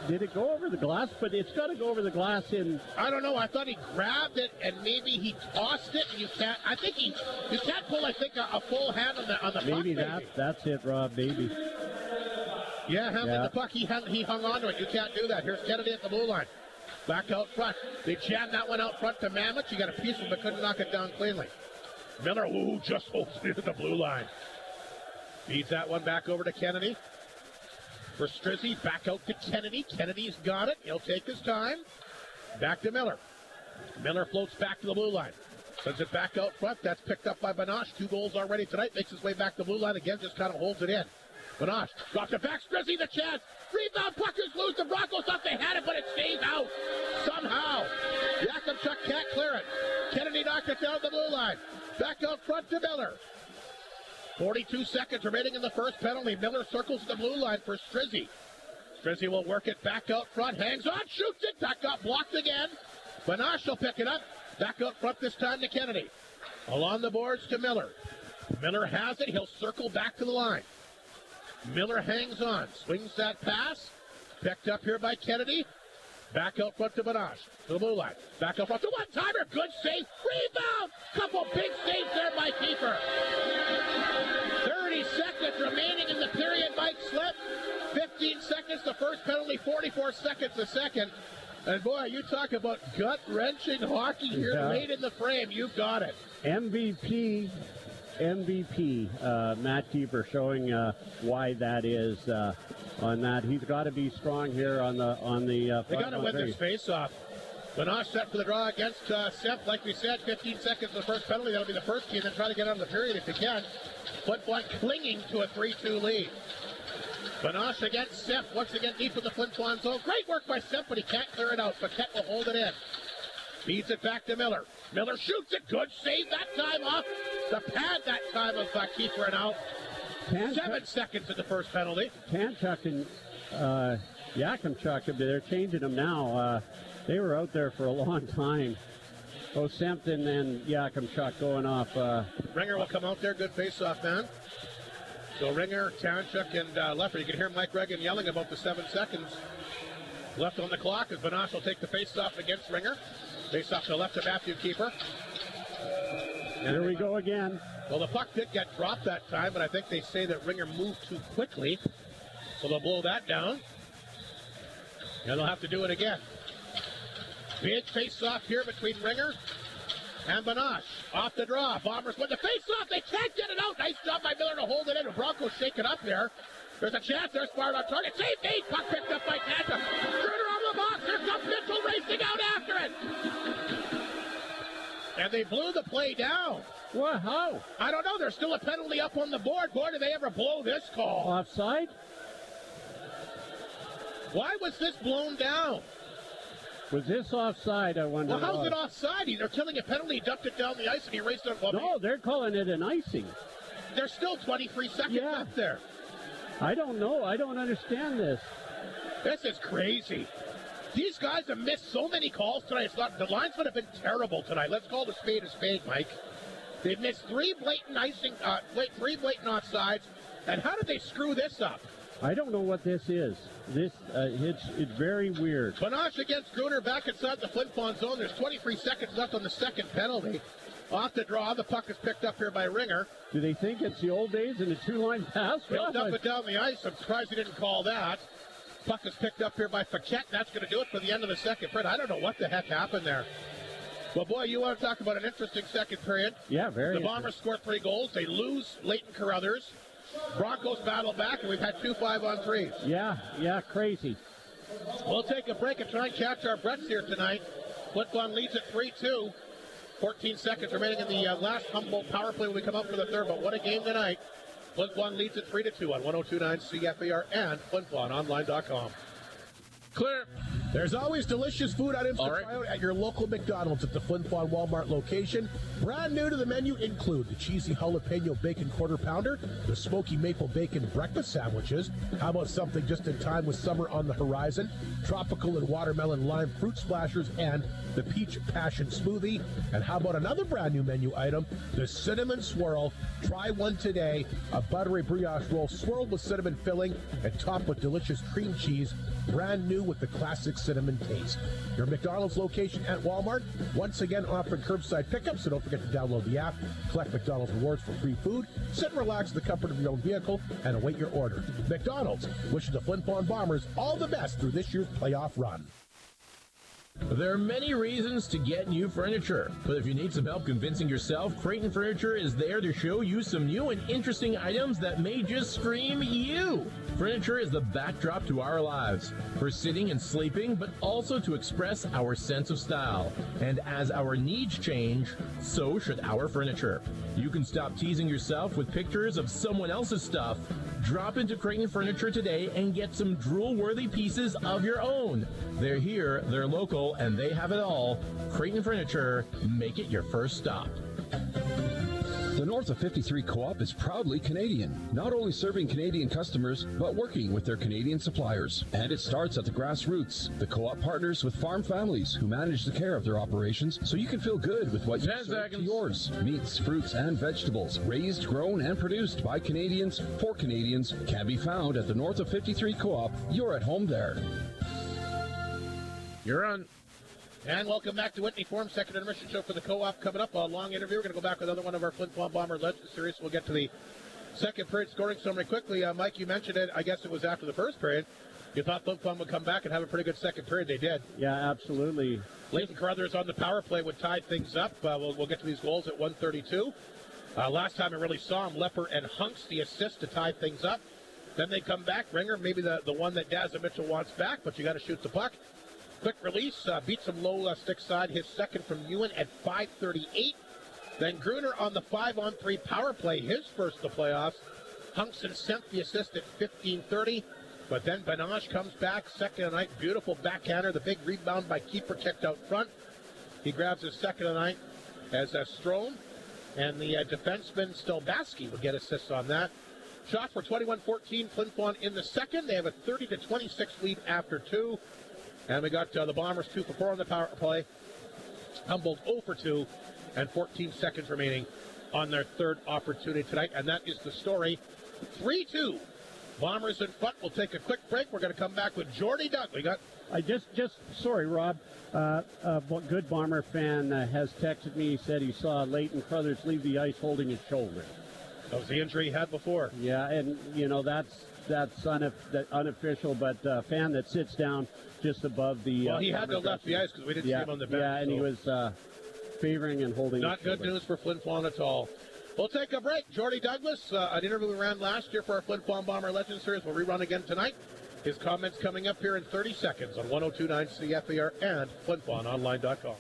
Did it go over the glass? But it's got to go over the glass in. I don't know. I thought he grabbed it and maybe he tossed it. You can't. I think you can't pull. I think a full hand on the maybe puck. That's it, Rob. Maybe. Yeah, handling the puck. He hung on to it. You can't do that. Here's Kennedy at the blue line. Back out front. They jammed that one out front to Mamich. You got a piece of it, but couldn't knock it down cleanly. Miller, just holds it at the blue line. Feeds that one back over to Kennedy. For Strizzy, back out to Kennedy. Kennedy's got it. He'll take his time. Back to Miller. Miller floats back to the blue line. Sends it back out front. That's picked up by Banoche. 2 goals already tonight. Makes his way back to the blue line again. Just kind of holds it in. Banoche drops it back. Strizzy the chance. Rebound. Puck is loose. The Broncos thought they had it, but it stays out. Somehow, Yakimchuk can't clear it. Kennedy knocked it down the blue line. Back out front to Miller. 42 seconds remaining in the first penalty. Miller circles the blue line for Strizzy. Strizzy will work it back out front. Hangs on, shoots it. That got blocked again. Banash will pick it up. Back out front this time to Kennedy. Along the boards to Miller. Miller has it. He'll circle back to the line. Miller hangs on. Swings that pass. Picked up here by Kennedy. Back out front to Banash. To the blue line. Back out front to one-timer. Good save. Rebound. Couple big saves there by keeper. 30 seconds remaining in the period. Mike Slip. 15 seconds the first penalty. 44 seconds the second. And boy, you talk about gut-wrenching hockey here late in the frame. You've got it. MVP, Matt Keeper showing why that is on that. He's got to be strong here on the. They got to win this face-off. Banash set for the draw against Sepp. Like we said, 15 seconds to the first penalty. That'll be the first key. Then try to get out of the period if you can. Flin Flon clinging to a 3-2 lead. Banash against Sepp. Once again deep in the Flin Flon zone. Great work by Sepp, but he can't clear it out. Paquette will hold it in. Feeds it back to Miller. Miller shoots it. Good save that time off the pad that time of keeper and out. 7 seconds in the first penalty. Tanchuk and Yakimchuk, they're changing them now. They were out there for a long time. Sempton and Yakimchuk going off. Ringer will come out there. Good face-off, man. So Ringer, Tanchuk, and Leffer. You can hear Mike Regan yelling about the 7 seconds left on the clock as Banash will take the face-off against Ringer. Face-off to the left of Matthew Keeper. And here we go again. Well, the puck did get dropped that time, but I think they say that Ringer moved too quickly. So they'll blow that down. And they'll have to do it again. Big face-off here between Ringer and Banash. Off the draw. Bombers win the face-off. They can't get it out. Nice job by Miller to hold it in. The Broncos shake it up there. There's a chance. There's fired on target. Save made. Puck picked up by Tanta. Schroeder on the box. Here comes Mitchell racing out after it. And they blew the play down. What? How? I don't know. There's still a penalty up on the board. Boy, did they ever blow this call. Offside? Why was this blown down? Was this offside, I wonder? Well, how's it offside? They're killing a penalty. He dumped it down the ice and he raced on. No, they're calling it an icing. There's still 23 seconds left there. I don't know. I don't understand this. This is crazy. These guys have missed so many calls tonight. It's not, the linesmen have been terrible tonight. Let's call the spade a spade, Mike. They've missed 3 blatant icing, 3 blatant offsides. And how did they screw this up? I don't know what this is. It's very weird. Banash against Gruner back inside the Flin Flon zone. There's 23 seconds left on the second penalty. Off the draw, the puck is picked up here by Ringer. Do they think it's the old days and a 2-line pass? He'll dump it down the ice. I'm surprised he didn't call that. Puck is picked up here by Paquette. That's going to do it for the end of the second. Fred, I don't know what the heck happened there. Well, boy, you want to talk about an interesting second period. Yeah, very. The Bombers score 3 goals. They lose Leighton Carruthers. Broncos battle back, and we've had 2 5-on-3s. Yeah, crazy. We'll take a break and try and catch our breaths here tonight. Flin Flon leads at 3-2. 14 seconds remaining in the last Humboldt power play when we come up for the third. But what a game tonight. Flin Flon leads at 3-2 on 102.9 CFAR and FlinFlonOnline.com. Clear. There's always delicious food items to try out at your local McDonald's at the Flin Flon Walmart location. Brand new to the menu include the cheesy jalapeno bacon quarter pounder, the smoky maple bacon breakfast sandwiches. How about something just in time with summer on the horizon? Tropical and watermelon lime fruit splashers and the peach passion smoothie. And how about another brand new menu item, the cinnamon swirl. Try one today. A buttery brioche roll swirled with cinnamon filling and topped with delicious cream cheese. Brand new with the classic cinnamon taste. Your McDonald's location at Walmart, once again offering curbside pickup, so don't forget to download the app, collect McDonald's rewards for free food, sit and relax in the comfort of your own vehicle, and await your order. McDonald's wishes the Flin Flon Bombers all the best through this year's playoff run. There are many reasons to get new furniture, but if you need some help convincing yourself, Creighton Furniture is there to show you some new and interesting items that may just scream you. Furniture is the backdrop to our lives, for sitting and sleeping, but also to express our sense of style. And as our needs change, so should our furniture. You can stop teasing yourself with pictures of someone else's stuff. Drop into Creighton Furniture today and get some drool-worthy pieces of your own. They're here, they're local, affordable, and they have it all. Creighton Furniture, make it your first stop. The North of 53 Co-op is proudly Canadian, not only serving Canadian customers, but working with their Canadian suppliers. And it starts at the grassroots. The Co-op partners with farm families who manage the care of their operations so you can feel good with what you serve to yours. Meats, fruits, and vegetables, raised, grown, and produced by Canadians for Canadians, can be found at the North of 53 Co-op. You're at home there. You're on. And welcome back to Whitney Forum, second intermission show for the Co-op. Coming up, a long interview. We're going to go back with another one of our Flin Flon Bomber Legends series. We'll get to the second period scoring summary quickly. Mike, you mentioned it. I guess it was after the first period. You thought Flin Flon would come back and have a pretty good second period. They did. Yeah, absolutely. Leighton Carruthers on the power play would tie things up. We'll get to these goals at 1:32. Last time I really saw him, Lepper and Hunks, the assist to tie things up. Then they come back. Ringer, maybe the one that Dazza Mitchell wants back, but you got to shoot the puck. Quick release, beats him low stick side. His second from Ewan at 5:38. Then Gruner on the 5-on-3 power play, his first of the playoffs. Hunkson sent the assist at 15:30. But then Benage comes back, second of the night. Beautiful backhander. The big rebound by Keeper kicked out front. He grabs his second of the night as Strome. And the defenseman Stelbaski will get assists on that. Shot for 21-14. Flin Flon in the second. They have a 30-26 lead after two. And we got the Bombers 2 for 4 on the power play. Humboldt 0 for 2, and 14 seconds remaining on their third opportunity tonight. And that is the story. 3-2. Bombers in front. We'll take a quick break. We're going to come back with Jordy Duck. We got. Sorry, Rob. A good Bomber fan has texted me. He said he saw Leighton Carruthers leave the ice holding his shoulder. That was the injury he had before. Yeah, and that's unofficial, but a fan that sits down just above the. Well, he had to have left the ice because we didn't see him on the bench. Yeah, and he was favoring and holding. Not good news for Flin Flon at all. We'll take a break. Jordy Douglas, an interview we ran last year for our Flin Flon Bomber Legends series. We'll rerun again tonight. His comments coming up here in 30 seconds on 102.9 CFAR and FlinFlonOnline.com.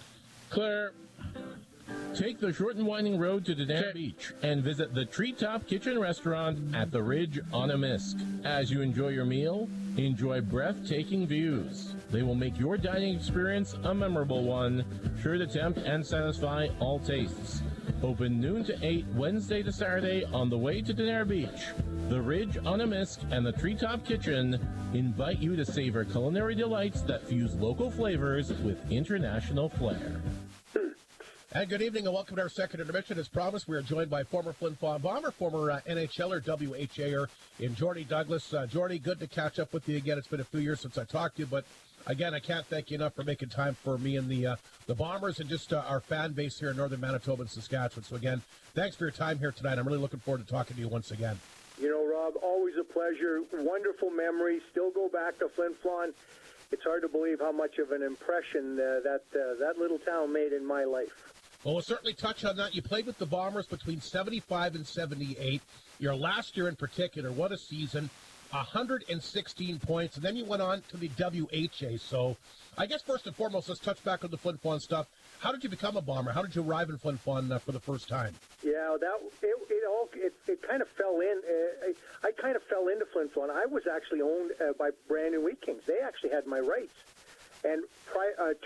Claire, take the short and winding road to Denham Beach and visit the Treetop Kitchen Restaurant at the Ridge on Amisk. As you enjoy your meal, enjoy breathtaking views. They will make your dining experience a memorable one, sure to tempt and satisfy all tastes. Open noon to 8 Wednesday to Saturday on the way to Denham Beach. The Ridge on Amisk and the Treetop Kitchen invite you to savor culinary delights that fuse local flavors with international flair. And good evening and welcome to our second intermission. As promised, we are joined by former Flin Flon Bomber, former NHLer, WHAer in Jordy Douglas. Jordy, good to catch up with you again. It's been a few years since I talked to you, but again, I can't thank you enough for making time for me and the Bombers and just our fan base here in northern Manitoba and Saskatchewan. So again, thanks for your time here tonight. I'm really looking forward to talking to you once again. You know, Rob, always a pleasure. Wonderful memories. Still go back to Flin Flon. It's hard to believe how much of an impression that little town made in my life. Well, we'll certainly touch on that. You played with the Bombers between 75 and 78. Your last year in particular, what a season. 116 points, and then you went on to the WHA. So I guess first and foremost, let's touch back on the Flin Flon stuff. How did you become a Bomber? How did you arrive in Flin Flon for the first time? Yeah, it kind of fell in. I kind of fell into Flin Flon. I was actually owned by Brandon Wheat Kings. They actually had my rights. And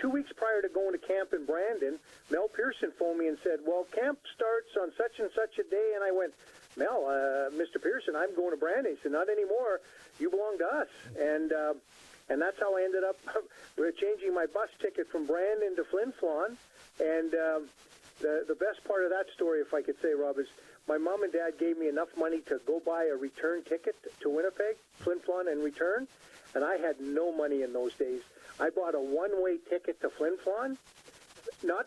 2 weeks prior to going to camp in Brandon, Mel Pearson phoned me and said, well, camp starts on such and such a day. And I went, Mel, Mr. Pearson, I'm going to Brandon. He said, not anymore. You belong to us. And that's how I ended up changing my bus ticket from Brandon to Flin Flon. And the best part of that story, if I could say, Rob, is my mom and dad gave me enough money to go buy a return ticket to Winnipeg, Flin Flon, and return. And I had no money in those days. I bought a one-way ticket to Flin Flon. God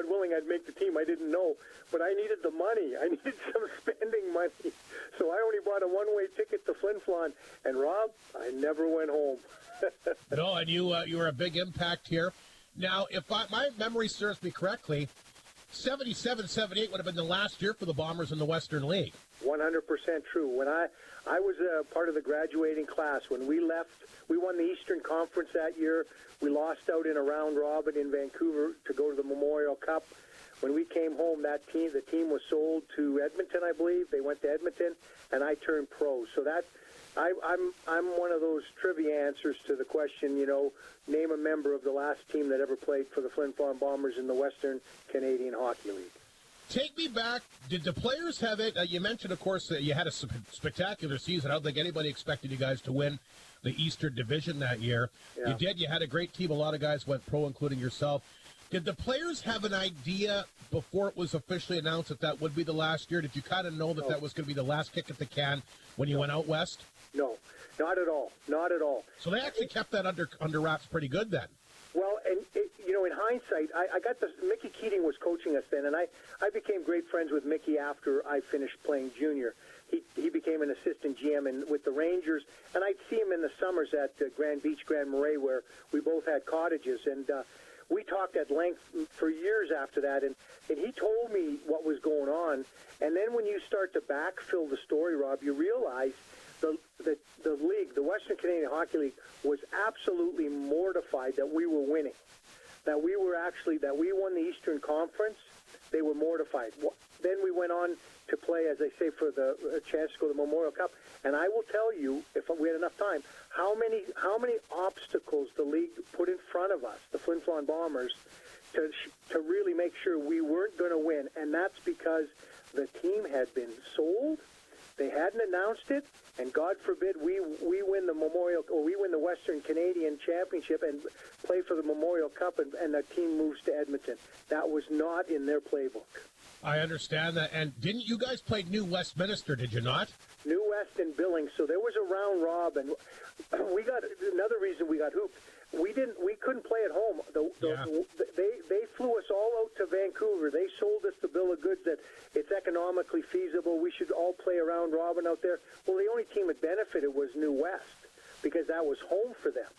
willing, I'd make the team. I didn't know, but I needed the money. I needed some spending money, so I only bought a one-way ticket to Flin Flon. And Rob, I never went home. No, and you were a big impact here. Now, if my memory serves me correctly, 77-78 would have been the last year for the Bombers in the Western League. 100% true. When I was a part of the graduating class, when we left, we won the Eastern Conference that year. We lost out in a round robin in Vancouver to go to the Memorial Cup. when we came home, the team was sold to Edmonton, I believe. They went to Edmonton, and I turned pro. So that I'm one of those trivia answers to the question, name a member of the last team that ever played for the Flin Flon Bombers in the Western Canadian Hockey League. Take me back. Did the players have it? You mentioned, of course, that you had a spectacular season. I don't think anybody expected you guys to win the Eastern Division that year. Yeah. You did. You had a great team. A lot of guys went pro, including yourself. Did the players have an idea before it was officially announced that that would be the last year? Did you kind of know that that was going to be the last kick at the can when you went out west? No, not at all. Not at all. So they actually kept that under wraps pretty good then. Well, and in hindsight, I got this. Mickey Keating was coaching us then, and I became great friends with Mickey after I finished playing junior. He became an assistant GM with the Rangers, and I'd see him in the summers at Grand Beach, Grand Marais, where we both had cottages, and we talked at length for years after that, and he told me what was going on. And then when you start to backfill the story, Rob, you realize the league, the Western Canadian Hockey League, was absolutely mortified that we were winning, that we won the Eastern Conference. They were mortified. Then we went on to play, as I say, for the chance to go to the Memorial Cup. And I will tell you, if we had enough time, how many obstacles the league put in front of us, the Flin Flon Bombers, to really make sure we weren't going to win. And that's because the team had been sold. They hadn't announced it, and God forbid we win the we win the Western Canadian Championship and play for the Memorial Cup, and the team moves to Edmonton. That was not in their playbook. I understand that. And didn't you guys play New Westminster, did you not? New West and Billings, so there was a round robin. We got another reason we got hooped. We couldn't play at home. They flew us all out to Vancouver. They sold us the bill of goods that it's economically feasible. We should all play a round robin out there. Well, the only team that benefited was New West because that was home for them.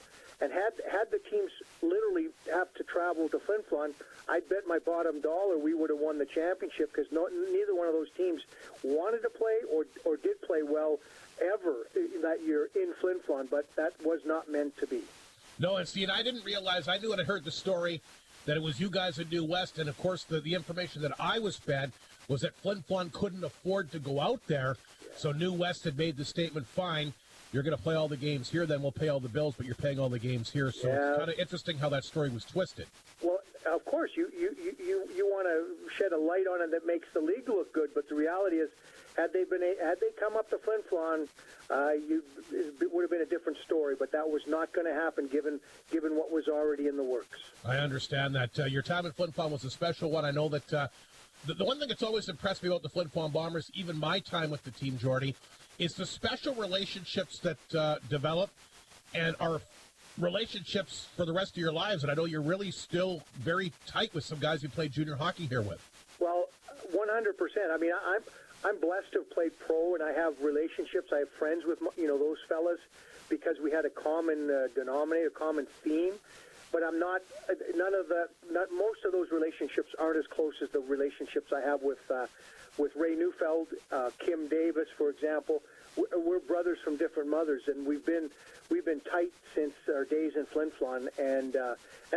And had the teams literally have to travel to Flin Flon, I'd bet my bottom dollar we would have won the championship because neither one of those teams wanted to play or did play well ever that year in Flin Flon, but that was not meant to be. No, and see, and I didn't realize, I knew when I heard the story that it was you guys at New West, and of course the information that I was fed was that Flin Flon couldn't afford to go out there, so New West had made the statement, fine, you're going to play all the games here, then we'll pay all the bills, but you're paying all the games here, so it's kind of interesting how that story was twisted. Well, of course, you want to shed a light on it that makes the league look good, but the reality is, had they come up to Flin Flon, it would have been a different story. But that was not going to happen, given what was already in the works. I understand that. Your time at Flin Flon was a special one. I know that the one thing that's always impressed me about the Flin Flon Bombers, even my time with the team, Jordy, is the special relationships that develop and are relationships for the rest of your lives. And I know you're really still very tight with some guys you played junior hockey here with. Well, 100%. I mean, I'm blessed to have played pro, and I have relationships. I have friends with those fellas because we had a common denominator, common theme. But I'm not. Most of those relationships aren't as close as the relationships I have with Ray Neufeld, Kim Davis, for example. We're brothers from different mothers, and we've been tight since our days in Flin Flon, and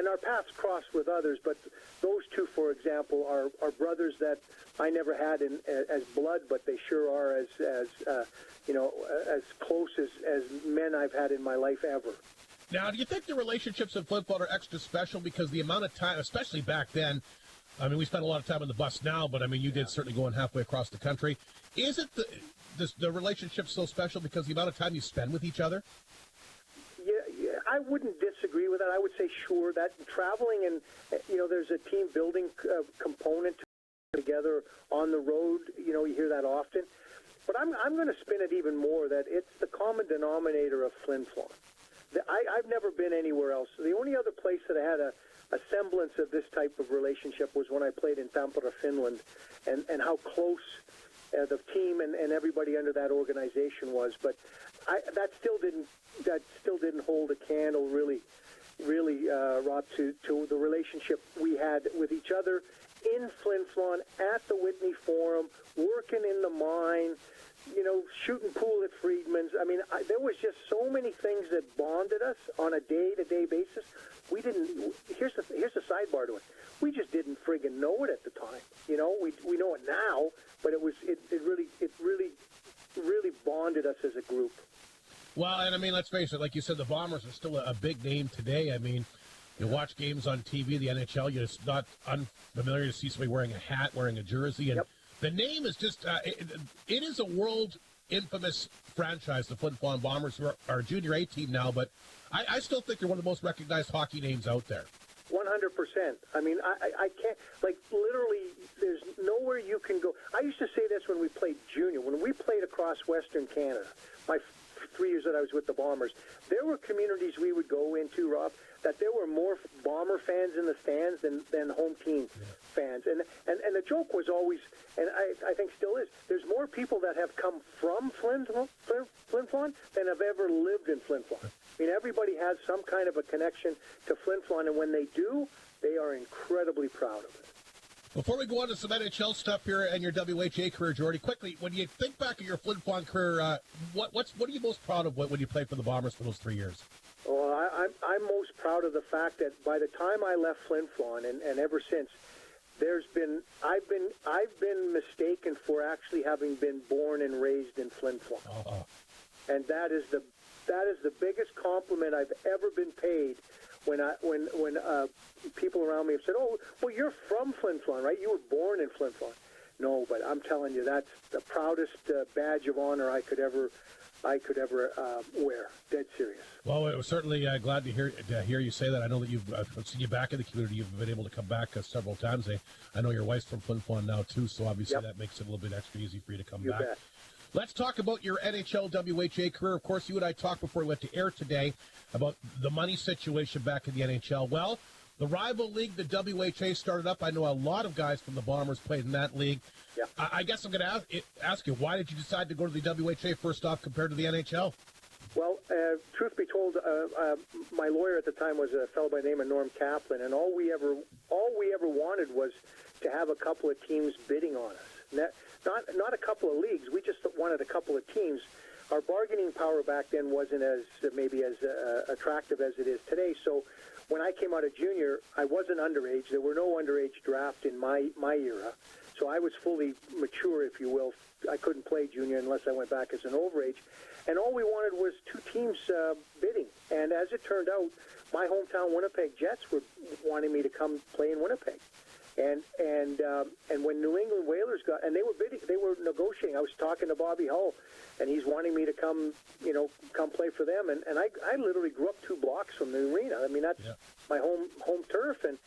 our paths cross with others. But those two, for example, are brothers that I never had as blood, but they sure are as close as men I've had in my life ever. Now, do you think the relationships in Flin Flon are extra special because the amount of time, especially back then? I mean, we spend a lot of time on the bus now, but I mean, you did certainly going halfway across the country. Is it the relationship so special because the amount of time you spend with each other? Yeah, I wouldn't disagree with that. I would say sure that traveling and there's a team building component together on the road. You hear that often, but I'm going to spin it even more that it's the common denominator of Flin Flon. I've never been anywhere else. The only other place that I had a semblance of this type of relationship was when I played in Tampere, Finland, and how close the team and everybody under that organization was. But that still didn't hold a candle, really, Rob, to the relationship we had with each other in Flin Flon at the Whitney Forum, working in the mine, shooting pool at Friedman's. I mean, there was just so many things that bonded us on a day-to-day basis. We didn't. Here's the sidebar to it. We just didn't friggin' know it at the time. We know it now, but it really bonded us as a group. Well, and I mean, let's face it. Like you said, the Bombers are still a big name today. I mean, you watch games on TV, the NHL. It's not unfamiliar to see somebody wearing a hat, wearing a jersey, and the name is just. It is a world infamous franchise, the Flin Flon Bombers, who are our junior A team now, but I still think they're one of the most recognized hockey names out there. 100%. I mean, I can't, literally, there's nowhere you can go. I used to say this when we played junior. When we played across Western Canada, my 3 years that I was with the Bombers, there were communities we would go into, Rob, that there were more Bomber fans in the stands than home team fans. And the joke was always, and I think still is, there's more people that have come from Flin Flon than have ever lived in Flin Flon. I mean, everybody has some kind of a connection to Flin Flon, and when they do, they are incredibly proud of it. Before we go on to some NHL stuff here and your WHA career, Jordy, quickly, when you think back of your Flin Flon career, what are you most proud of when you played for the Bombers for those 3 years? Well, I'm most proud of the fact that by the time I left Flin Flon and ever since, I've been mistaken for actually having been born and raised in Flin Flon, and that is the biggest compliment I've ever been paid. When people around me have said, "Oh, well, you're from Flin Flon, right? You were born in Flin Flon." No, but I'm telling you, that's the proudest badge of honor I could ever wear. Dead serious. Well, we're certainly glad to hear you say that. I know that I've seen you back in the community. You've been able to come back several times. I know your wife's from Flin Flon now too, so obviously that makes it a little bit extra easy for you to come back. Bet. Let's talk about your NHL WHA career. Of course, you and I talked before we went to air today about the money situation back in the NHL. Well, the rival league, the WHA, started up. I know a lot of guys from the Bombers played in that league. Yeah. I guess I'm going to ask you, why did you decide to go to the WHA first off compared to the NHL? Well, truth be told, my lawyer at the time was a fellow by the name of Norm Kaplan, and all we ever wanted was to have a couple of teams bidding on us. Not a couple of leagues. We just wanted a couple of teams. Our bargaining power back then wasn't as attractive as it is today. So when I came out of junior, I wasn't underage. There were no underage draft in my era. So I was fully mature, if you will. I couldn't play junior unless I went back as an overage. And all we wanted was two teams bidding. And as it turned out, my hometown Winnipeg Jets were wanting me to come play in Winnipeg. And when New England Whalers and they were bidding, they were negotiating. I was talking to Bobby Hull, and he's wanting me to come play for them. And I literally grew up 2 blocks from the arena. I mean, that's my home turf. And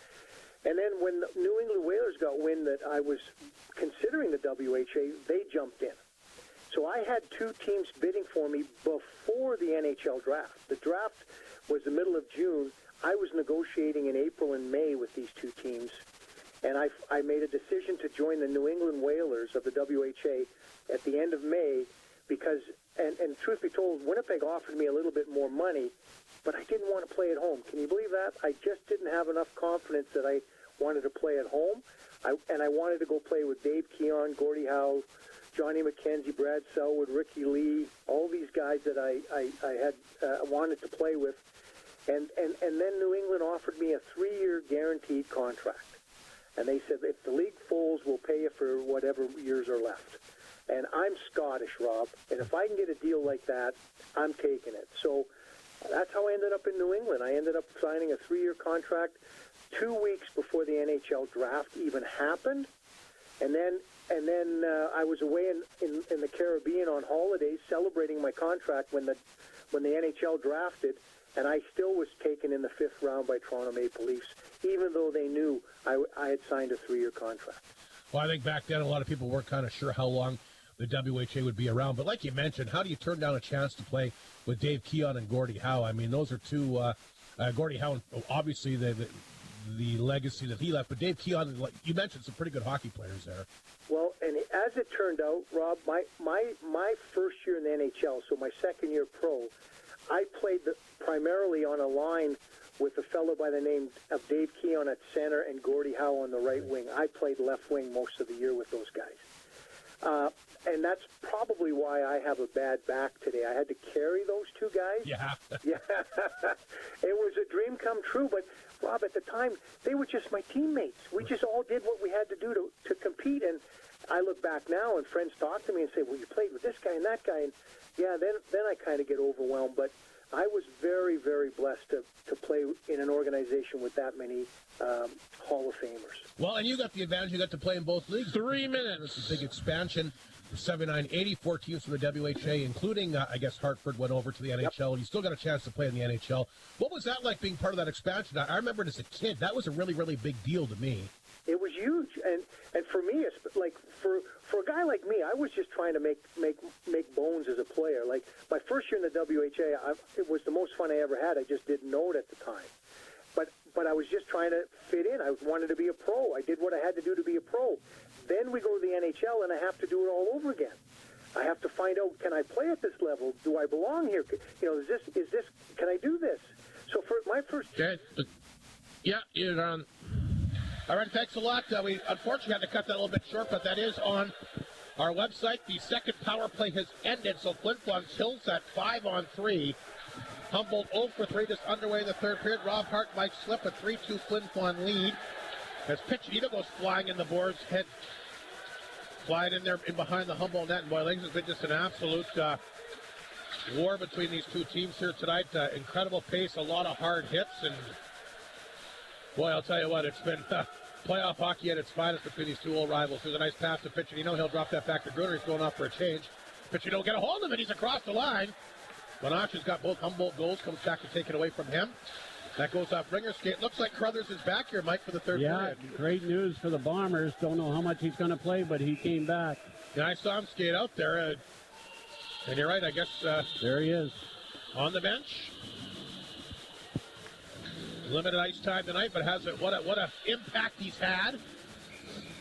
then when the New England Whalers got wind that I was considering the WHA, they jumped in. So I had 2 teams bidding for me before the NHL draft. The draft was the middle of June. I was negotiating in April and May with these 2 teams. And I made a decision to join the New England Whalers of the WHA at the end of May because, and truth be told, Winnipeg offered me a little bit more money, but I didn't want to play at home. Can you believe that? I just didn't have enough confidence that I wanted to play at home. And I wanted to go play with Dave Keon, Gordie Howe, Johnny McKenzie, Brad Selwood, Ricky Lee, all these guys that I had wanted to play with. And then New England offered me a 3-year guaranteed contract. And they said, if the league folds, we'll pay you for whatever years are left. And I'm Scottish, Rob, and if I can get a deal like that, I'm taking it. So that's how I ended up in New England. I ended up signing a 3-year contract 2 weeks before the NHL draft even happened. And then I was away in the Caribbean on holidays celebrating my contract when the NHL drafted, and I still was taken in the 5th round by Toronto Maple Leafs, even though they knew I had signed a 3-year contract. Well, I think back then a lot of people weren't kind of sure how long the WHA would be around. But like you mentioned, how do you turn down a chance to play with Dave Keon and Gordie Howe? I mean, those are 2, Gordie Howe, obviously the legacy that he left. But Dave Keon, like you mentioned, some pretty good hockey players there. Well, and as it turned out, Rob, my first year in the NHL, so my second year pro, I played primarily on a line with a fellow by the name of Dave Keon at center and Gordie Howe on the right wing. I played left wing most of the year with those guys. And that's probably why I have a bad back today. I had to carry those two guys. Yeah. Yeah. It was a dream come true, but Rob, at the time, they were just my teammates. We just all did what we had to do to compete. And I look back now, and friends talk to me and say, well, you played with this guy and that guy. And, yeah, then I kind of get overwhelmed. But I was very, very blessed to play in an organization with that many Hall of Famers. Well, and you got the advantage. You got to play in both leagues. 3 minutes. It's a big expansion. 79, 84 teams from the WHA, including, I guess, Hartford went over to the NHL. You still got a chance to play in the NHL. What was that like being part of that expansion? I remember it as a kid. That was a really, really big deal to me. It was huge, and for me, it's like for a guy like me, I was just trying to make bones as a player. Like my first year in the WHA, it was the most fun I ever had. I just didn't know it at the time, but I was just trying to fit in. I wanted to be a pro. I did what I had to do to be a pro. Then we go to the NHL, and I have to do it all over again. I have to find out, can I play at this level? Do I belong here? You know, is this? Can I do this? So for my first, yeah, you're on. All right, thanks a lot. We unfortunately had to cut that a little bit short, but that is on our website. The second power play has ended, so Flin Flon tilts at 5-on-3. Humboldt 0 for 3, just underway in the third period. Rob Hart might slip a 3-2 Flin Flon lead. As Piccinino goes flying in the boards, head flying in there in behind the Humboldt net. And boy, ladies, it's been just an absolute war between these two teams here tonight. Incredible pace, a lot of hard hits, and boy, I'll tell you what, it's been playoff hockey at its finest between these two old rivals. There's a nice pass to Piccinino. He'll drop that back to Gruner. He's going off for a change. Piccinino will get a hold of it. He's across the line. Monash has got both Humboldt goals. Comes back to take it away from him. That goes off Ringer's skate. Looks like Crothers is back here, Mike, for the third period. Yeah, great news for the Bombers. Don't know how much he's going to play, but he came back. Yeah, I saw him skate out there. And you're right, I guess. There he is. On the bench. Limited ice time tonight, but what a impact he's had.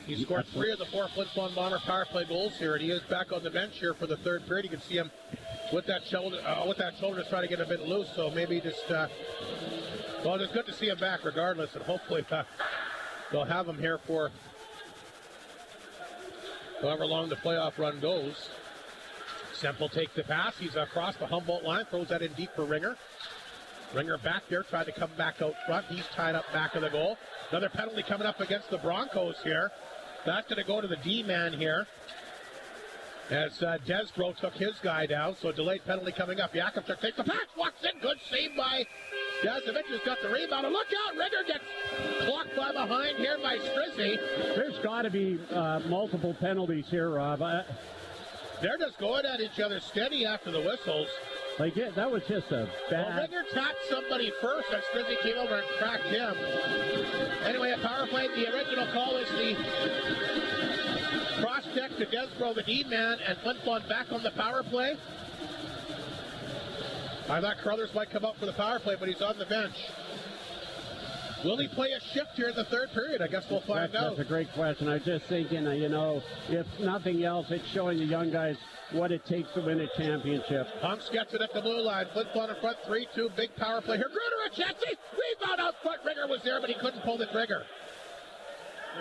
He scored 3 of the 4 Flin Flon Bomber power play goals here, and he is back on the bench here for the third period. You can see him with that shoulder just trying to get a bit loose, so maybe just well, it's good to see him back regardless, and hopefully they'll have him here for however long the playoff run goes. Semple takes the pass. He's across the Humboldt line, throws that in deep for Ringer. Ringer back there, trying to come back out front. He's tied up back of the goal. Another penalty coming up against the Broncos here. That's going to go to the D-man here. As Desbro took his guy down, so a delayed penalty coming up. Jakubchuk takes the pass, walks in, good save by Jazovic, who's got the rebound. And look out, Ringer gets clocked by behind here by Strizzy. There's got to be multiple penalties here, Rob. They're just going at each other steady after the whistles. Like, yeah, that was just a bad... Well, Ringer tapped somebody first, and Strizzy came over and cracked him. Anyway, a power play. The original call is the cross-check to Desbro, the D-man, and Flin Flon back on the power play. I thought Crothers might come up for the power play, but he's on the bench. Will he play a shift here in the third period? I guess we'll find out. That's a great question. I was just thinking, if nothing else, it's showing the young guys what it takes to win a championship. Hunks gets it at the blue line. Flin Flon in front, 3-2, big power play here. Gruner and Chetsey, rebound out front. Ringer was there, but he couldn't pull the trigger.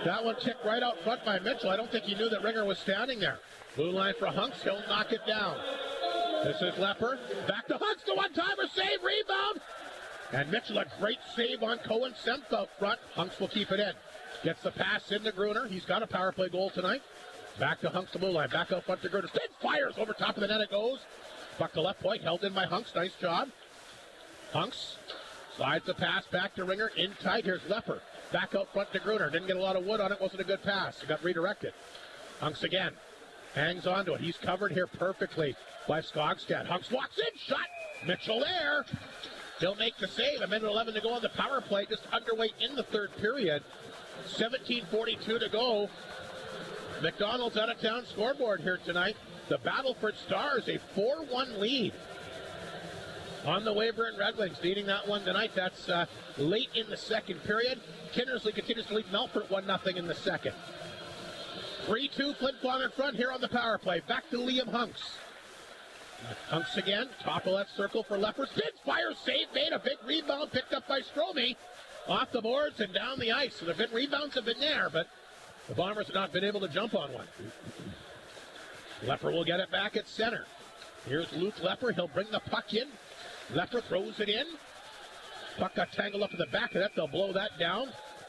That one kicked right out front by Mitchell. I don't think he knew that Ringer was standing there. Blue line for Hunks. He'll knock it down. This is Lepper. Back to Hunks. The one-timer save. Rebound. And Mitchell, a great save on Cohen Semp out front. Hunks will keep it in. Gets the pass into Gruner. He's got a power play goal tonight. Back to Hunks, the blue line. Back out front to Gruner. Spin fires over top of the net. It goes. Buck to left point. Held in by Hunks. Nice job. Hunks slides the pass back to Ringer. In tight. Here's Lepper. Back out front to Gruner. Didn't get a lot of wood on it. Wasn't a good pass. It got redirected. Hunks again. Hangs on to it. He's covered here perfectly by Skogstad. Hunks walks in. Shot. Mitchell there. He'll make the save. A minute 11 to go on the power play. Just underway in the third period. 17:42 to go. McDonald's out of town scoreboard here tonight. The Battleford Stars, a 4-1 lead on the Weyburn Red Wings, leading that one tonight. That's late in the second period. Kinnersley continues to lead Melfort 1-0 in the second. 3-2 Flin Flon in front here on the power play. Back to Liam Hunks. Hunks again, top of left circle for Lepper. Spins, fires, save made, a big rebound picked up by Stromey. Off the boards and down the ice. So the rebounds have been there, but the Bombers have not been able to jump on one. Lepper will get it back at center. Here's Luke Lepper. He'll bring the puck in. Lepper throws it in. Puck got tangled up in the back of that. They'll blow that down.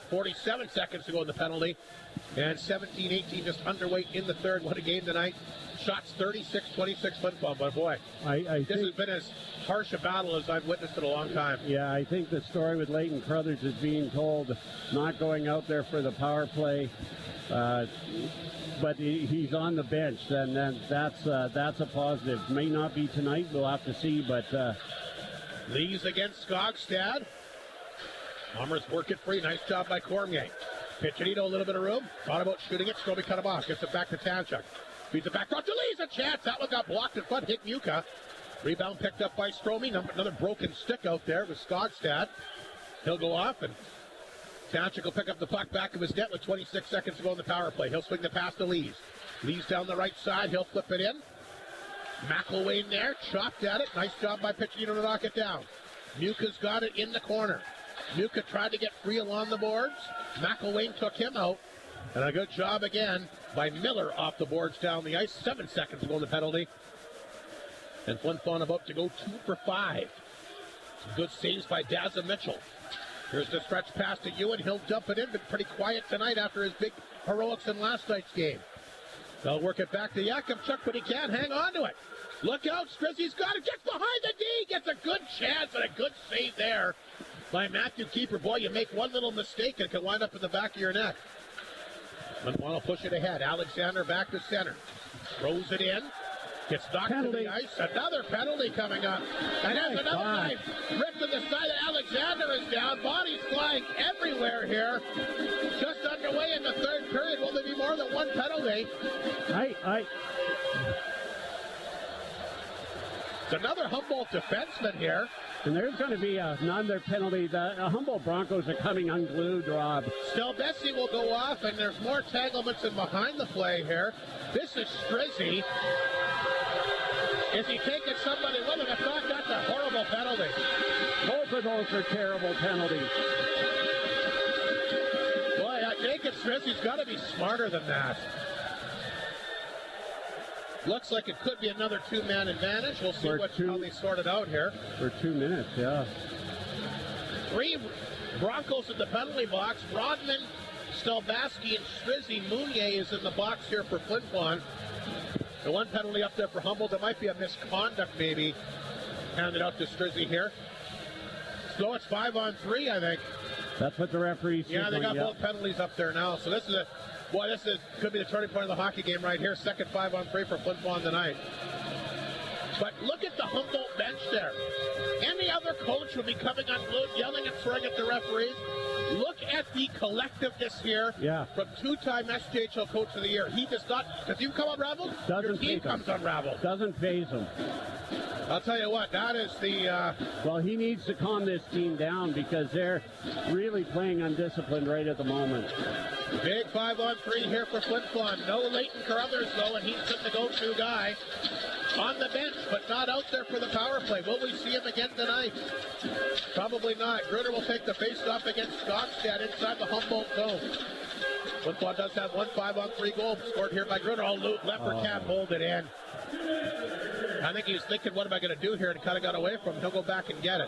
47 seconds to go in the penalty. And 17-18 just underway in the third. What a game tonight. Shots 36-26 Flin Flon. But boy, this has been as harsh a battle as I've witnessed in a long time. Yeah, I think the story with Leighton Crothers is being told, not going out there for the power play. But he's on the bench, and that's a positive. May not be tonight, we'll have to see, but... Lees against Skogstad. Bombers work it free. Nice job by Cormier. Piccinino, a little bit of room. Thought about shooting it. Strobey cut him off. Gets it back to Tanchuk. Feeds it back. Got to Lees. A chance. That one got blocked in front. Hit Muka. Rebound picked up by Stromey. Another broken stick out there with Skogstad. He'll go off, and Tanchuk will pick up the puck back of his net with 26 seconds to go in the power play. He'll swing the pass to Lees. Lees down the right side. He'll flip it in. McElwain there. Chopped at it. Nice job by Piccinino to knock it down. Muka's got it in the corner. Muka tried to get free along the boards. McElwain took him out. And a good job again by Miller off the boards down the ice. 7 seconds to go in the penalty. And Flin Flon about to go 2 for 5. Some good saves by Dazza Mitchell. Here's the stretch pass to Ewan. He'll dump it in. Been pretty quiet tonight after his big heroics in last night's game. They'll work it back to Yakimchuk, but he can't hang on to it. Look out, Strizzy's got it. Gets behind the D. Gets a good chance and a good save there by Matthew Keeper. Boy, you make one little mistake and it can wind up in the back of your net. Flin Flon will push it ahead. Alexander back to center. Throws it in. Gets knocked to the ice. Another penalty coming up. And there's another knife ripped to the side. Alexander is down. Bodies flying everywhere here. Just underway in the third period. Will there be more than one penalty? It's another Humboldt defenseman here. And there's going to be another penalty. The Humboldt Broncos are coming unglued, Rob. Stelbessi will go off, and there's more entanglements in behind the play here. This is Strizzy. Is he taking somebody with him? If not, that's a horrible penalty. Both of those are terrible penalties. Boy, I think it's Strizzy's got to be smarter than that. Looks like it could be another two-man advantage. We'll see how they sort it out here. For 2 minutes, yeah. 3 Broncos in the penalty box. Rodman, Stelbasky, and Strizzy. Mounier is in the box here for Flin Flon. The one penalty up there for Humboldt. There might be a misconduct maybe handed out to Strizzy here. So it's 5-on-3, I think. That's what the referee said. Yeah, they got both penalties up there now. So this could be the turning point of the hockey game right here. Second 5-on-3 for Flin Flon tonight. But look at the Humboldt bench there. Any other coach would be coming unglued, yelling and swearing at the referees. Look at the collectiveness here from two-time SJHL Coach of the Year. He does not, does he come unraveled? Your team comes unraveled. Doesn't phase him. I'll tell you what, that is the... Well, he needs to calm this team down because they're really playing undisciplined right at the moment. Big 5-on-3 here for Flin Flon. No Leighton Carruthers, though, and he's been the go-to guy on the bench, but not out there for the power play. Will we see him again tonight? Probably not. Gruner will take the face-off against Skogstad inside the Humboldt zone. Flin Flon does have one 5-on-3 goal scored here by Gruner. Lepper can't hold it in. I think he was thinking, what am I going to do here? And kind of got away from him. He'll go back and get it.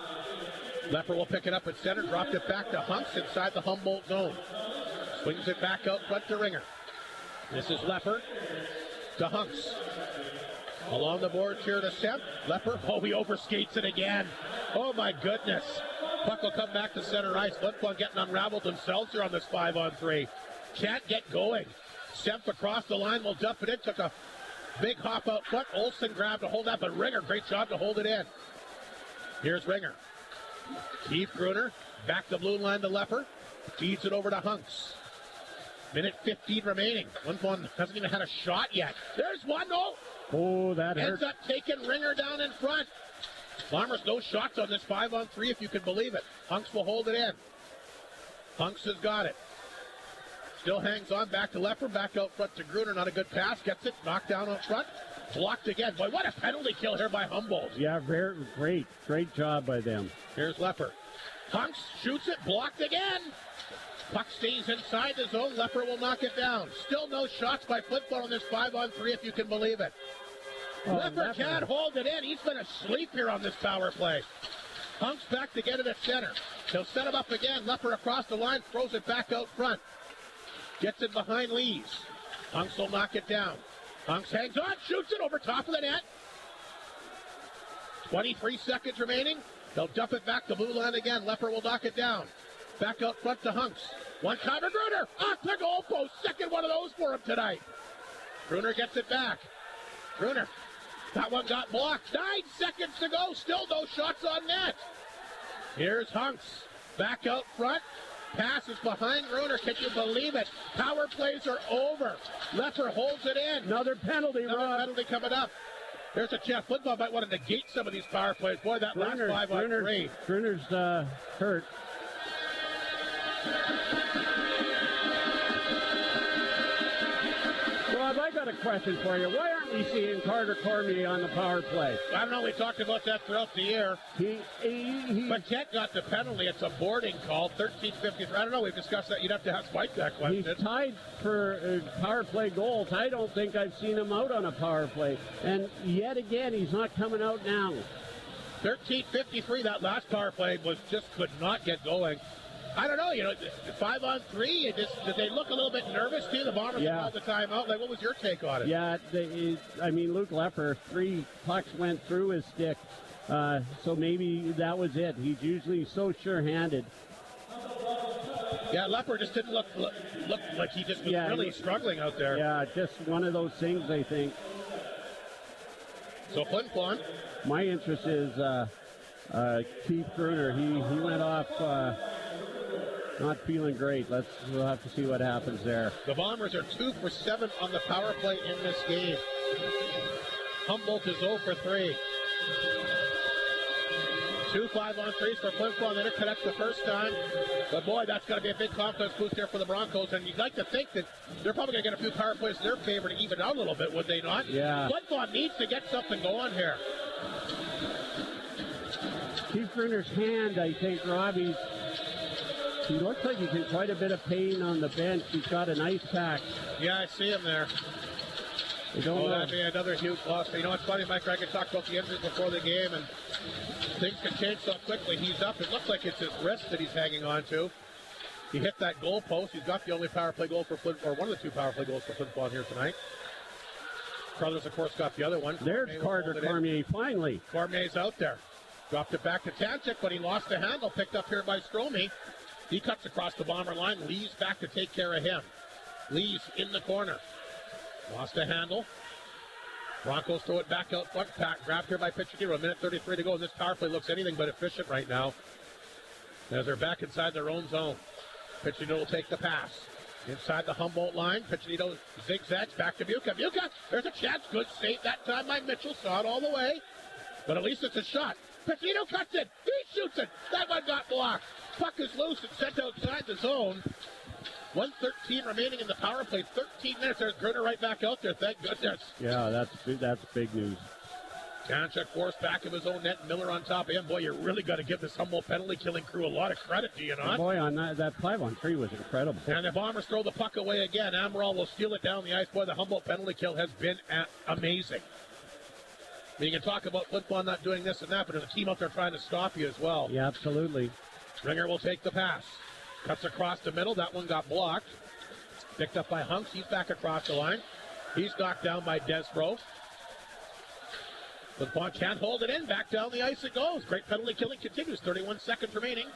Lepper will pick it up at center, dropped it back to Hunks inside the Humboldt zone. Swings it back out front to Ringer. This is Lepper to Hunks. Along the boards here to Semp. Lepper, he overskates it again. Oh my goodness. Puck will come back to center ice. Flin Flon getting unraveled themselves here on this 5-on-3. Can't get going. Semp across the line will dump it in. Took a big hop out front. Olsen grabbed to hold that, but Ringer, great job to hold it in. Here's Ringer. Keith Gruner, back the blue line to Lepper. Feeds it over to Hunks. Minute 15 remaining. Flin Flon hasn't even had a shot yet. There's one. Oh, that hurt. Ends up taking Ringer down in front. Bombers no shots on this 5-on-3 if you can believe it. Hunks will hold it in. Hunks has got it. Still hangs on, back to Lepper, back out front to Gruner. Not a good pass, gets it, knocked down up front. Blocked again. Boy, what a penalty kill here by Humboldt. Yeah, very great job by them. Here's Lepper. Hunks shoots it, blocked again. Puck stays inside the zone. Lepper will knock it down. Still no shots by Flin Flon on this 5-on-3, if you can believe it. Lepper can't hold it in. He's been asleep here on this power play. Hunks back to get it at center. He'll set him up again. Lepper across the line, throws it back out front. Gets it behind Lees. Hunks will knock it down. Hunks hangs on, shoots it over top of the net. 23 seconds remaining. They'll dump it back to blue line again. Lepper will knock it down. Back out front to Hunks. One timer, Gruner. Off the goalpost. Second one of those for him tonight. Gruner gets it back. Gruner. That one got blocked. 9 seconds to go. Still no shots on net. Here's Hunks. Back out front. Passes behind Gruner. Can you believe it? Power plays are over. Lepper holds it in. Another penalty, Another penalty coming up. There's a chance. Flin Flon might want to negate some of these power plays. Boy, that last 5-on-3. Gruner's hurt. Rob, I got a question for you. Why aren't we seeing Carter Cormier on the power play? I don't know. We talked about that throughout the year. But Kent got the penalty. It's a boarding call. 13:53. I don't know. We've discussed that. You'd have to ask Mike that question. He's tied for power play goals. I don't think I've seen him out on a power play. And yet again, he's not coming out now. 13:53. That last power play could not get going. I don't know, 5-on-3, did they look a little bit nervous too? The Bombers called the timeout. Like, what was your take on it? Yeah, Luke Lepper, 3 pucks went through his stick, so maybe that was it. He's usually so sure-handed. Yeah, Lepper just didn't look like he just was really struggling out there. Yeah, just one of those things, I think. So Flin Flon. My interest is Keith Gruner. He went off. Not feeling great. We'll have to see what happens there. The Bombers are 2 for 7 on the power play in this game. Humboldt is 0 for 3. 2 5-on-3s for Flin Flon. They didn't connect the first time. But boy, that's going to be a big confidence boost here for the Broncos. And you'd like to think that they're probably going to get a few power plays in their favor to even out a little bit, would they not? Yeah. Flin Flon needs to get something going here. Keith Gruner's hand, I think, Robbie. He looks like he's in quite a bit of pain on the bench. He's got an ice pack. Yeah, I see him there. That'd be another huge loss. You know, it's funny, Mike Reagan talked about the injuries before the game, and things can change so quickly. He's up. It looks like it's his wrist that he's hanging on to. He hit that goal post. He's got the only power play goal for Flin, or one of the 2 power play goals for Flin Flon here tonight. Carlos, of course, got the other one. There's Carter Cormier, finally. Cormier's out there. Dropped it back to Tanchik, but he lost the handle. Picked up here by Stromey. He cuts across the Bomber line. Lee's back to take care of him. Lee's in the corner. Lost the handle. Broncos throw it back out front. Grabbed here by Picciotto. 1:33 to go. And this power play looks anything but efficient right now, as they're back inside their own zone. Picciotto will take the pass. Inside the Humboldt line. Picciotto zigzags back to Buka. Buka, there's a chance. Good save that time by Mitchell. Saw it all the way. But at least it's a shot. Picciotto cuts it. He shoots it. That one got blocked. Puck is loose and sent outside the zone. 1:13 remaining in the power play. 13 minutes. There's Gruner right back out there. Thank goodness. Yeah, that's big news. Tanchuk forced back of his own net. Miller on top of him. Boy, you really got to give this Humboldt penalty killing crew a lot of credit, do you not? Boy, on that 5-on-3 was incredible. And the Bombers throw the puck away again. Amaral will steal it down the ice. Boy, the Humboldt penalty kill has been amazing. I mean, you can talk about Flin Flon not doing this and that, but there's a team out there trying to stop you as well. Yeah, absolutely. Ringer will take the pass. Cuts across the middle. That one got blocked. Picked up by Hunks. He's back across the line. He's knocked down by Desbro. Flin Flon can't hold it in. Back down the ice it goes. Great penalty killing continues. 31 seconds remaining.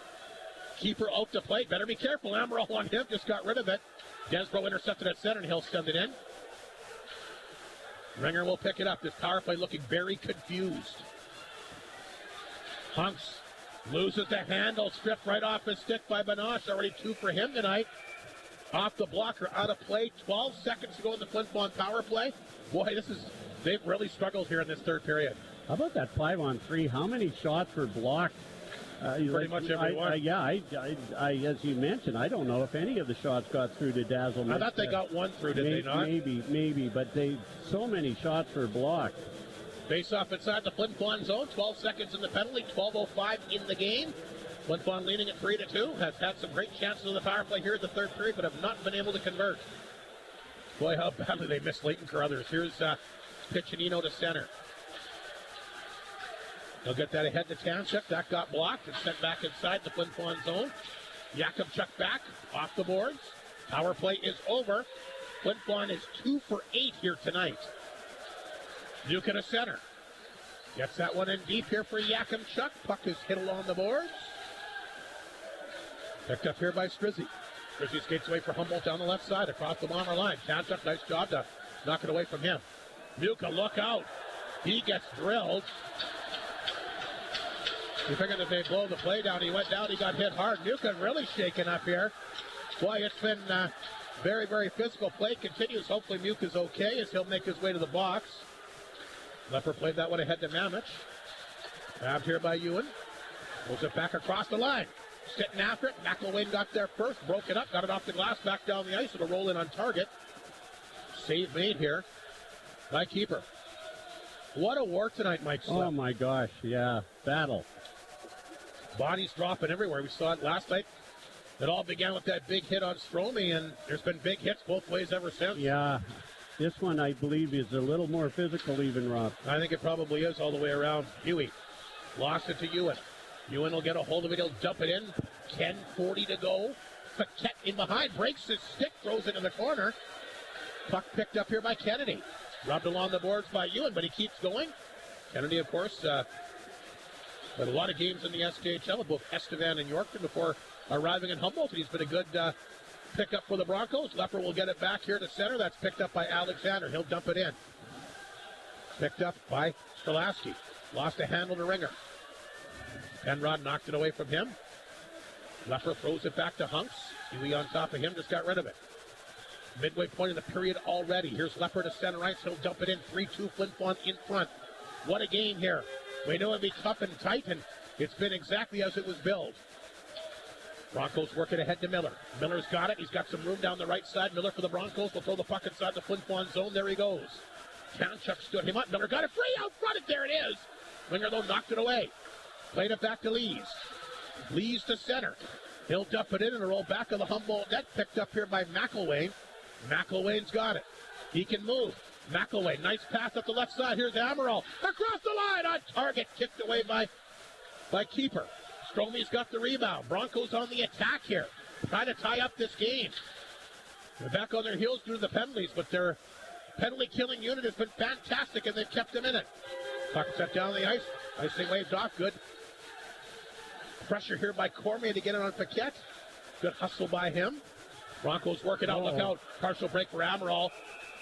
Keeper out to play. Better be careful. Amaral on him. Just got rid of it. Desbro intercepted at center, and he'll send it in. Ringer will pick it up. This power play looking very confused. Hunks loses the handle. Stripped right off his stick by Banoche. Already 2 for him tonight. Off the blocker, out of play. 12 seconds to go in the Flin Flon power play. Boy, they've really struggled here in this third period. How about that 5-on-3? How many shots were blocked? Pretty much every one. As you mentioned, I don't know if any of the shots got through to Dazzle. I thought they got one through, did they not? Maybe, but so many shots were blocked. Face off inside the Flin Flon zone. 12 seconds in the penalty. 12:05 in the game. Flin Flon leading at 3-2. Has had some great chances in the power play here in the third period, but have not been able to convert. Boy, how badly they missed Leighton Carruthers. Here's Piccinino to center. They'll get that ahead to Township. That got blocked and sent back inside the Flin Flon zone. Jakubchuk back off the boards. Power play is over. Flin Flon is 2 for 8 here tonight. Duke to center. Gets that one in deep here for Jakubchuk. Puck is hit along the boards. Picked up here by Strizzy. Strizzy skates away for Humboldt down the left side across the Bomber line. Township, nice job to knock it away from him. Muka, look out. He gets drilled. You figured that they blow the play down. He went down. He got hit hard. Muka really shaken up here. Boy, it's been very, very physical. Play continues. Hopefully Muka's okay as he'll make his way to the box. Lepper played that one ahead to Mamich. Grabbed here by Ewan. Moves it back across the line. Sitting after it. McElwain got there first. Broke it up. Got it off the glass. Back down the ice. It'll roll in on target. Save made here by keeper. What a war tonight, Mike Slip. Oh, my gosh. Yeah. Battle. Bodies dropping everywhere. We saw it last night. It all began with that big hit on Stromey, and there's been big hits both ways ever since. Yeah. This one, I believe, is a little more physical even, Rob. I think it probably is all the way around. Huey lost it to Ewan. Ewan will get a hold of it. He'll dump it in. 10:40 to go. Paquette in behind. Breaks his stick. Throws it in the corner. Puck picked up here by Kennedy. Rubbed along the boards by Ewan, but he keeps going. Kennedy, of course, had a lot of games in the SKHL, both Estevan and Yorkton before arriving in Humboldt. He's been a good pickup for the Broncos. Lepper will get it back here to center. That's picked up by Alexander. He'll dump it in. Picked up by Strelaski. Lost a handle to Ringer. Penrod knocked it away from him. Lepper throws it back to Hunks. Huey on top of him, just got rid of it. Midway point of the period already. Here's Lepper to center ice. He'll dump it in. 3-2 Flin Flon in front. What a game here. We knew it'd be tough and tight, and it's been exactly as it was billed. Broncos working ahead to Miller. Miller's got it. He's got some room down the right side. Miller for the Broncos will throw the puck inside the Flin Flon zone. There he goes. Township stood him up. Miller got it free out front, and there it is. Winger, though, knocked it away. Played it back to Lees. Lees to center. He'll dump it in and roll back of the Humboldt net. Picked up here by McElwain. McElwain's got it. He can move. McElwain, nice pass up the left side. Here's Amaral. Across the line on target. Kicked away by keeper. Stromey's got the rebound. Broncos on the attack here. Trying to tie up this game. They're back on their heels due to the penalties, but their penalty killing unit has been fantastic, and they've kept them in it. Puck set down the ice. Icing waved off. Good pressure here by Cormier to get it on Paquette. Good hustle by him. Broncos working out. Look out. Partial break for Amaral.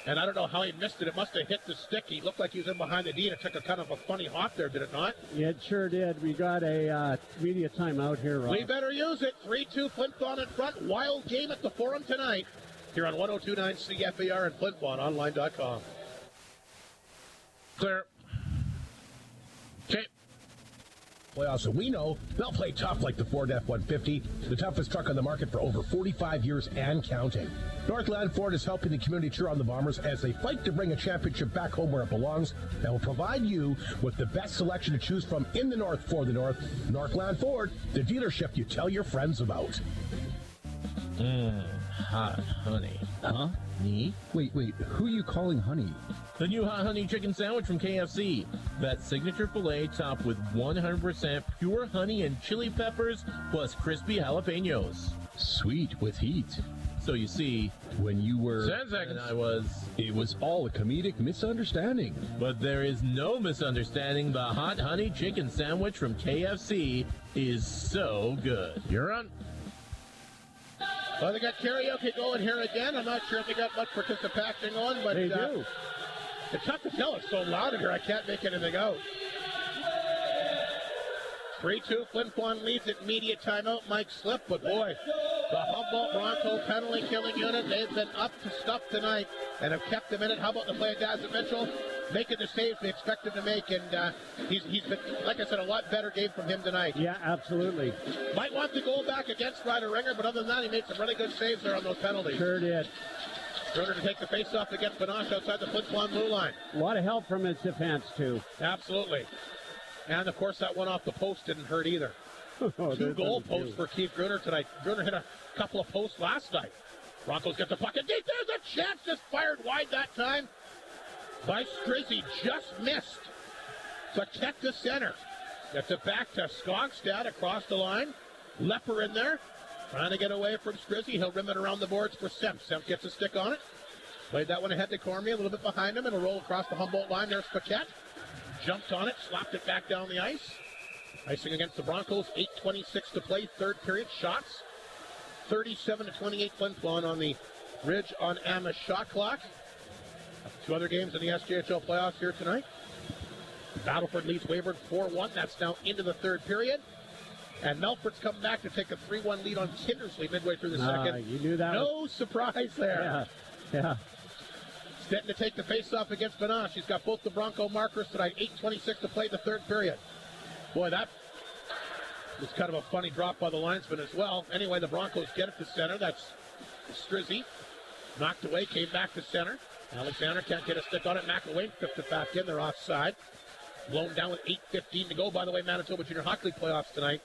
And I don't know how he missed it. It must have hit the stick. He looked like he was in behind the D, and it took a kind of a funny hop there, did it not? Yeah, it sure did. We got a media timeout here, Rob. We better use it. 3-2 Flin Flon in front. Wild game at the Forum tonight here on 102.9 CFAR and FlinFlonOnline.com. Clear. Okay. Playoffs, and we know they'll play tough like the Ford F-150, the toughest truck on the market for over 45 years and counting. Northland Ford is helping the community cheer on the Bombers as they fight to bring a championship back home where it belongs, and will provide you with the best selection to choose from in the North for the North. Northland Ford, the dealership you tell your friends about. Hot honey. Huh? Me? Wait, who are you calling honey? The new hot honey chicken sandwich from KFC. That signature filet topped with 100% pure honey and chili peppers plus crispy jalapenos. Sweet with heat. So you see, when you were... 10 seconds. It was all a comedic misunderstanding. But there is no misunderstanding. The hot honey chicken sandwich from KFC is so good. You're on. Well, they got karaoke going here again. I'm not sure if they got much participation on, but they do. It's tough to tell. It's so loud in here, I can't make anything out. 3-2, Flin Flon leads at media timeout. Mike Slip, but boy, the Humboldt Bronco penalty killing unit, they've been up to stuff tonight and have kept them in it. How about the play of Dazza Mitchell? Making the saves they expect him to make, and he's been, like I said, a lot better game from him tonight. Yeah, absolutely. Might want the goal back against Ryder Ringer, but other than that, he made some really good saves there on those penalties. Sure did. Schroeder to take the face-off against Panache outside the Flin Flon blue line. A lot of help from his defense, too. Absolutely. And, of course, that one off the post didn't hurt either. Two goal posts for Keith Gruner tonight. Gruner hit a couple of posts last night. Broncos get the puck in deep. There's a chance. Just fired wide that time by Strizzy. Just missed. Paquette to center. Gets it back to Skogstad across the line. Lepper in there. Trying to get away from Strizzy. He'll rim it around the boards for Semp. Semp gets a stick on it. Played that one ahead to Cormier. A little bit behind him. It'll roll across the Humboldt line. There's Paquette. Jumped on it. Slapped it back down the ice. Icing against the Broncos. 8:26 to play. Third period. Shots. 37-28 Flin Flon on the Ridge on Amos shot clock. Two other games in the SJHL playoffs here tonight. Battleford leads Weyburn 4-1. That's now into the third period. And Melford's come back to take a 3-1 lead on Kindersley midway through the second. You knew that. No surprise there. Yeah. Stetton to take the face-off against Benache. She's got both the Bronco markers tonight. 8:26 to play the third period. Boy, that was kind of a funny drop by the linesman as well. Anyway, the Broncos get it to center. That's Strizzy. Knocked away, came back to center. Alexander can't get a stick on it. McElwain flipped it back in. They're offside. Blown down with 8:15 to go. By the way, Manitoba Junior Hockey League playoffs tonight.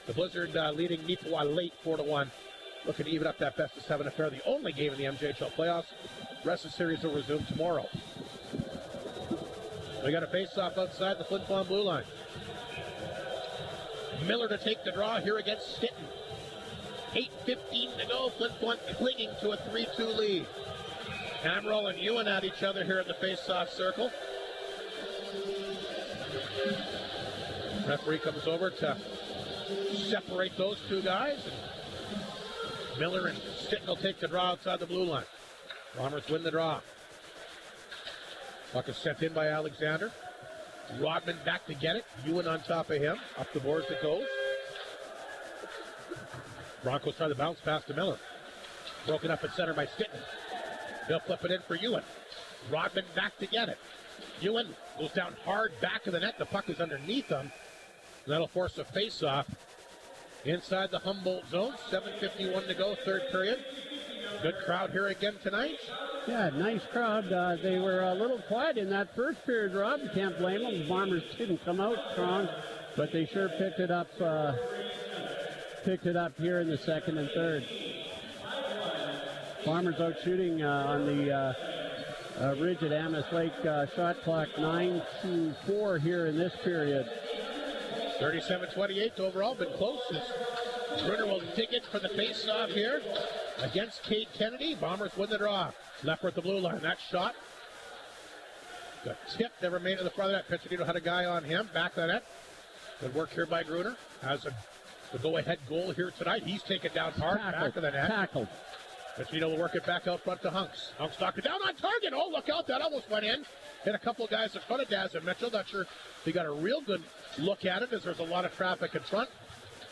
The Blizzard leading Neepawa late 4-1. Looking to even up that best-of-7 affair. The only game in the MJHL playoffs. The rest of the series will resume tomorrow. We got a face-off outside the Flin Flon blue line. Miller to take the draw here against Stitton. 8:15 to go. Flin Flon clinging to a 3-2 lead. Amaral and Ewan at each other here in the face-off circle. Referee comes over to separate those two guys. And Miller and Stitton will take the draw outside the blue line. Bombers win the draw. Puck is sent in by Alexander. Rodman back to get it. Ewan on top of him. Up the boards it goes. Broncos try the bounce pass to Miller. Broken up at center by Stitton. They'll flip it in for Ewan. Rodman back to get it. Ewan goes down hard back of the net. The puck is underneath him. That'll force a face-off inside the Humboldt zone. 7:51 to go, third period. Good crowd here again tonight. Yeah, nice crowd. They were a little quiet in that first period, Rob. You can't blame them. The Bombers didn't come out strong, but they sure picked it up here in the second and third. Bombers out shooting on the Ridge at Amos Lake. Shot clock 9-4 here in this period. 37-28 overall, been close. Gruner will dig it for the face-off here against Cade Kennedy. Bombers win the draw. Lepper at the blue line. That shot. The tip never made it to the front of that. Picciolino had a guy on him. Back of the net. Good work here by Gruner. Has the go-ahead goal here tonight. He's taken down hard. Back of the net. Tackled. Picciolino will work it back out front to Hunks. Hunks knocked it down on target. Oh, look out. That almost went in. Hit a couple of guys in front of Daz and Mitchell. Not sure if he got a real good look at it as there's a lot of traffic in front.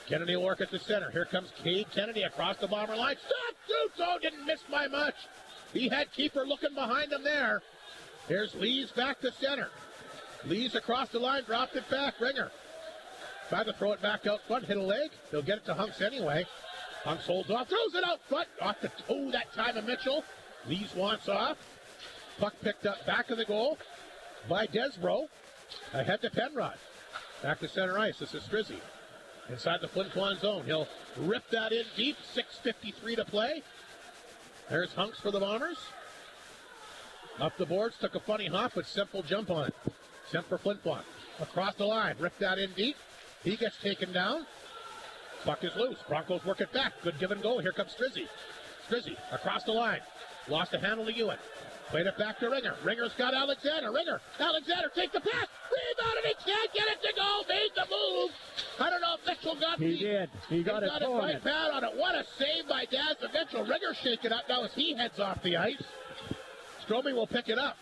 Kennedy will work at the center. Here comes Cade Kennedy across the Bomber line. Stop, Dukes! Oh, didn't miss by much. He had keeper looking behind him there. Here's Lees back to center. Lees across the line, dropped it back. Ringer tried to throw it back out front, hit a leg. He'll get it to Hunks anyway. Hunks holds off, throws it out front. Off the toe that time of Mitchell. Lees wants off. Puck picked up back of the goal by Desbro. Ahead to Penrod. Back to center ice. This is Strizzy. Inside the Flin Flon zone. He'll rip that in deep. 6:53 to play. There's Hunks for the Bombers. Up the boards. Took a funny hop, but simple jump on it. Sent for Flin Flon. Across the line. Ripped that in deep. He gets taken down. Puck is loose. Broncos work it back. Good give and go. Here comes Strizzy. Strizzy across the line. Lost the handle to Ewan. Played it back to Ringer. Ringer's got Alexander. Ringer. Alexander take the pass. Rebounded. He can't get it to go. Made the move. I don't know if Mitchell got He did. He got it right pad on it. What a save by Daz and Mitchell. Ringer shaking up now as he heads off the ice. Stromey will pick it up.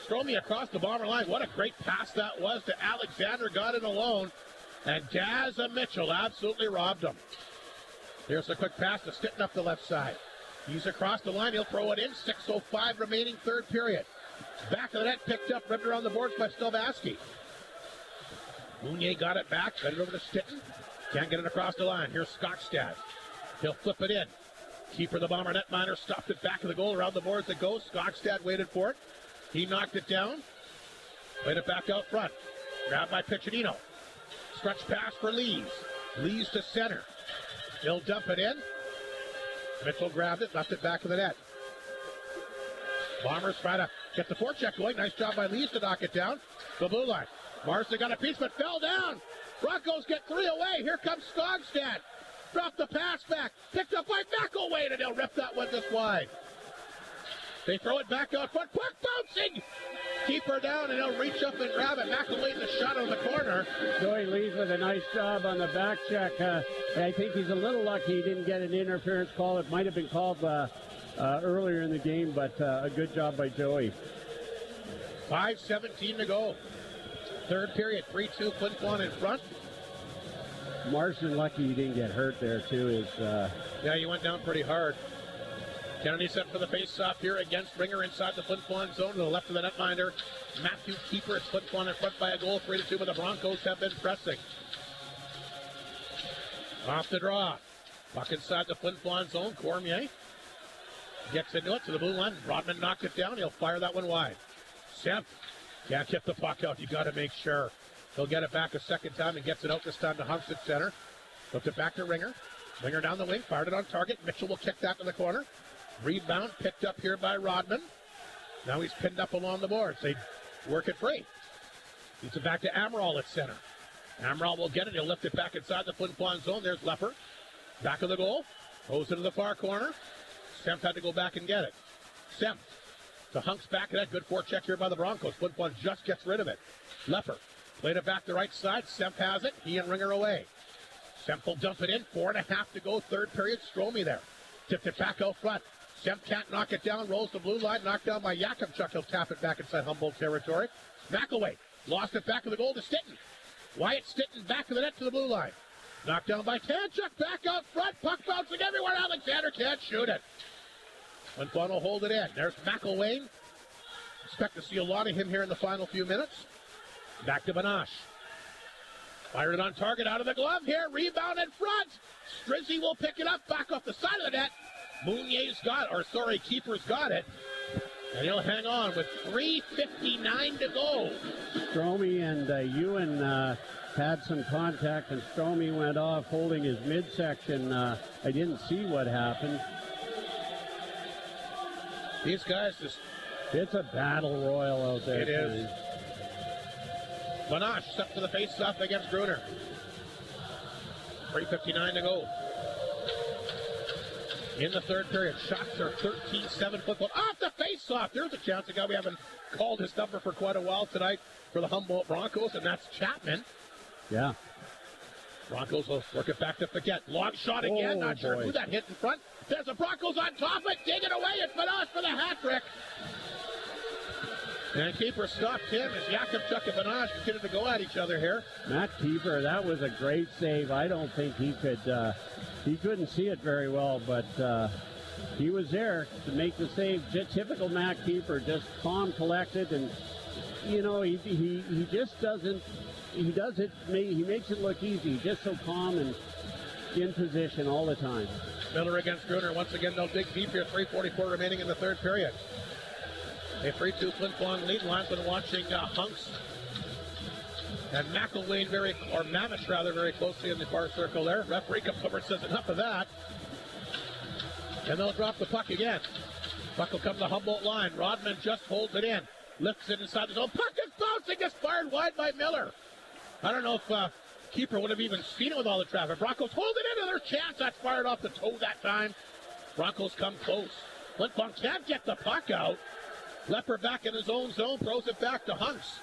Stromey across the Bomber line. What a great pass that was to Alexander. Got it alone. And Daz and Mitchell absolutely robbed him. Here's a quick pass to Stitton up the left side. He's across the line. He'll throw it in. 6:05 remaining third period. Back of the net picked up, ripped around the boards by Stelvaski. Mounier got it back. Sent it over to Stitton. Can't get it across the line. Here's Skogstad. He'll flip it in. Keeper the Bomber netminder stopped it back of the goal. Around the boards it goes. Skogstad waited for it. He knocked it down. Played it back out front. Grabbed by Picciolino. Stretch pass for Lees. Lees to center. He'll dump it in. Mitchell grabbed it, left it back of the net. Bombers try to get the forecheck going. Nice job by Lees to knock it down. The blue line. Marston got a piece, but fell down. Broncos get 3 away. Here comes Skogstad. Dropped the pass back. Picked up by McElwain, and he'll rip that one this wide. They throw it back out front. Puck bouncing. Keeper down, and he'll reach up and grab it. McElwain the shot on the corner. Joey Lees with a nice job on the back check. I think he's a little lucky he didn't get an interference call. It might have been called earlier in the game, but a good job by Joey. 5:17 to go. Third period, 3-2, Flin Flon in front. Marston lucky he didn't get hurt there, too. Yeah, he went down pretty hard. Kennedy set for the face-off here against Ringer inside the Flin Flon zone to the left of the netminder. Matthew Keeper. It's Flin Flon in front by a goal, 3-2, but the Broncos have been pressing. Off the draw. Puck inside the Flin Flon zone. Cormier gets into it to the blue line. Rodman knocked it down. He'll fire that one wide. Semp can't get the puck out. You got to make sure. He'll get it back a second time and gets it out this time to Hunks at center. Looked it back to Ringer. Ringer down the wing, fired it on target. Mitchell will kick that to the corner. Rebound picked up here by Rodman. Now he's pinned up along the boards. They work it free. Gets it back to Amaral at center. Amaral will get it. He'll lift it back inside the Flin Flon zone. There's Lepper. Back of the goal. Goes into the far corner. Semp had to go back and get it. Semp to Hunks back of that. Good forecheck here by the Broncos. Flin Flon just gets rid of it. Lepper played it back the right side. Semp has it. He and Ringer away. Semp will dump it in. 4.5 to go. Third period. Stromey there. Tipped it back out front. Semp can't knock it down. Rolls the blue line. Knocked down by Yakimchuk. He'll tap it back inside Humboldt territory. McElwain lost it back of the goal to Stitton. Wyatt Stitton back of the net to the blue line. Knocked down by Tanchuk. Back out front. Puck bouncing everywhere. Alexander can't shoot it. Flin Flon will hold it in. There's McElwain. Expect to see a lot of him here in the final few minutes. Back to Banache. Fired it on target out of the glove here. Rebound in front. Strizzy will pick it up back off the side of the net. Keeper's got it. And he'll hang on with 3:59 to go. Stromey and Ewan had some contact, and Stromey went off holding his midsection. I didn't see what happened. These guys just... It's a battle royal out there. It is. Banache set for the face-off against Gruner. 3:59 to go. In the third period, shots are 13-7 football. Off the face-off. There's a chance. A guy we haven't called his number for quite a while tonight for the Humboldt Broncos, and that's Chapman. Yeah. Broncos will work it back to Paquette. Long shot again. Not sure who that hit in front. There's the Broncos on top of it. Dig it away. It's Banache for the hat trick. And Keeper stopped him as Yakimchuk and Banache continue to go at each other here. Matt Keeper, that was a great save. I don't think he couldn't see it very well, but he was there to make the save. Typical Matt Keeper, just calm, collected, and he just doesn't. He makes it look easy. Just so calm and in position all the time. Miller against Gruner. Once again, they'll dig deep here. 3:44 remaining in the third period. A 3-2 Flin Flon lead. Linesman watching Hunks and McElwain Mamish very closely in the far circle there. Referee comes over and says enough of that. And they'll drop the puck again. Puck will come to the Humboldt line. Rodman just holds it in. Lifts it inside the zone. Puck is bouncing. Gets fired wide by Miller. I don't know if Keeper would have even seen it with all the traffic. Broncos hold it into their chance. That's fired off the toe that time. Broncos come close. Flin Flon can't get the puck out. Lepper back in his own zone, throws it back to Hunks.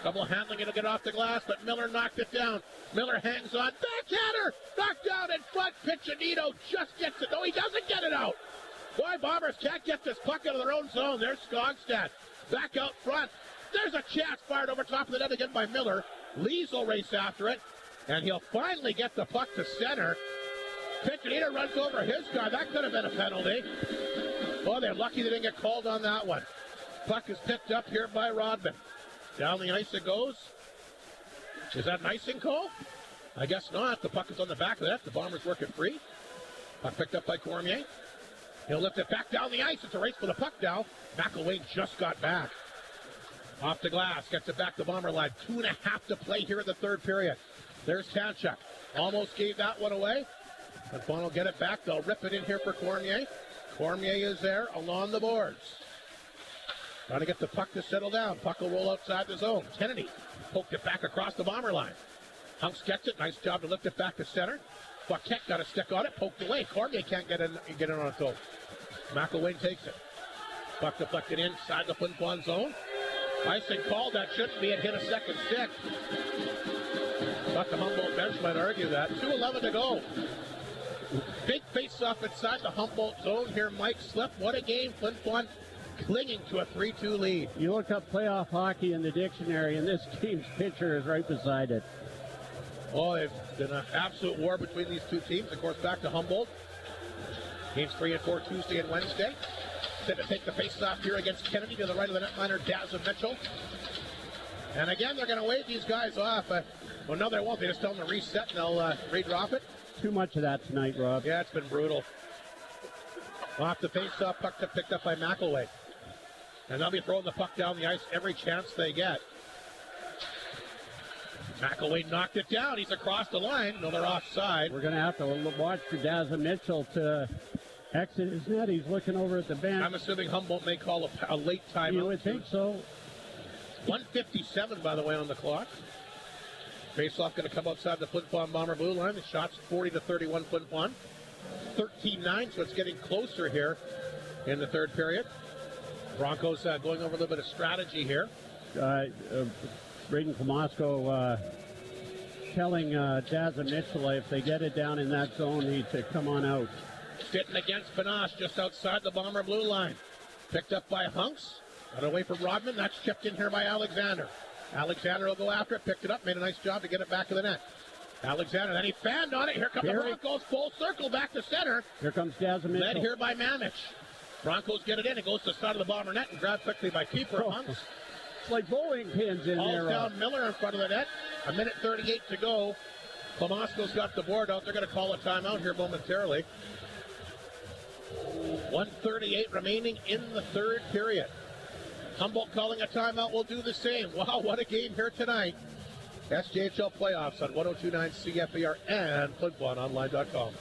Double handling it to get off the glass, but Miller knocked it down. Miller hangs on. Backhander! Knocked down in front. Piccinino just gets it. No, he doesn't get it out. Boy, Bombers can't get this puck out of their own zone. There's Skogstad. Back out front. There's a chance fired over top of the net again by Miller. Lees will race after it, and he'll finally get the puck to center. Piccinino runs over his guy. That could have been a penalty. Boy, they're lucky they didn't get called on that one. Puck is picked up here by Rodman. Down the ice it goes. Is that an icing call? I guess not. The puck is on the back of that. The Bombers work it free. Puck picked up by Cormier. He'll lift it back down the ice. It's a race for the puck now. McElwain just got back. Off the glass. Gets it back to Bomber line. 2.5 to play here in the third period. There's Tanchuk. Almost gave that one away. Flin Flon will get it back. They'll rip it in here for Cormier. Cormier is there along the boards. Trying to get the puck to settle down. Puck will roll outside the zone. Kennedy poked it back across the bomber line. Hunks gets it. Nice job to lift it back to center. Paquette got a stick on it. Poked away. Cormier can't get in on its own. McElwain takes it. Puck deflected inside the Flin Flon zone. Icing called. That shouldn't be. It hit a second stick. Thought the Humboldt bench might argue that. 2:11 to go. Big face-off inside the Humboldt zone here. Mike Slip. What a game. Flin Flon clinging to a 3-2 lead. You look up playoff hockey in the dictionary, and this team's pitcher is right beside it. Oh, it's been an absolute war between these two teams. Of course, back to Humboldt. Games 3 and 4 Tuesday and Wednesday. Set to take the face-off here against Kennedy to the right of the netliner, Dazza Mitchell. And again, they're going to wave these guys off. Well, no, they won't. They just tell them to reset, and they'll redrop it. Too much of that tonight, Rob. Yeah, it's been brutal. Off the face-off, puck picked up by McElwain. And they'll be throwing the puck down the ice every chance they get. McElwain knocked it down. He's across the line. No, they're offside. We're going to have to watch for Dazza Mitchell to exit his net. He's looking over at the bench. I'm assuming Humboldt may call a late timeout. You would think so. 1:57, by the way, on the clock. Faceoff going to come outside the Flin Flon Bomber blue line. The shot's 40-31 Flin Flon. 13-9, so it's getting closer here in the third period. Broncos going over a little bit of strategy here. Braden Klamosko telling Dazza Mitchell if they get it down in that zone, need to come on out. Sitting against Panache just outside the Bomber blue line. Picked up by Hunks. Got away from Rodman. That's chipped in here by Alexander. Alexander will go after it. Picked it up. Made a nice job to get it back to the net. Alexander, then he fanned on it. Here come the Broncos. Full circle back to center. Here comes Dazza Mitchell. Led here by Mamich. Broncos get it in. It goes to the side of the Bomber net and grabbed quickly by keeper Hunks. It's like bowling pins in there. Down Miller in front of the net. 1:38 to go. Klamosko's got the board out. They're going to call a timeout here momentarily. 1:38 remaining in the third period. Humboldt calling a timeout will do the same. Wow, what a game here tonight. SJHL playoffs on 102.9 CFER and FlinFlonOnline.com.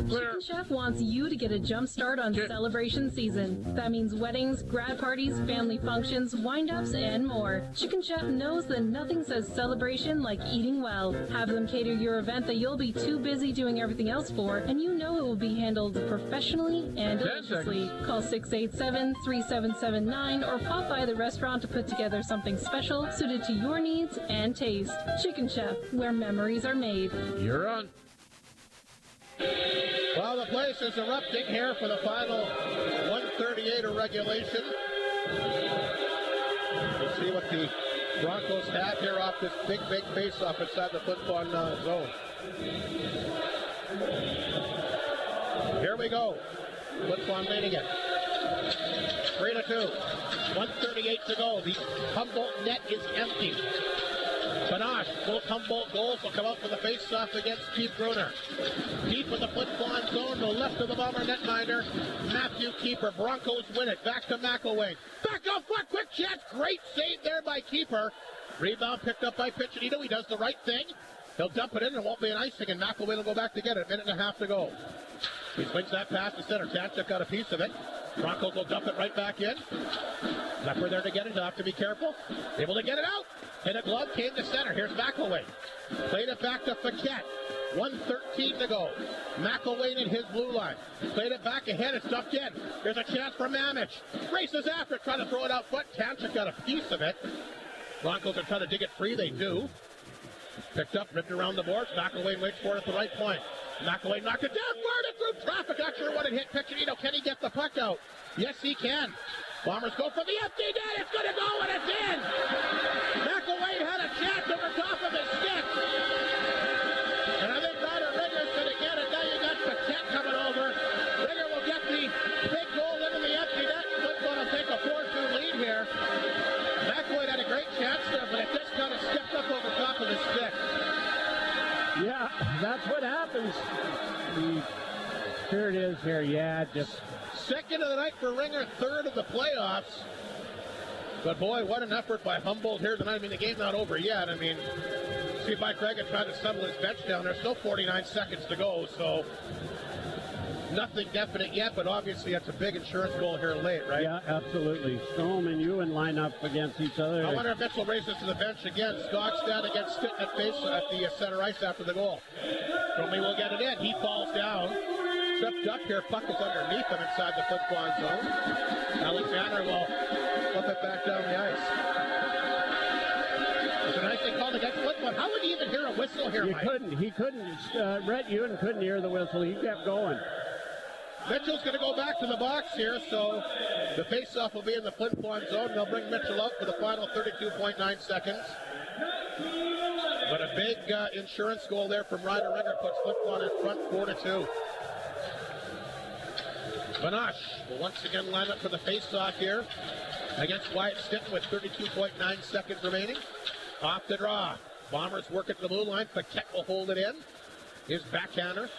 Chicken Chef wants you to get a jump start on celebration season. That means weddings, grad parties, family functions, wind-ups, and more. Chicken Chef knows that nothing says celebration like eating well. Have them cater your event that you'll be too busy doing everything else for, and you know it will be handled professionally and deliciously. Call 687-3779 or pop by the restaurant to put together something special suited to your needs and taste. Chicken Chef, where memories are made. You're on. Well, the place is erupting here for the final 1:38 of regulation. We'll see what the Broncos have here off this big face-off inside the Flin Flon zone. Here we go. Flin Flon leading it. 3-2. 1:38 to go. The Humboldt net is empty. Panache, both Humboldt goals will come out for the face-off against Keith Gruner. Deep in the Flin Flon zone, to the left of the Bomber netminder, Matthew Keeper. Broncos win it. Back to McElwain. Back off, quick chance. Great save there by Keeper. Rebound picked up by Piccinino. He does the right thing. He'll dump it in. It won't be an icing, and McElwain will go back to get it. 1.5 minutes to go. He swings that pass to center. Tanchuk got a piece of it. Broncos will dump it right back in. Lepper there to get it. He'll have to be careful. Able to get it out. And a glove came to center. Here's McElwain. Played it back to Paquette. 1:13 to go. McElwain in his blue line. Played it back ahead. It's dumped in. There's a chance for Mamich. Races after it, trying to throw it out foot. Tanchuk got a piece of it. Broncos are trying to dig it free. They do. Picked up, ripped around the boards. McElwain waits for it at the right point. McElwain knocked it down. Fired it through traffic. Not sure what it hit. Piccinino. Can he get the puck out? Yes, he can. Bombers go for the empty net. It's going to go, and it's in. McElwain had a chance over top of his stick. And I think Ryder Rigger's going to get it. Now you got Paquette coming over. Rigger will get the big goal into the empty net. Flin Flon will take a 4-2 lead here. McElwain had a great chance there, but it just kind of stepped up over top of his stick. Yeah, that's what happens. Here it is here. Yeah, just... Second of the night for Ringer, third of the playoffs. But boy, what an effort by Humboldt here tonight. I mean, the game's not over yet. I mean, See Mike Reagan trying to settle his bench down. There's still 49 seconds to go, so nothing definite yet, but obviously that's a big insurance goal here late, right? Yeah, absolutely. Strom and Ewan line up against each other. I wonder if Mitchell raises to the bench again. Scott's down against Stitt at face at the center ice after the goal. Stromy will get it in. He falls down. Tripped up here. Puck is underneath him inside the Flin Flon zone. Alexander will flip it back down the ice. It's a nice thing called against Flin Flon. How would he even hear a whistle here, Mike? He couldn't. Rhett Ewan couldn't hear the whistle. He kept going. Mitchell's going to go back to the box here, so the faceoff will be in the Flin Flon zone. They'll bring Mitchell out for the final 32.9 seconds. But a big insurance goal there from Ryder Ringer puts Flin Flon in front 4-2. Vanash will once again line up for the faceoff here against Wyatt Stinton with 32.9 seconds remaining. Off the draw. Bombers work at the blue line. Paquette will hold it in. His backhander.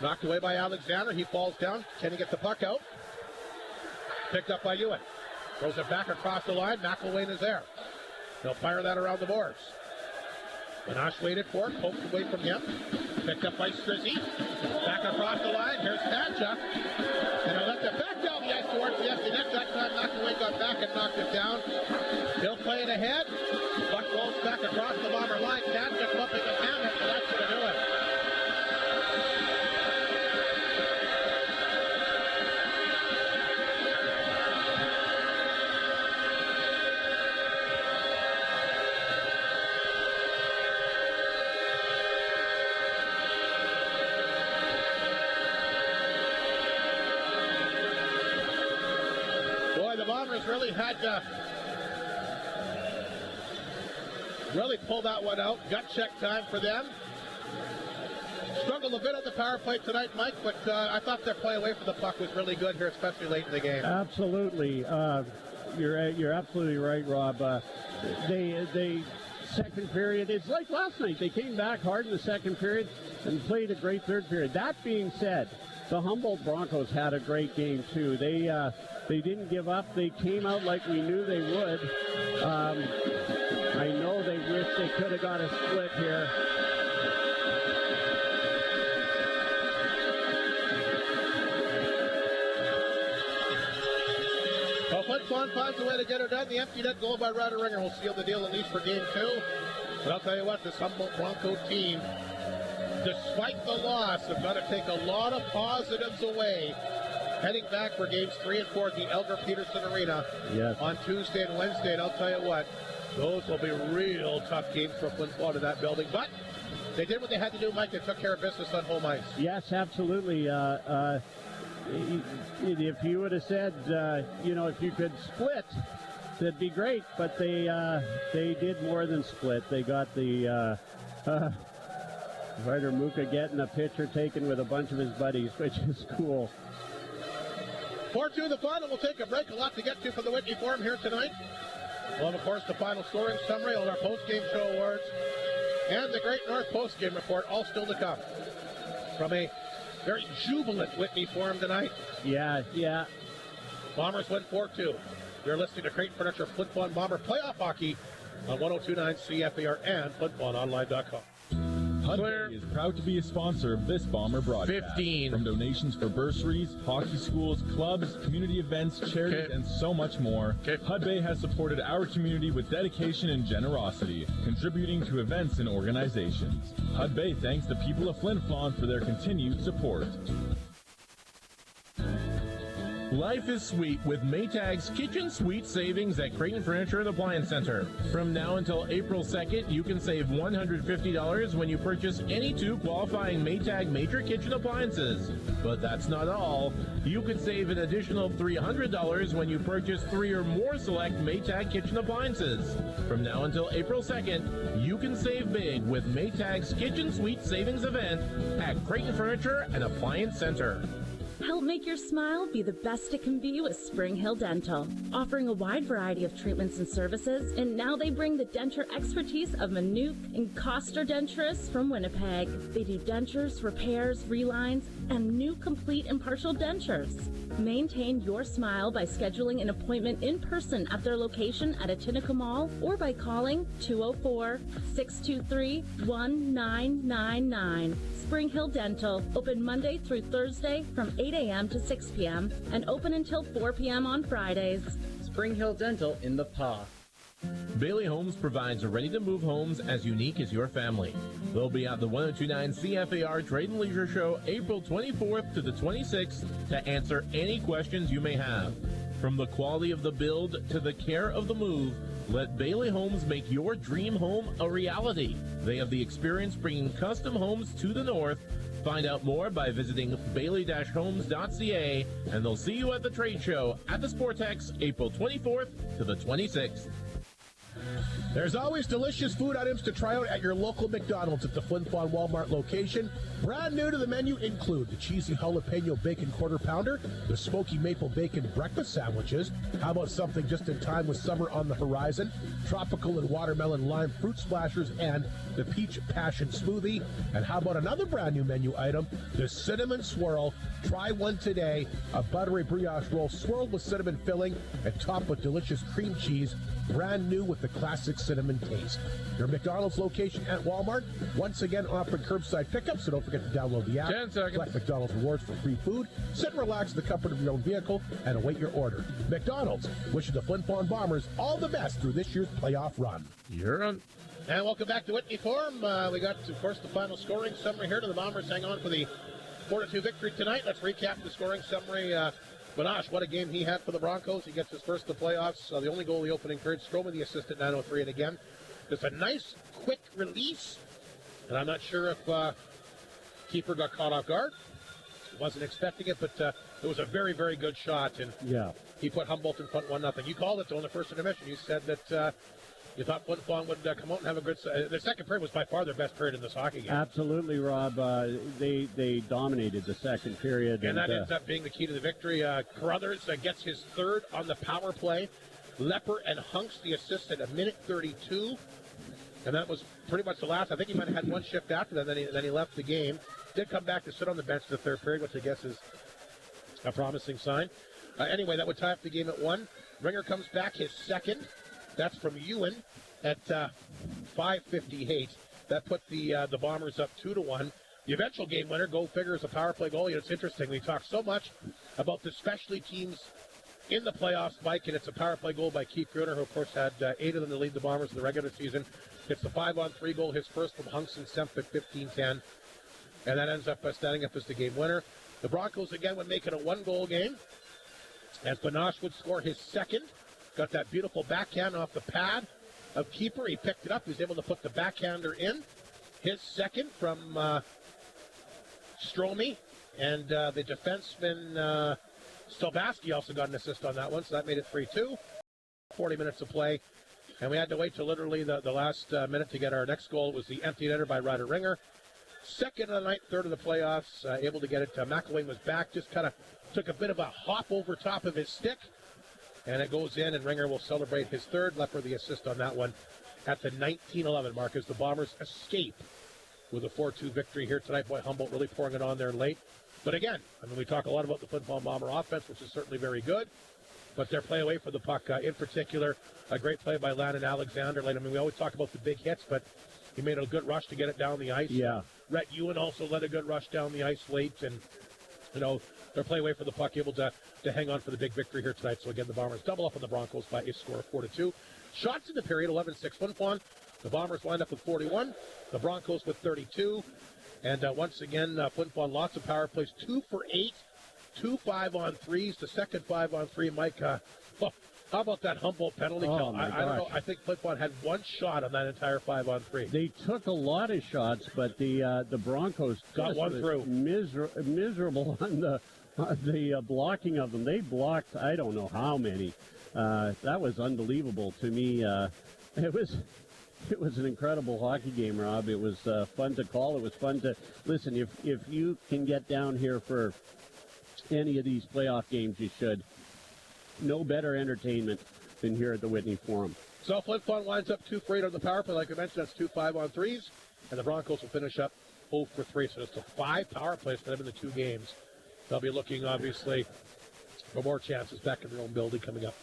Knocked away by Alexander. He falls down. Can he get the puck out? Picked up by Ewan. Throws it back across the line. McElwain is there. They'll fire that around the boards. Vanash waited for it. Poked away from him. Picked up by Strizzy. Back across the line. Here's Tancha. And he'll let the back down the ice towards the empty net. That time McElwain got back and knocked it down. He'll play it ahead. Puck rolls back across the Bomber line. Tancha flipping the hammer. So that's going to do it. Really had to pull that one out. Gut check time for them. Struggled a bit on the power play tonight, Mike, but I thought their play away from the puck was really good here, especially late in the game. Absolutely. You're absolutely right, Rob. They second period, it's like last night. They came back hard in the second period and played a great third period. That being said, the Humboldt Broncos had a great game too. They didn't give up. They came out like we knew they would. I know they wish they could have got a split here. Well, Flin Flon finds a way to get it done. The empty net goal by Ryder Ringer will seal the deal at least for game 2. But I'll tell you what, this Humboldt Bronco team, despite the loss, have got to take a lot of positives away heading back for games 3 and 4 at the Elgar Peterson Arena on Tuesday and Wednesday. And I'll tell you what, those will be real tough games for Flin Flon in that building. But they did what they had to do, Mike. They took care of business on home ice. Yes, absolutely. If you would have said, if you could split, that'd be great. But they did more than split. They got the Ryder Muka getting a picture taken with a bunch of his buddies, which is cool. 4-2 the final. We'll take a break. A lot to get to for the Whitney Forum here tonight. We'll have, of course, the final scoring summary, all our post-game show awards, and the Great North post-game report, all still to come from a very jubilant Whitney Forum tonight. Yeah. Bombers win 4-2. You're listening to Crate Furniture Flin Flon Bomber Playoff Hockey on 102.9 CFAR and FlinFlonOnline.com. Hudbay is proud to be a sponsor of this Bomber broadcast. 15. From donations for bursaries, hockey schools, clubs, community events, charities, and so much more, Hudbay has supported our community with dedication and generosity, contributing to events and organizations. Hudbay thanks the people of Flin Flon for their continued support. Life is sweet with Maytag's Kitchen Suite savings at Creighton Furniture and Appliance Center. From now until April 2nd, you can save $150 when you purchase any 2 qualifying Maytag major kitchen appliances. But that's not all. You could save an additional $300 when you purchase 3 or more select Maytag kitchen appliances. From now until April 2nd, you can save big with Maytag's Kitchen Suite savings event at Creighton Furniture and Appliance Center. Help make your smile be the best it can be with Spring Hill Dental, offering a wide variety of treatments and services, and now they bring the denture expertise of Manuke and Coster denturists from Winnipeg. They do dentures, repairs, relines, and new complete and partial dentures. Maintain your smile by scheduling an appointment in person at their location at Atinica Mall or by calling 204-623-1999. Spring Hill Dental, open Monday through Thursday from 8 a.m. to 6 p.m. and open until 4 p.m. on Fridays. Spring Hill Dental in the PA. Bailey Homes provides ready-to-move homes as unique as your family. They'll be at the 1029 CFAR Trade and Leisure Show April 24th to the 26th to answer any questions you may have. From the quality of the build to the care of the move, let Bailey Homes make your dream home a reality. They have the experience bringing custom homes to the north. Find out more by visiting bailey-homes.ca, and they'll see you at the trade show at the Sportex April 24th to the 26th. There's always delicious food items to try out at your local McDonald's at the Flin Flon Walmart location. Brand new to the menu include the cheesy jalapeno bacon quarter pounder, the smoky maple bacon breakfast sandwiches. How about something just in time with summer on the horizon? Tropical and watermelon lime fruit splashers and the peach passion smoothie. And how about another brand new menu item, the cinnamon swirl. Try one today, a buttery brioche roll swirled with cinnamon filling and topped with delicious cream cheese. Brand new with the classic cinnamon taste. Your McDonald's location at Walmart, once again offering curbside pickup, so don't forget to download the app. 10 seconds. Collect McDonald's rewards for free food. Sit and relax in the comfort of your own vehicle and await your order. McDonald's, wishing the Flin Flon Bombers all the best through this year's playoff run. You're on. And welcome back to Whitney Forum. We got, of course, the final scoring summary here to the Bombers hang on for the 4-2 victory tonight. Let's recap the scoring summary. Banash, what a game he had for the Broncos. He gets his first of the playoffs. The only goal of the opening period. Stroman, the assist at 9:03. And again, just a nice, quick release. And I'm not sure if keeper got caught off guard. Wasn't expecting it, but it was a very, very good shot. And he put Humboldt in front 1-0. You called it, though, in the first intermission. You said that you thought Flin Flon would come out and have a good... the second period was by far their best period in this hockey game. Absolutely, Rob. They dominated the second period. And that ends up being the key to the victory. Carruthers gets his third on the power play. Lepper and Hunks the assist at 1:32. And that was pretty much the last. I think he might have had one shift after that, then he left the game. Did come back to sit on the bench in the third period, which I guess is a promising sign. Anyway, that would tie up the game at 1. Ringer comes back, his second. That's from Ewan at 5:58. That put the Bombers up 2-1. The eventual game winner, go figure, is a power play goal. It's interesting. We talk so much about the specialty teams in the playoffs, Mike, and it's a power play goal by Keith Gruner, who, of course, had 8 of them to lead the Bombers in the regular season. It's the 5-on-3 goal, his first from Hunks and Semp at 15:10. And that ends up standing up as the game winner. The Broncos, again, would make it a 1-goal game, as Banash would score his second. Got that beautiful backhand off the pad of keeper. He picked it up. He was able to put the backhander in. His second from Stromey. And the defenseman Stelbaski also got an assist on that one, so that made it 3-2. 40 minutes of play. And we had to wait till literally the last minute to get our next goal. It was the empty netter by Ryder Ringer. Second of the night, third of the playoffs, able to get it. McElwain was back, just kind of took a bit of a hop over top of his stick. And it goes in, and Ringer will celebrate his third. Lepper the assist on that one at the 19:11 mark as the Bombers escape with a 4-2 victory here tonight. Boy, Humboldt really pouring it on there late. But again, I mean, we talk a lot about the Flin Flon Bomber offense, which is certainly very good. But their play away for the puck, in particular, a great play by Landon Alexander late. I mean, we always talk about the big hits, but he made a good rush to get it down the ice. Yeah. Rhett Ewan also led a good rush down the ice late, and, you know, their play away for the puck, able to hang on for the big victory here tonight. So again, the Bombers double up on the Broncos by a score of 4-2. Shots in the period, 11-6 Flin Flon. The Bombers wind up with 41. The Broncos with 32. And once again, Flin Flon, lots of power plays. 2 for 8. 2 5-on-3s. The second 5-on-3, Mike. How about that Humboldt penalty kill? I don't know. I think Flin Flon had one shot on that entire 5-on-3. They took a lot of shots, but the Broncos got one through. Miserable on the blocking of them. They blocked I don't know how many. That was unbelievable to me. It was an incredible hockey game, Rob. It was fun to call. It was fun to listen. If you can get down here for any of these playoff games, you should. No better entertainment than here at the Whitney Forum. So Flin Flon winds up 2 for 8 on the power play. Like I mentioned, that's 2 5-on-3s. And the Broncos will finish up 0 for 3. So it's a 5 power plays for them in the 2 games. They'll be looking, obviously, for more chances back in their own building coming up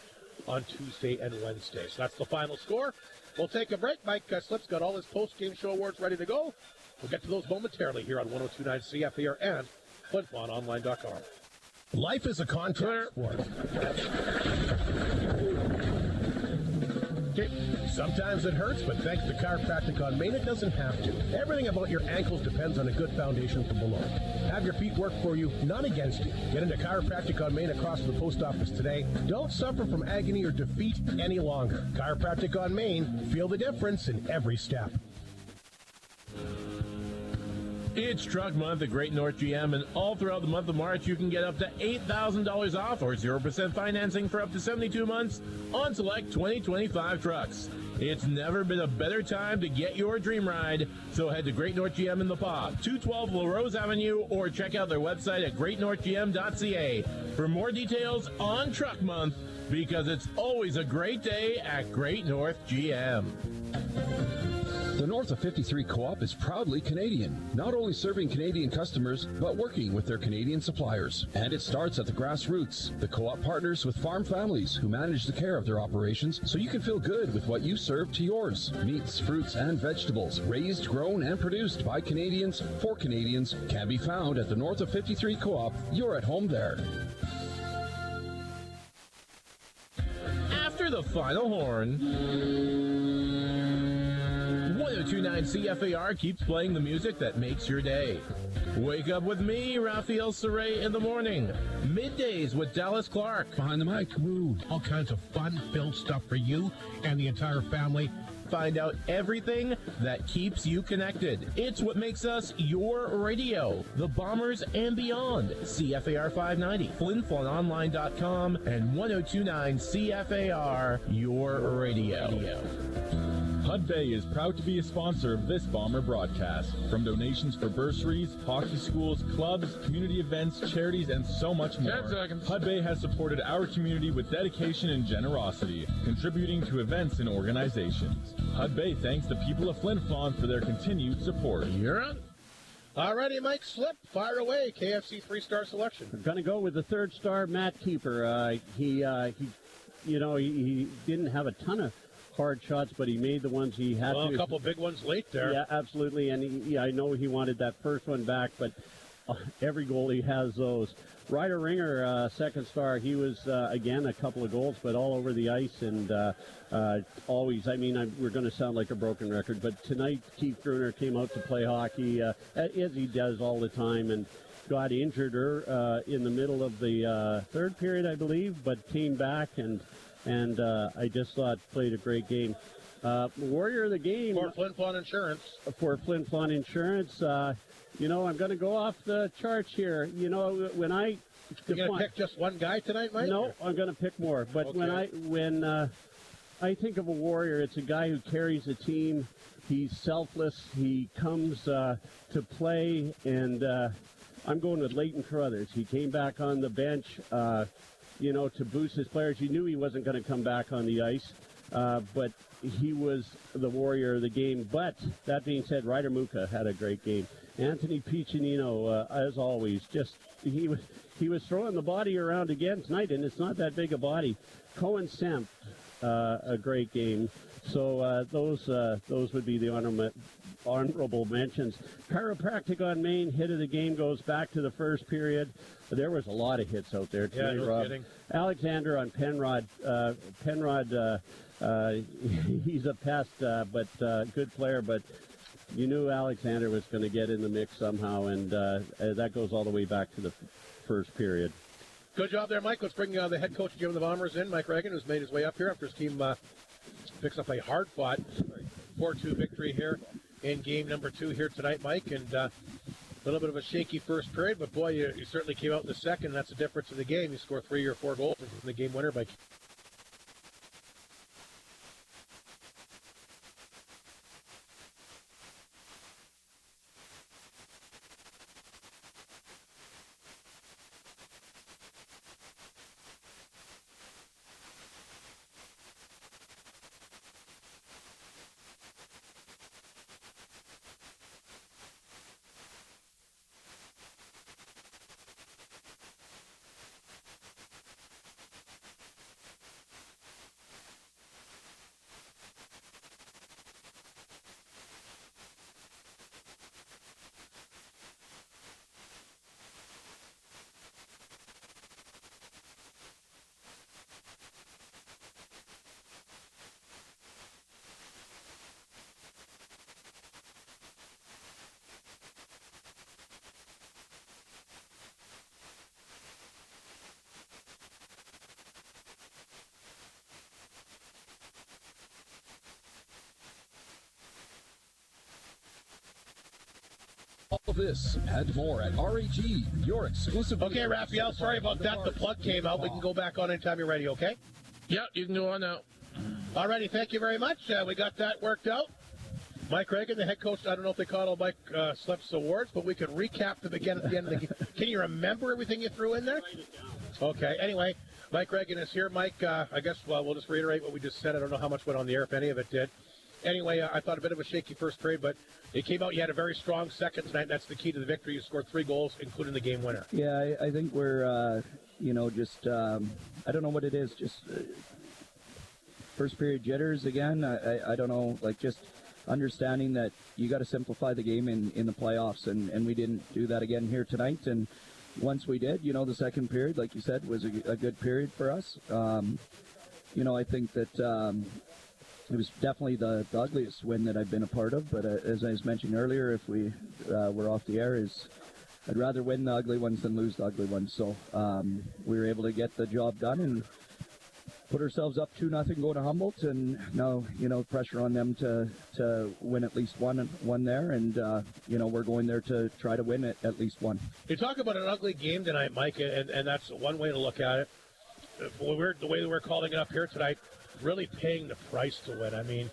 on Tuesday and Wednesday. So that's the final score. We'll take a break. Mike Slip's got all his post-game show awards ready to go. We'll get to those momentarily here on 102.9 CFAR and FlinFlonOnline.com. Life is a contract sport. Okay. Sometimes it hurts, but thanks to Chiropractic on Main, it doesn't have to. Everything about your ankles depends on a good foundation from below. Have your feet work for you, not against you. Get into Chiropractic on Main across from the post office today. Don't suffer from agony or defeat any longer. Chiropractic on Main. Feel the difference in every step. It's Truck Month at Great North GM, and all throughout the month of March, you can get up to $8,000 off or 0% financing for up to 72 months on select 2025 trucks. It's never been a better time to get your dream ride, so head to Great North GM in the Paw, 212 La Rose Avenue, or check out their website at greatnorthgm.ca for more details on Truck Month, because it's always a great day at Great North GM. The North of 53 Co-op is proudly Canadian, not only serving Canadian customers, but working with their Canadian suppliers. And it starts at the grassroots. The Co-op partners with farm families who manage the care of their operations so you can feel good with what you serve to yours. Meats, fruits, and vegetables, raised, grown, and produced by Canadians for Canadians, can be found at the North of 53 Co-op. You're at home there. After the final horn, 1029 CFAR keeps playing the music that makes your day. Wake up with me, Raphael Saray, in the morning. Middays with Dallas Clark. Behind the mic, woo. All kinds of fun-filled stuff for you and the entire family. Find out everything that keeps you connected. It's what makes us your radio. The Bombers and beyond. CFAR 590, FlinFlonOnline.com, and 1029 CFAR, your radio. Hud Bay is proud to be a sponsor of this Bomber broadcast. From donations for bursaries, hockey schools, clubs, community events, charities, and so much more, 10 seconds. Hud Bay has supported our community with dedication and generosity, contributing to events and organizations. Hud Bay thanks the people of Flin Flon for their continued support. You're on. Alrighty, Mike Slip, fire away. KFC 3-star selection. I'm going to go with the 3rd-star Matt Keeper. He didn't have a ton of hard shots, but he made the ones he had to. A couple of big ones late there. Yeah, absolutely. And I know he wanted that first one back, but every goalie has those. Ryder Ringer, 2nd star, he was, again, a couple of goals, but all over the ice and always, we're going to sound like a broken record, but tonight Keith Gruner came out to play hockey, as he does all the time, and got injured in the middle of the 3rd period, I believe, but came back and I just thought played a great game. Warrior of the game. For Flin Flon Insurance. For Flin Flon Insurance. I'm going to go off the charts here. When I... You're going to pick just one guy tonight, Mike? No, I'm going to pick more. But okay. when I think of a Warrior, it's a guy who carries a team. He's selfless. He comes to play, and I'm going with Leighton Carruthers. He came back on the bench to boost his players. You knew he wasn't going to come back on the ice, but he was the Warrior of the game. But that being said, Ryder Muka had a great game. Anthony Piccinino, as always, he was throwing the body around again tonight, and it's not that big a body. Cohen Semp, a great game. So those would be the honorable mentions. Chiropractic on Main, hit of the game goes back to the 1st period. There was a lot of hits out there tonight, no Rob. kidding. Alexander on Penrod. He's a pest, but good player. But you knew Alexander was going to get in the mix somehow, and that goes all the way back to the 1st period. Good job there, Mike. Let's bring the head coach of the Bombers in, Mike Reagan, who's made his way up here after his team picks up a hard-fought 4-2 victory here in game number 2 here tonight, Mike. And a little bit of a shaky 1st period, but boy, you certainly came out in the 2nd. That's the difference in the game. You score 3 or 4 goals in the game winner by All of this and more at REG, your exclusive. Okay, Raphael, sorry about that. The plug came out. We can go back on anytime you're ready, okay? Yeah, you can go on now. Alrighty, thank you very much. We got that worked out. Mike Reagan, the head coach. I don't know if they caught all Mike Slep's awards, but we can recap them again at the end of the game. Can you remember everything you threw in there? Okay, anyway, Mike Reagan is here. Mike, I guess we'll just reiterate what we just said. I don't know how much went on the air, if any of it did. Anyway, I thought a bit of a shaky first period, but it came out. You had a very strong second tonight. That's the key to the victory. You scored 3 goals, including the game winner. Yeah, I think we're, just, I don't know what it is, just first period jitters again. I don't know, just understanding that you got to simplify the game in the playoffs, and we didn't do that again here tonight. And once we did, the second period, like you said, was a good period for us. I think that it was definitely the ugliest win that I've been a part of. But as I was mentioning earlier, if we were off the air, I'd rather win the ugly ones than lose the ugly ones. So we were able to get the job done and put ourselves up 2-0 going to Humboldt, and now pressure on them to win at least one there, and we're going there to try to win at least one. You talk about an ugly game tonight, Mike, and that's one way to look at it. The way that we're calling it up here tonight, really paying the price to win. I mean,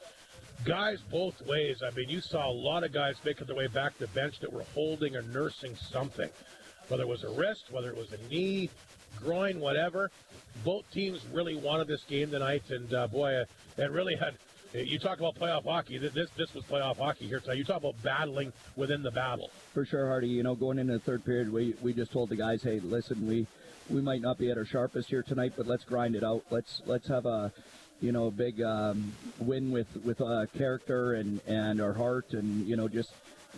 guys both ways. I mean, you saw a lot of guys making their way back to the bench that were holding or nursing something, whether it was a wrist, whether it was a knee, groin, whatever. Both teams really wanted this game tonight, and boy, it really had. You talk about playoff hockey. This was playoff hockey here tonight. You talk about battling within the battle. For sure, Hardy. Going into the third period, we just told the guys, hey, listen, we might not be at our sharpest here tonight, but let's grind it out. Let's have a big win with character and our heart, and just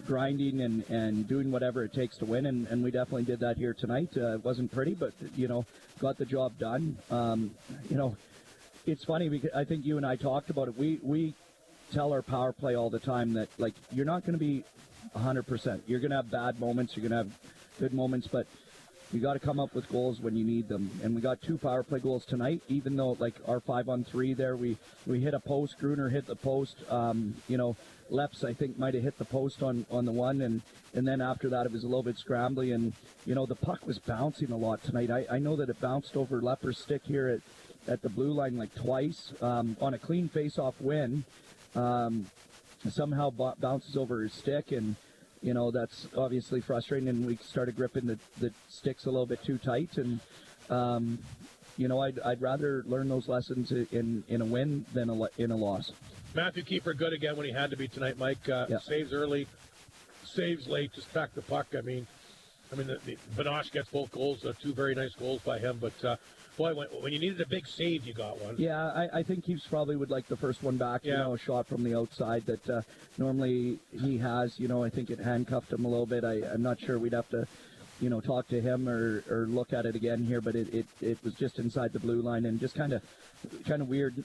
grinding and doing whatever it takes to win, and we definitely did that here tonight. It wasn't pretty, but got the job done. It's funny because I think you and I talked about it. We tell our power play all the time that you're not going to be 100%. You're going to have bad moments, you're going to have good moments, but you got to come up with goals when you need them. And we got 2 power play goals tonight, even though our 5-on-3 there, we hit a post. Gruner hit the post. Leps, I think, might have hit the post on the one, and then after that it was a little bit scrambly, and the puck was bouncing a lot tonight. I know that it bounced over Lepper's stick here at the blue line twice on a clean face-off win. Somehow bounces over his stick, and that's obviously frustrating, and we started gripping the sticks a little bit too tight, and I'd rather learn those lessons in a win than in a loss. Matthew Keeper good again when he had to be tonight, Mike. Saves early, saves late, just back the puck. I mean, the Benosh gets both goals, 2 very nice goals by him. But boy, when you needed a big save, you got one. Yeah, I think Keeps probably would like the first one back. A shot from the outside that normally he has. I think it handcuffed him a little bit. I'm not sure. We'd have to talk to him or look at it again here, but it was just inside the blue line and just kind of weird,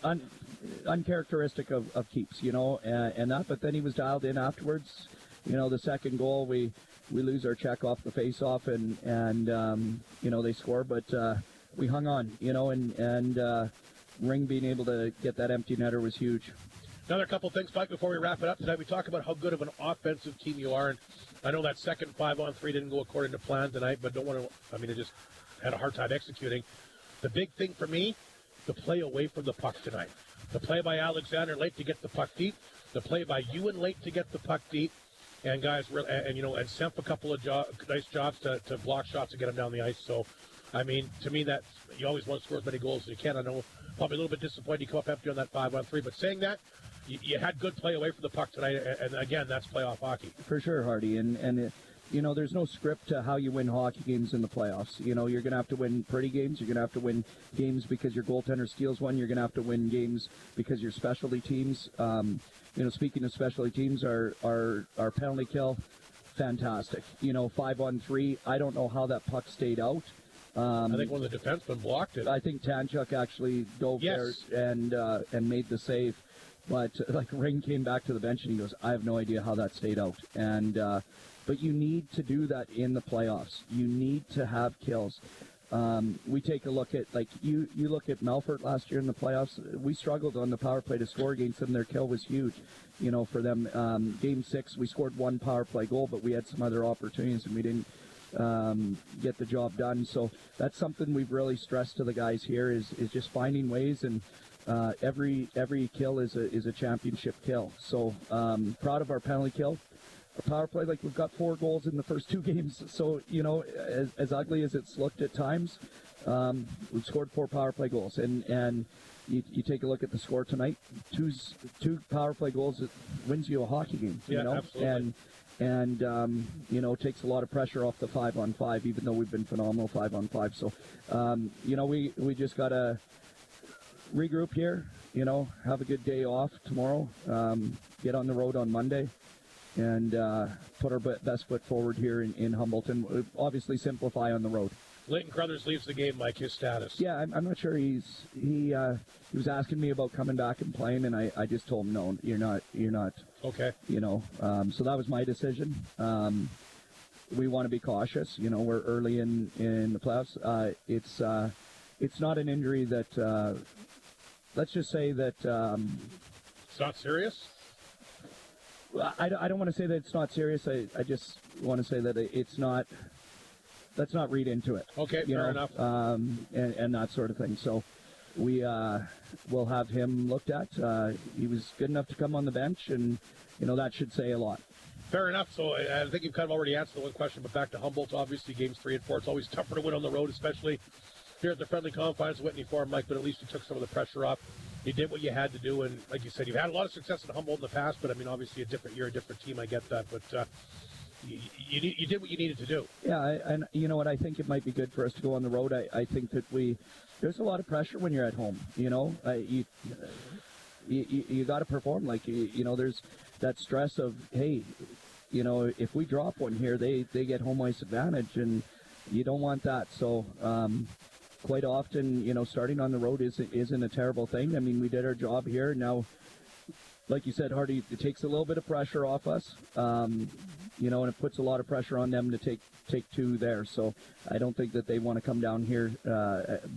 uncharacteristic of Keeps, and that. But then he was dialed in afterwards. The second goal, we lose our check off the face-off, and they score, but we hung on, and Ring being able to get that empty netter was huge. Another couple things, Mike, before we wrap it up tonight. We talk about how good of an offensive team you are, and I know that second 5-on-3 didn't go according to plan tonight, but it just had a hard time executing. The big thing for me, the play away from the puck tonight. The play by Alexander late to get the puck deep. The play by Ewan late to get the puck deep. And guys, and Semp a couple of nice jobs to block shots and get them down the ice. So, to me, that you always want to score as many goals as you can. I know probably a little bit disappointed you come up empty on that 5-on-3, but saying that, you had good play away from the puck tonight, and again, that's playoff hockey. For sure, Hardy, and there's no script to how you win hockey games in the playoffs. You're going to have to win pretty games. You're going to have to win games because your goaltender steals one. You're going to have to win games because your specialty teams. Speaking of specialty teams, our penalty kill, fantastic. 5-on-3. I don't know how that puck stayed out. I think one of the defensemen blocked it. I think Tanchuk actually dove there and made the save. But Ring came back to the bench and he goes, I have no idea how that stayed out. And but you need to do that in the playoffs. You need to have kills. we take a look at, like, you look at Melfort last year in the playoffs. We struggled on the power play to score against them. Their kill was huge, for them. Game 6, we scored one power play goal, but we had some other opportunities, and we didn't get the job done. So that's something we've really stressed to the guys here is just finding ways, and every kill is a championship kill. So proud of our penalty kill. Our power play, like, we've got 4 goals in the first 2 games. So, as ugly as it's looked at times, we've scored 4 power play goals. And you take a look at the score tonight, two power play goals, it wins you a hockey game. Absolutely. And takes a lot of pressure off the 5-on-5, even though we've been phenomenal 5-on-5. So, we just got to regroup here, have a good day off tomorrow, get on the road on Monday, and put our best foot forward here in Humboldt, and obviously simplify on the road. Leighton Crothers leaves the game, Mike. His status? Yeah, I'm not sure. He was asking me about coming back and playing, and I just told him, no, you're not. Okay. So that was my decision. We want to be cautious. We're early in the playoffs. It's not an injury that. Let's just say that. It's not serious? I don't want to say that it's not serious. I just want to say that it's not. Let's not read into it. Okay, fair enough. And that sort of thing. So we will have him looked at. He was good enough to come on the bench, and that should say a lot. Fair enough. So I think you've kind of already answered the one question, but back to Humboldt. Obviously, games 3 and 4. It's always tougher to win on the road, especially here at the friendly confines of Whitney Farm, Mike. But at least you took some of the pressure off. You did what you had to do, and like you said, you've had a lot of success at Humboldt in the past. But I mean, obviously, a different year, a different team. I get that, but. You did what you needed to do. Yeah, and you know what? I think it might be good for us to go on the road. I think that there's a lot of pressure when you're at home. You got to perform. Like there's that stress of, hey, if we drop one here, they get home ice advantage, and you don't want that. So quite often, starting on the road isn't a terrible thing. I mean, we did our job here. Now, like you said, Hardy, it takes a little bit of pressure off us. And it puts a lot of pressure on them to take 2 there. So I don't think that they want to come down here,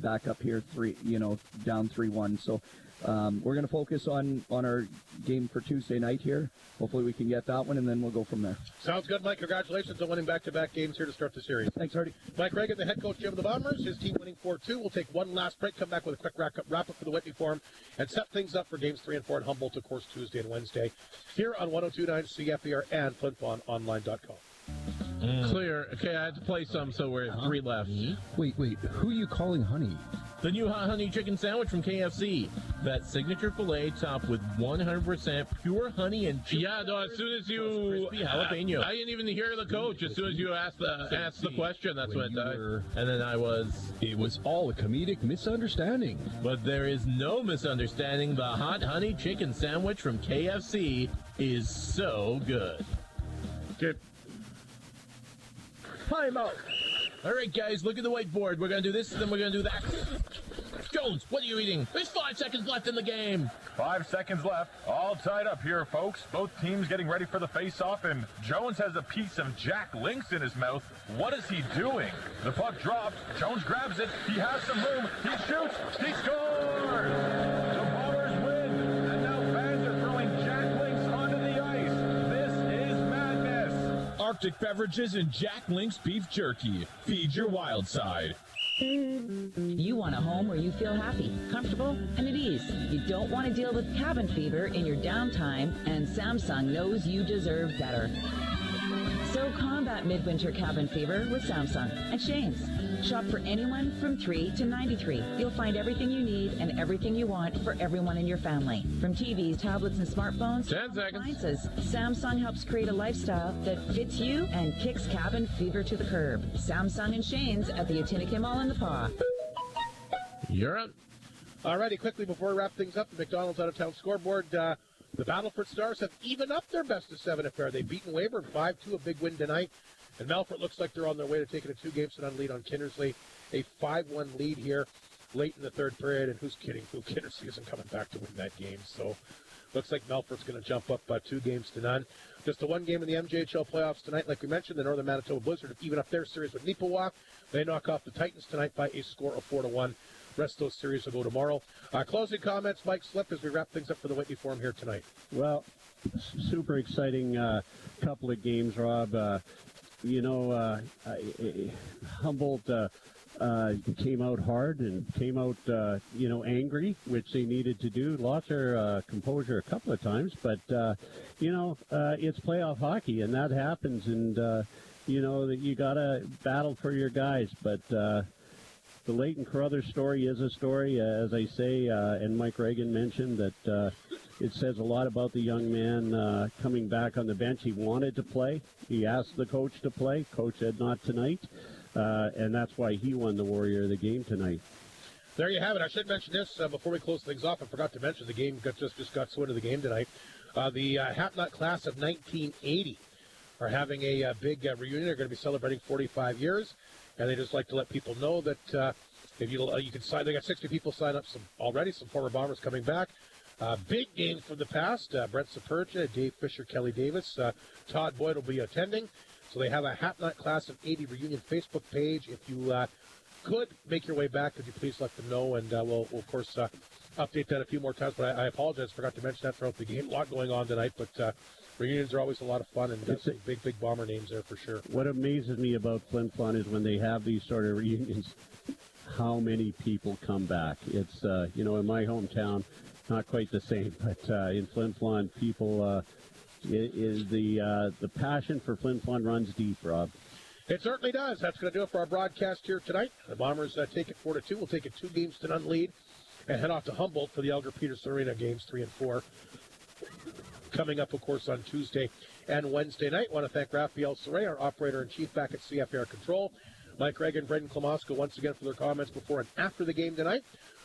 back up here down 3-1. So we're going to focus on our game for Tuesday night here. Hopefully we can get that one, and then we'll go from there. Sounds good, Mike. Congratulations on winning back-to-back games here to start the series. Thanks, Hardy. Mike Reagan, the head coach of the Bombers, his team winning 4-2. We'll take one last break, come back with a quick wrap-up for the Whitney Forum, and set things up for games 3 and 4 at Humboldt, of course, Tuesday and Wednesday, here on 102.9 CFER and FlinFlonOnline.com. Clear. Okay, I had to play some, so we're at 3 left. Wait, who are you calling honey? The new hot honey chicken sandwich from KFC. That signature filet topped with 100% pure honey and cheese. Yeah, no, as soon as you... crispy jalapeno. I didn't even hear the coach. As soon as you asked the question, that's when and then I was... It was all a comedic misunderstanding. But there is no misunderstanding. The hot honey chicken sandwich from KFC is so good. Good. Time out. All right, guys, look at the whiteboard. We're going to do this, and then we're going to do that. Jones, what are you eating? There's 5 seconds left in the game. 5 seconds left. All tied up here, folks. Both teams getting ready for the face-off, and Jones has a piece of Jack Links in his mouth. What is he doing? The puck dropped. Jones grabs it. He has some room. He shoots. He scores! The Bombers win, and now fans are throwing Jack Links onto the ice. This is madness. Arctic Beverages and Jack Links Beef Jerky. Feed your wild side. You want a home where you feel happy, comfortable, and at ease. You don't want to deal with cabin fever in your downtime, and Samsung knows you deserve better. So combat midwinter cabin fever with Samsung and Shane's. Shop for anyone from 3 to 93. You'll find everything you need and everything you want for everyone in your family. From TVs, tablets, and smartphones 10 seconds. Appliances, Samsung helps create a lifestyle that fits you and kicks cabin fever to the curb. Samsung and Shane's at the Utinequim Mall in the Paw. You're up. All righty, quickly before we wrap things up, the McDonald's out-of-town scoreboard. The Battleford Stars have even up their best-of-7 affair. They've beaten Weyburn 5-2, a big win tonight. And Melfort looks like they're on their way to taking a 2-game-to-none lead on Kindersley. A 5-1 lead here late in the third period. And who's kidding? Kindersley isn't coming back to win that game. So Looks like Melfort's going to jump up 2 games to none. Just the one game in the MJHL playoffs tonight. Like we mentioned, the Northern Manitoba Blizzard have even up their series with Neepawa. They knock off the Titans tonight by a score of 4-1. Rest of those series will go tomorrow. Closing comments, Mike Slip, as we wrap things up for the Whitney Forum here tonight. Well, super exciting couple of games, Rob. Humboldt came out hard and came out, angry, which they needed to do. Lost their composure a couple of times, but, it's playoff hockey, and that happens, and, that you got to battle for your guys, but the Leighton Carruthers story is a story, as I say, and Mike Reagan mentioned that it says a lot about the young man coming back on the bench. He wanted to play. He asked the coach to play. Coach said not tonight, and that's why he won the Warrior of the game tonight. There you have it. I should mention this before we close things off. I forgot to mention the game just got so into the game tonight. The Hapnut class of 1980 are having a big reunion. They're going to be celebrating 45 years, and they just like to let people know that if you can sign. They got 60 people sign up already. Some former Bombers coming back. Big names from the past. Brent Saperja, Dave Fisher, Kelly Davis. Todd Boyd will be attending. So they have a Hapnut class of 80 reunion Facebook page. If you could make your way back, could you please let them know? And we'll of course, update that a few more times. But I apologize, forgot to mention that throughout the game. A lot going on tonight, but reunions are always a lot of fun, and some big Bomber names there for sure. What amazes me about Flin Flon is when they have these sort of reunions, how many people come back. It's, in my hometown, not quite the same, but in Flin Flon, people, the passion for Flin Flon runs deep, Rob. It certainly does. That's going to do it for our broadcast here tonight. The Bombers take it 4-2. We'll take a 2 games to none lead and head off to Humboldt for the Elgar Peterson Arena games 3 and 4. Coming up, of course, on Tuesday and Wednesday night. I want to thank Raphael Saray, our operator-in-chief back at CFAR Control. Mike Reagan, Brendan Klamosko once again for their comments before and after the game tonight.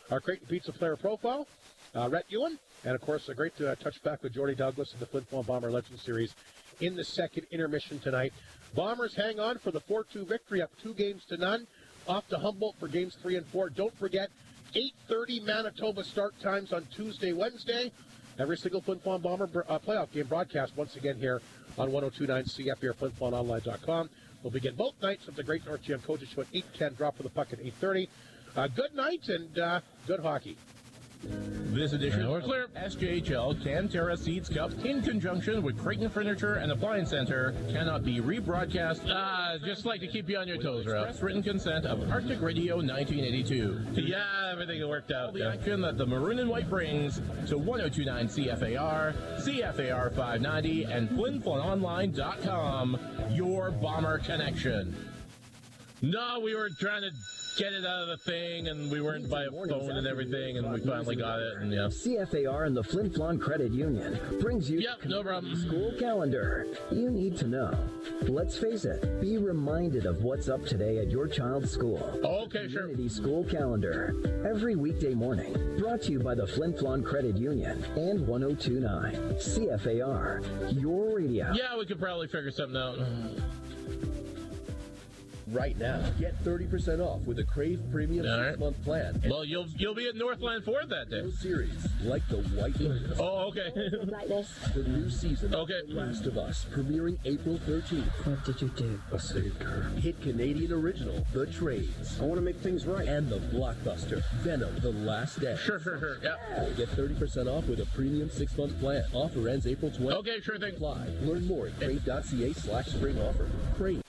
Our Creighton Pizza player profile, Rhett Ewan, and, of course, a great touch back with Jordy Douglas in the Flin Flon Bomber Legend Series in the second intermission tonight. Bombers hang on for the 4-2 victory, up 2 games to none. Off to Humboldt for games 3 and 4. Don't forget, 8:30 Manitoba start times on Tuesday, Wednesday. Every single Flin Flon Bomber playoff game broadcast once again here on 102.9 CFR, FlinFlonOnline.com. We'll begin both nights with the Great North GM Coaches Show at 8:10. Drop for the puck at 8:30. Good night and good hockey. This edition of Clear SJHL Canterra Seeds Cup, in conjunction with Creighton Furniture and Appliance Center, cannot be rebroadcast. Just like to keep you on your toes, Rob. Express written consent of Arctic Radio 1982. Yeah, everything worked out. All the action that the maroon and white brings to 102.9 CFAR, CFAR 590, and FlinFlonOnline.com. Your Bomber connection. No, we were trying to get it out of the thing, and we weren't by a phone and everything, and we finally got it, and yeah. CFAR and the Flin Flon Credit Union brings you no problem. School calendar. You need to know. Let's face it, be reminded of what's up today at your child's school. Okay, sure. Community School Calendar. Every weekday morning. Brought to you by the Flin Flon Credit Union and 102.9 CFAR. Your radio. Yeah, we could probably figure something out. Right now, get 30% off with a Crave Premium 6-month plan. Well, you'll be at Northland Ford that day. Series like the White Lotus. Oh, okay. Like this. The new season of The Last of Us, premiering April 13th. What did you do? I saved her. Hit Canadian original, The Trades. I want to make things right. And the blockbuster, Venom: The Last Day. Sure. Yeah. Get 30% off with a premium 6-month plan. Offer ends April 20th. Okay, sure thing. Apply. Learn more at crave.ca/spring offer. Crave.